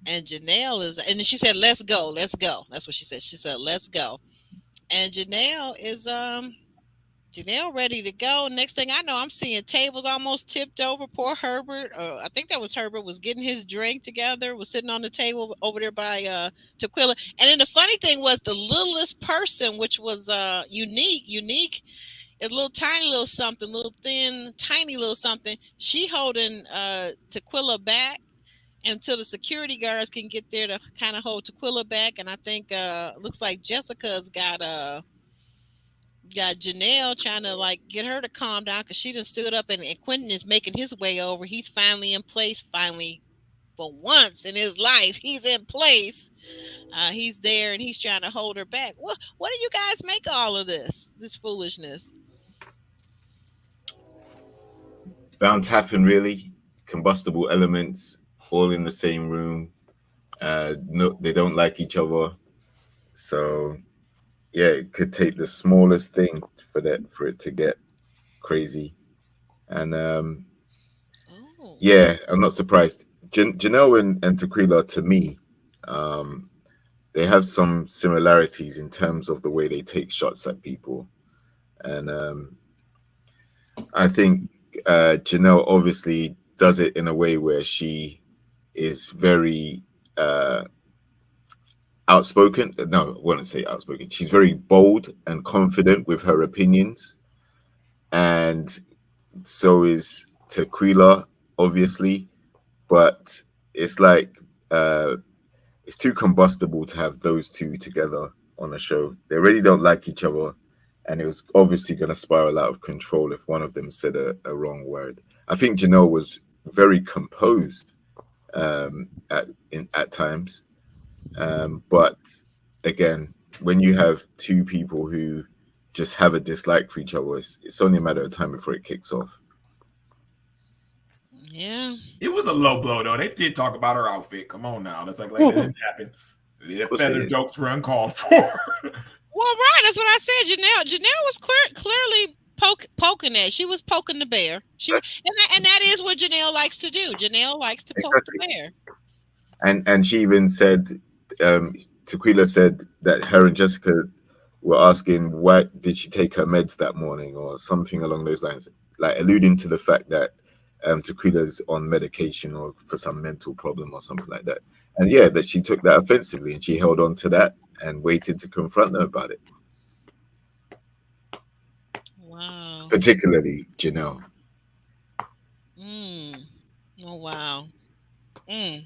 And Janelle is, and then she said, "Let's go, let's go." That's what she said. She said, "Let's go." And Janelle ready to go. Next thing I know, I'm seeing tables almost tipped over. Poor Herbert, I think that was Herbert, was getting his drink together, was sitting on the table over there by Tequila. And then the funny thing was the littlest person, which was unique, a little tiny little something, little thin, tiny little something. She holding Tequila back until the security guards can get there to kind of hold Tequila back. And I think looks like Jessica's got Janelle trying to like get her to calm down because she done stood up, and Quinton is making his way over. He's finally in place. Finally, for once in his life, he's in place. He's there and he's trying to hold her back. What do you guys make of all of this foolishness? Bound to happen, really. Combustible elements all in the same room. No, they don't like each other. So yeah, it could take the smallest thing for it to get crazy. And Oh, yeah, I'm not surprised. Janelle and Tequila, to me, um, they have some similarities in terms of the way they take shots at people. And I think Janelle obviously does it in a way where she is very outspoken. No, I wouldn't say outspoken. She's very bold and confident with her opinions. And so is Tequila, obviously. But it's like it's too combustible to have those two together on a show. They really don't like each other, and it was obviously going to spiral out of control if one of them said a wrong word. I think Janelle was very composed at times, but again, when you have two people who just have a dislike for each other, it's only a matter of time before it kicks off. yeah. It was a low blow though. They did talk about her outfit. Come on now, that's like that Mhm. didn't happen. The Of course they feather did. jokes were uncalled for. Well, right. That's what I said. Janelle was clearly poking at. She was poking the bear. And that is what Janelle likes to do. Janelle likes to poke the Exactly. bear. And she even said, Tequila said that her and Jessica were asking why did she take her meds that morning or something along those lines, like alluding to the fact that Tequila's on medication or for some mental problem or something like that. And yeah, that she took that offensively and she held on to that and waited to confront her about it, Wow. particularly Janelle. Mm. Oh wow. Mm.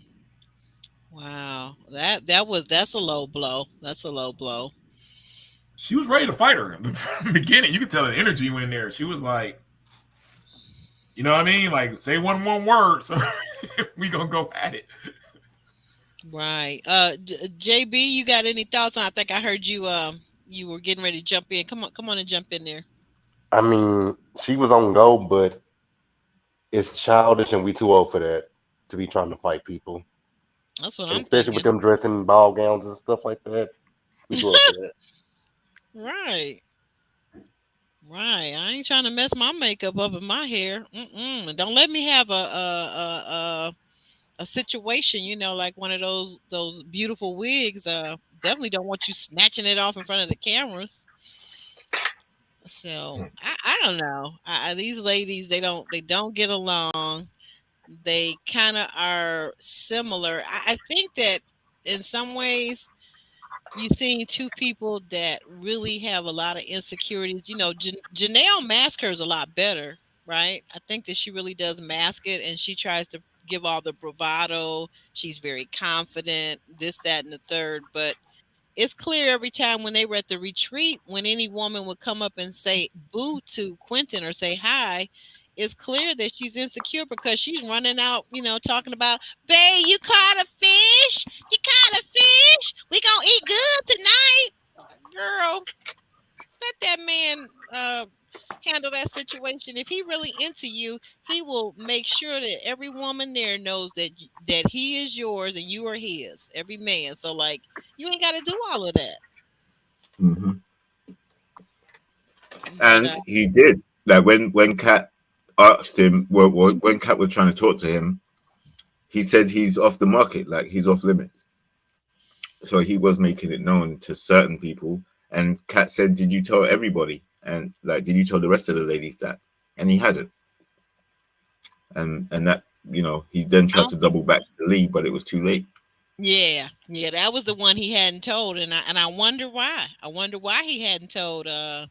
Wow. That's a low blow. That's a low blow. She was ready to fight her from the beginning. You could tell the energy went there. She was like, you know what I mean? Like, say one word, so we gonna go at it. Right. JB, you got any thoughts on? I think I heard you. You were getting ready to jump in. Come on and jump in there. I mean, she was on go, but it's childish and we too old for that to be trying to fight people. That's what And I'm especially with thinking. them dressing in ball gowns and stuff like that. We too old for that. Right. Right. I ain't trying to mess my makeup up in my hair. Mm-mm. Don't let me have a situation, like one of those beautiful wigs. Definitely don't want you snatching it off in front of the cameras. So I don't know. These ladies, they don't get along. They kind of are similar. I think that in some ways you've seen two people that really have a lot of insecurities. Janelle mask hers a lot better, right? I think that she really does mask it, and she tries to give all the bravado. She's very confident, this, that, and the third. But it's clear every time when they were at the retreat, when any woman would come up and say boo to Quinton or say hi, it's clear that she's insecure because she's running out, talking about, babe, you caught a fish? You caught a fish? We gonna eat good tonight? Girl, let that man handle that situation. If he really into you, he will make sure that every woman there knows that he is yours and you are his. Every man. So like, you ain't got to do all of that. Hmm. But And he did. Like when Kat asked him, well, when Kat was trying to talk to him, he said he's off the market, like he's off limits. So he was making it known to certain people. And Kat said, "Did you tell everybody? And like, did you tell the rest of the ladies that?" And he hadn't. And that, he then tried I to double back to Lee, but it was too late. yeah, that was the one he hadn't told, and I wonder why. I wonder why he hadn't told Lee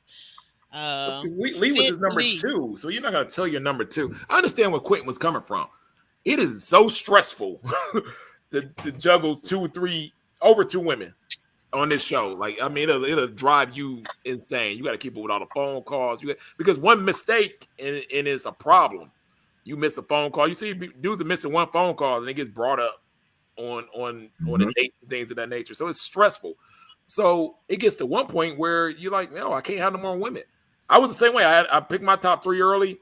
was Fit his number Lee. two, so you're not gonna tell your number two. I understand where Quinton was coming from. It is so stressful to juggle over two women on this show. Like, I mean, it'll drive you insane. You got to keep up with all the phone calls. Because one mistake and it's a problem. You miss a phone call. You see dudes are missing one phone call and it gets brought up on the dates and things of that nature. So it's stressful. So it gets to one point where you're like, no, I can't have no more women. I was the same way. I picked my top three early,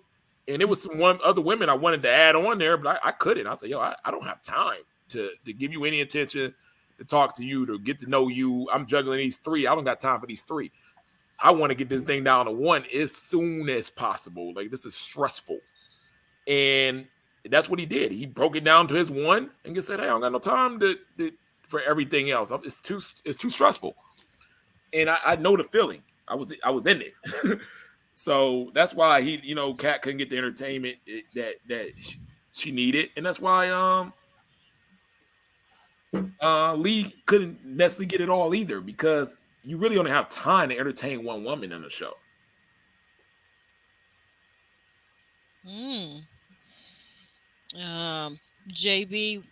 and it was some other women I wanted to add on there, but I couldn't. I said, yo, I don't have time to give you any attention, to talk to you, to get to know you. I'm juggling these three. I don't got time for these three. I want to get this thing down to one as soon as possible. Like, this is stressful. And that's what he did. He broke it down to his one and just said, hey, I don't got no time for everything else. It's too stressful. And I know the feeling. I was in it. So that's why Kat couldn't get the entertainment that she needed. And that's why Lee couldn't necessarily get it all either, because you really only have time to entertain one woman in the show. JB,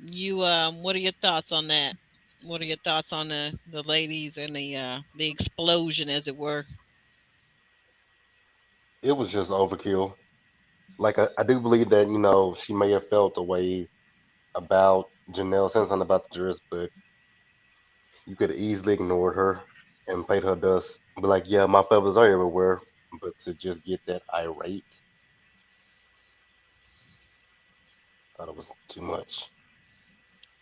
you what are your thoughts on that? What are your thoughts on the ladies and the explosion, as it were? It was just overkill. Like I do believe that she may have felt a way about Janelle saying something about the dress, but you could have easily ignored her and paid her dust. Be like, yeah, my feathers are everywhere, but to just get that irate, thought it was too much.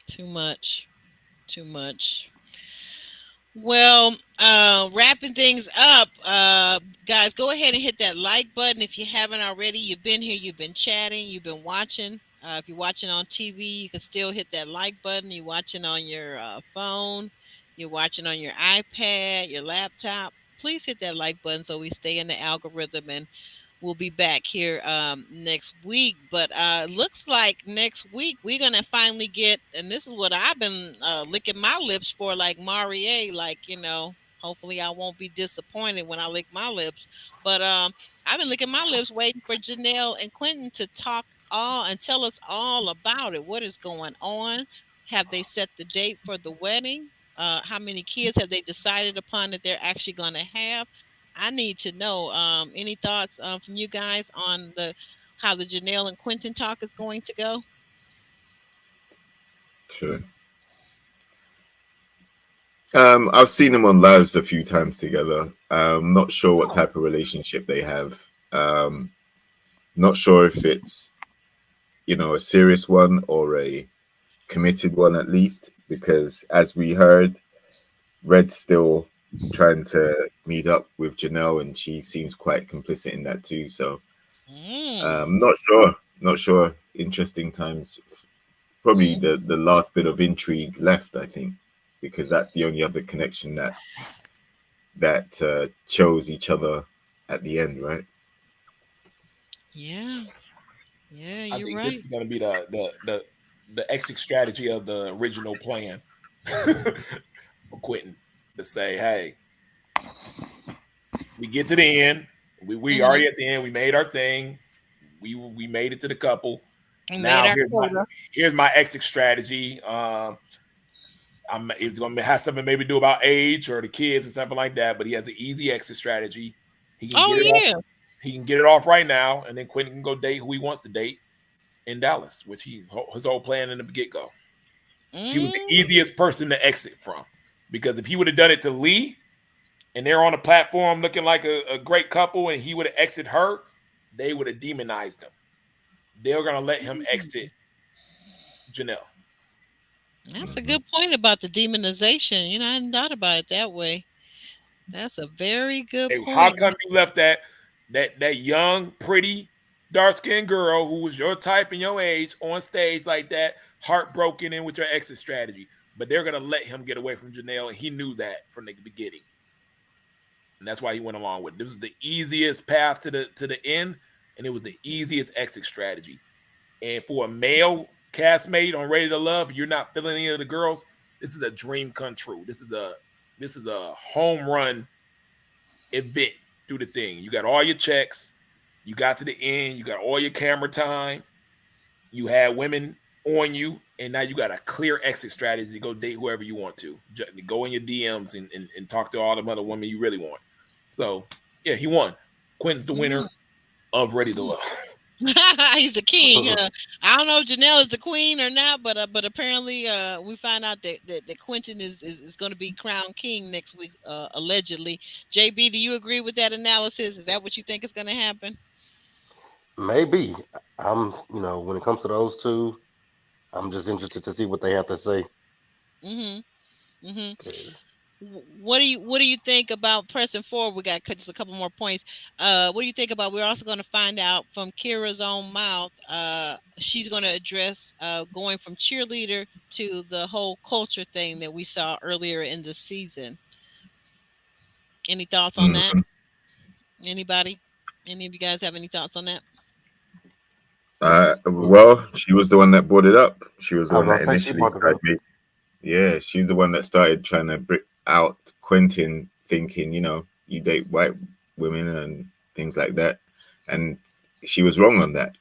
Too much. Too much. Well, wrapping things up, guys, go ahead and hit that like button if you haven't already. You've been here, you've been chatting, you've been watching. If you're watching on TV, you can still hit that like button. You're watching on your phone, you're watching on your iPad, your laptop. Please hit that like button so we stay in the algorithm, and we'll be back here next week. But looks like next week we're gonna finally get, and this is what I've been licking my lips for, like Marie. Like, hopefully I won't be disappointed when I lick my lips. But I've been licking my lips waiting for Janelle and Quinton to talk all and tell us all about it. What is going on? Have they set the date for the wedding? How many kids have they decided upon that they're actually going to have? I need to know. Any thoughts from you guys on how the Janelle and Quinton talk is going to go? Sure. I've seen them on lives a few times together. Not sure what type of relationship they have. Not sure if it's a serious one or a committed one, at least, because as we heard, Red's still trying to meet up with Janelle, and she seems quite complicit in that too. So not sure. Interesting times. Probably the last bit of intrigue left, I think, because that's the only other connection that chose each other at the end, right? Yeah, I you're think right. this is going to be the exit strategy of the original plan for Quinton, to say, hey, we get to the end. We already at the end. We made our thing. We made it to the couple. Now here's my exit strategy. It's going to have something maybe do about age or the kids or something like that. But he has an easy exit strategy. He can get it off. He can get it off right now, and then Quinton can go date who he wants to date in Dallas, which his whole plan in the get-go. She was the easiest person to exit from, because if he would have done it to Lee and they're on a platform looking like a great couple and he would have exited her, they would have demonized him. They were going to let him exit Janelle. That's a good point about the demonization. I hadn't thought about it that way. That's a very good Hey, how point. come you left that young, pretty, dark skinned girl who was your type and your age on stage like that, heartbroken and with your exit strategy? But they're gonna let him get away from Janelle, and he knew that from the beginning, and that's why he went along with it. This was the easiest path to the end, and it was the easiest exit strategy. And for a male castmate on Ready to Love, you're not feeling any of the girls. This is a dream come true. This is a home run event through the thing. You got all your checks. You got to the end. You got all your camera time. You had women on you, and now you got a clear exit strategy to go date whoever you want to. Go in your DMs and talk to all the other women you really want. So, yeah, he won. Quentin's the winner of Ready to Love. He's the king. I don't know if Janelle is the queen or not, but apparently we find out that Quinton is going to be crowned king next week, allegedly. JB, do you agree with that analysis? Is that what you think is going to happen? Maybe. When it comes to those two, I'm just interested to see what they have to say. Mm-hmm. Mm-hmm. 'Cause What do you think about pressing forward? We got just a couple more points. What do you think about? We're also going to find out from Kira's own mouth. She's going to address going from cheerleader to the whole culture thing that we saw earlier in the season. Any thoughts on that? Mhm. Anybody? Any of you guys have any thoughts on that? Well, she was the one that brought it up. She was the I was one that gonna say she initially brought it up. started. Yeah, she's the one that started trying to brick out Quentin, thinking, you date white women and things like that. And she was wrong on that.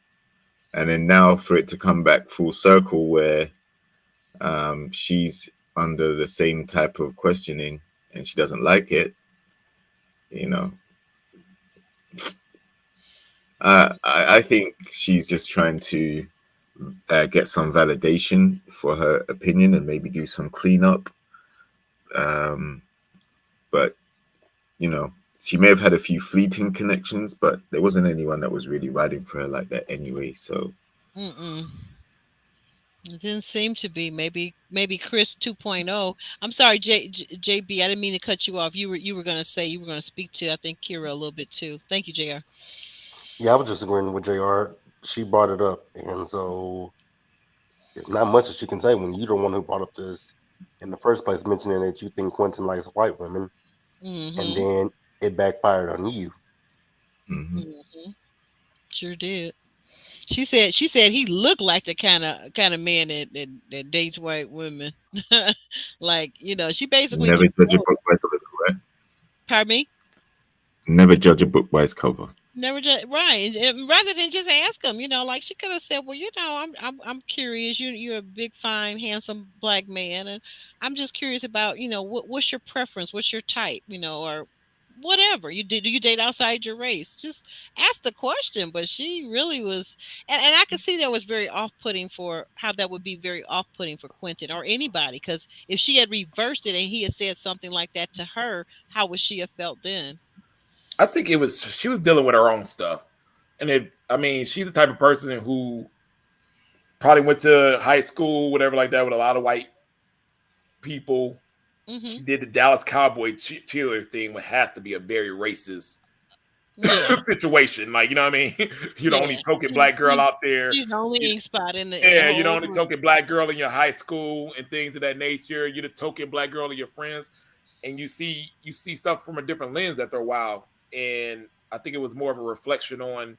And then now for it to come back full circle where she's under the same type of questioning and she doesn't like it, you know, I think she's just trying to get some validation for her opinion and maybe do some cleanup. Um, but you know, she may have had a few fleeting connections, but there wasn't anyone that was really riding for her like that anyway. So Mm-mm. It didn't seem to be. Maybe Chris 2.0. I'm sorry, JB. I didn't mean to cut you off. You were going to say you were going to speak to, I think, Kira a little bit too. Thank you, JR. Yeah, I was just agreeing with Jr. She brought it up, and so it's not much that you can say when you're the one who brought up this in the first place, mentioning that you think Quentin likes white women, and Mm-hmm. then it backfired on you. mhm. Mm-hmm. Sure did. She said he looked like the kind of man that dates white women. Like, she basically Never just judge a told. book by its cover, right? Pardon me? Never judge a book by its cover. Never just right, and rather than just ask him, like she could have said, "Well, I'm curious. You're a big, fine, handsome black man, and I'm just curious about, what's your preference, what's your type, or whatever you do. Do you date outside your race? Just ask the question." But she really was, and I could see that was very off-putting for how that would be very off-putting for Quentin or anybody, because if she had reversed it and he had said something like that to her, how would she have felt then? I think she was dealing with her own stuff. And she's the type of person who probably went to high school, whatever like that, with a lot of white people. Hmm. She did the Dallas Cowboy cheerleaders thing, which has to be a very racist Yeah. situation. Like, you know what I mean? You're the Yeah, only token black girl out there. she's the only You, ink spot in the yeah, you're the whole only group. token black girl in your high school and things of that nature. You're the token black girl of your friends, and you see stuff from a different lens after a while. And I think it was more of a reflection on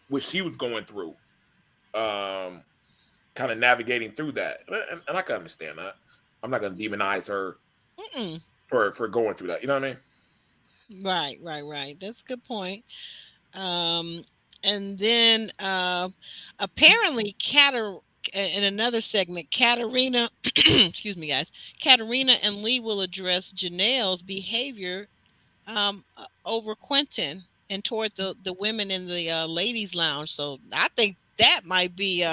what she was going through, um, kind of navigating through that. And I can understand that. I'm not going to demonize her Mm-mm. for going through that. You know what I mean? Right, right, right. That's a good point. Um, and then apparently, in another segment, Katarina, excuse me, guys, Katarina and Lee will address Janelle's behavior over Quentin and toward the women in the ladies' lounge. So I think that might be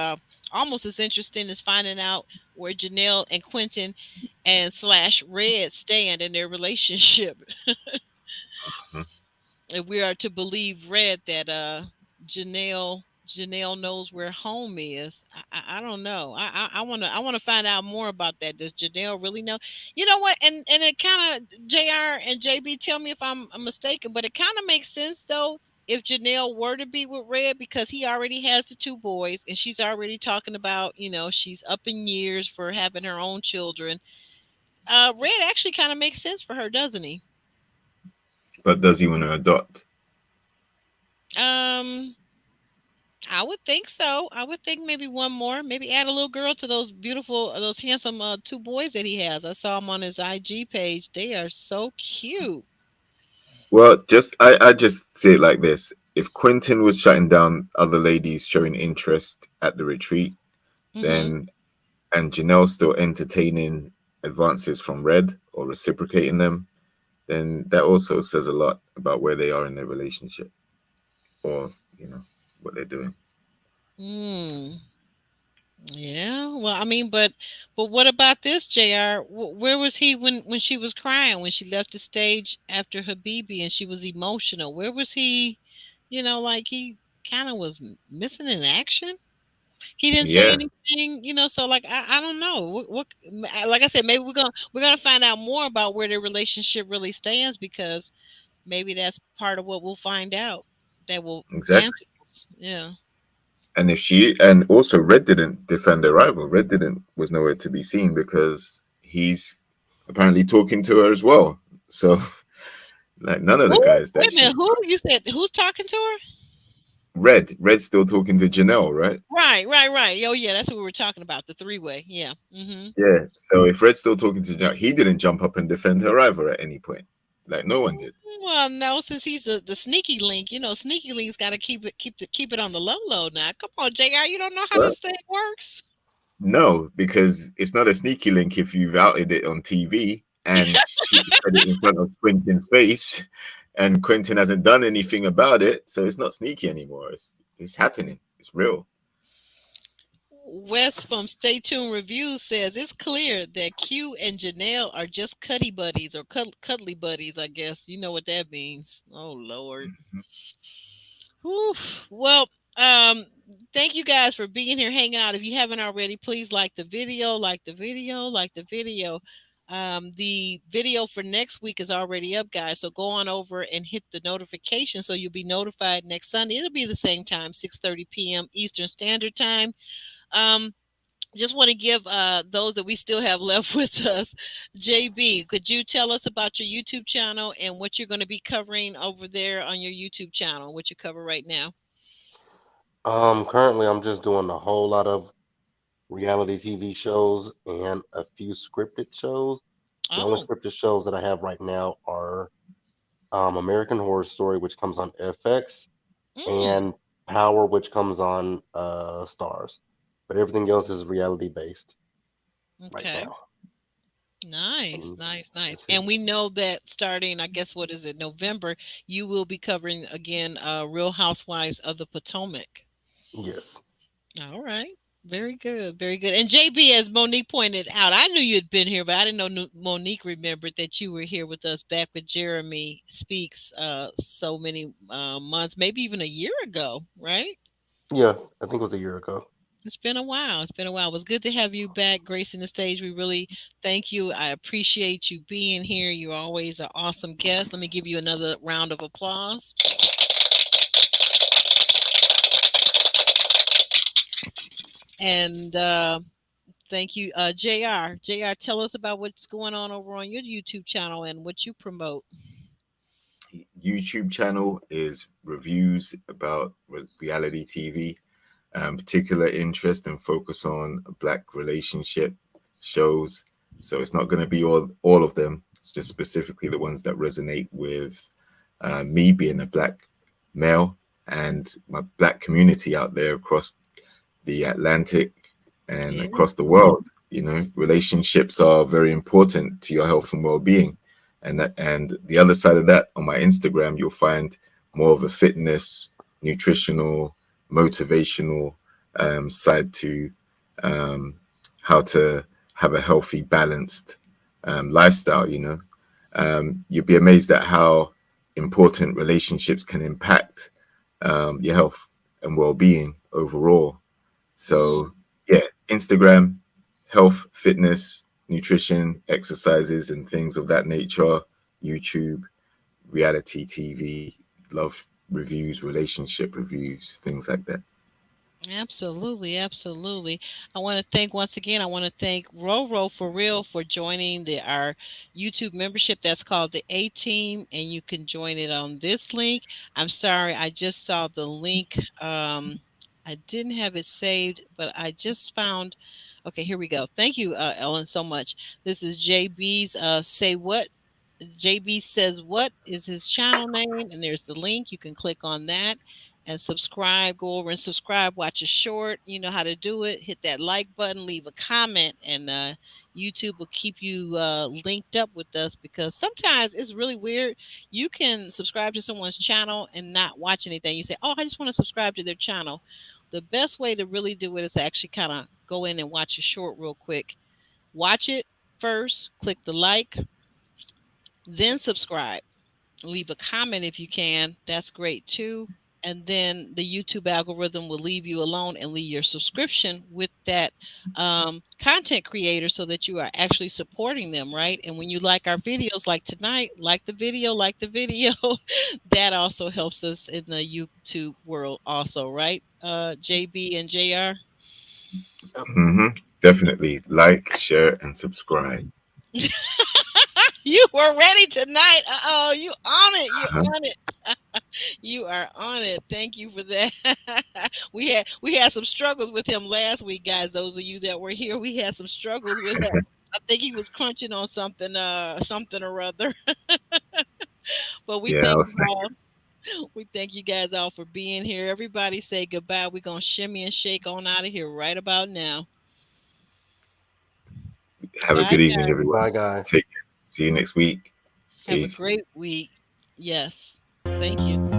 almost as interesting as finding out where Janelle and Quentin and slash Red stand in their relationship. Mhm. If we are to believe Red that Janelle knows where home is. I don't know. I want to find out more about that. Does Janelle really know? You know what? And it kind of Jr. and JB, tell me if I'm mistaken, but it kind of makes sense though if Janelle were to be with Red because he already has the two boys and she's already talking about she's up in years for having her own children. Red actually kind of makes sense for her, doesn't he? But does he want to adopt? Um. I would think so. I would think maybe one more, maybe add a little girl to those beautiful, those handsome two boys that he has. I saw him on his IG page. They are so cute. Well, I just say it like this: if Quinton was shutting down other ladies showing interest at the retreat, Mm-hmm. then and Janelle still entertaining advances from Red or reciprocating them, then that also says a lot about where they are in their relationship, or what they're doing. Mm. Yeah. Well, I mean, but what about this, Jr.? Where was he when she was crying when she left the stage after Habibi and she was emotional? Where was he? Like he kind of was missing in action. He didn't say Yeah, anything, so like I don't know. Like I said, maybe we're gonna find out more about where their relationship really stands because maybe that's part of what we'll find out that will exactly. answer us. Yeah. And also Red didn't defend their rival. Red didn't was nowhere to be seen because he's apparently talking to her as well. So like none of the Who? guys Wait that a minute. she Who you said? Who's talking to her? Red's still talking to Janelle, right? Right, right, right. Oh yeah, that's what we were talking about. The three-way. Yeah. Mm-hmm. Yeah. So if Red's still talking to Janelle, he didn't jump up and defend her rival at any point. Like no one did. Well, no, since he's the sneaky link, sneaky link's got to keep it on the low now. Come on, Jr. You don't know how What? this thing works. No, because it's not a sneaky link if you've outed it on TV and she said it in front of Quinton's face, and Quinton hasn't done anything about it, so it's not sneaky anymore. It's happening. It's real. Wes from Stay Tuned Reviews says it's clear that Q and Janelle are just cuddy buddies or cuddly buddies, I guess. You know what that means. Oh, Lord. Mhm. Whew. Well, um, thank you guys for being here, hanging out. If you haven't already, please like the video, like the video, like the video. The video for next week is already up, guys. So go on over and hit the notification so you'll be notified next Sunday. It'll be the same time, 6:30 p.m. Eastern Standard Time. Um, just want to give those that we still have left with us. JB, could you tell us about your YouTube channel and what you're going to be covering over there on your YouTube channel, what you cover right now? Currently I'm just doing a whole lot of reality TV shows and a few scripted shows. The only Oh, scripted shows that I have right now are American Horror Story, which comes on FX, mm, and Power, which comes on Stars. But everything else is reality based right okay. now. Nice, And nice, nice. that's it. And we know that starting, I guess, what is it, November, you will be covering again Real Housewives of the Potomac. Yes. All right. Very good. Very good. And JB, as Monique pointed out, I knew you'd been here, but I didn't know Monique remembered that you were here with us back with Jeremy Speaks so many months, maybe even a year ago, right? Yeah, I think it was a year ago. It's been a while. It's been a while. It was good to have you back, gracing the stage. We really thank you. I appreciate you being here. You're always an awesome guest. Let me give you another round of applause. And thank you, JR. JR, tell us about what's going on over on your YouTube channel and what you promote. YouTube channel is reviews about reality TV, particular interest and focus on Black relationship shows. So it's not going to be all of them. It's just specifically the ones that resonate with me being a Black male and my Black community out there across the Atlantic and Yeah. across the world. Relationships are very important to your health and well-being. And the other side of that, on my Instagram, you'll find more of a fitness, nutritional, motivational side to how to have a healthy, balanced lifestyle. You'd be amazed at how important relationships can impact your health and well-being overall. Mm, So yeah, Instagram, health, fitness, nutrition, exercises, and things of that nature. YouTube, reality TV, love reviews, relationship reviews, things like that. Absolutely, absolutely. I want to thank once again. I want to thank Roro for real for joining our YouTube membership. That's called the A Team, and you can join it on this link. I'm sorry, I just saw the link. I didn't have it saved, but I just found. Okay, here we go. Thank you, Ellen, so much. This is JB's Say What. JB Says What is his channel name, and there's the link. You can click on that and subscribe. Go over and subscribe. Watch a short. You know how to do it. Hit that like button. Leave a comment, and YouTube will keep you linked up with us because sometimes it's really weird. You can subscribe to someone's channel and not watch anything. You say, "Oh, I just want to subscribe to their channel." The best way to really do it is to actually kind of go in and watch a short real quick. Watch it first. Click the like, then subscribe. Leave a comment if you can. That's great too. And then the YouTube algorithm will leave you alone and leave your subscription with that content creator so that you are actually supporting them, right? And when you like our videos, like tonight, like the video, that also helps us in the YouTube world, also, right? JB and JR. Hmm. Definitely like, share, and subscribe. You were ready tonight. Oh, you on it. You Uh-huh. on it. You are on it. Thank you for that. We had some struggles with him last week, guys. Those of you that were here, we had some struggles with him. I think he was crunching on something or other. But we Yeah, I thank was you thinking. all. We thank you guys all for being here. Everybody say goodbye. We're gonna shimmy and shake on out of here right about now. Have a Bye, good evening, guys. everyone. Bye, guys. Take care. See you next week. Have a Peace. great week. Yes. Thank you.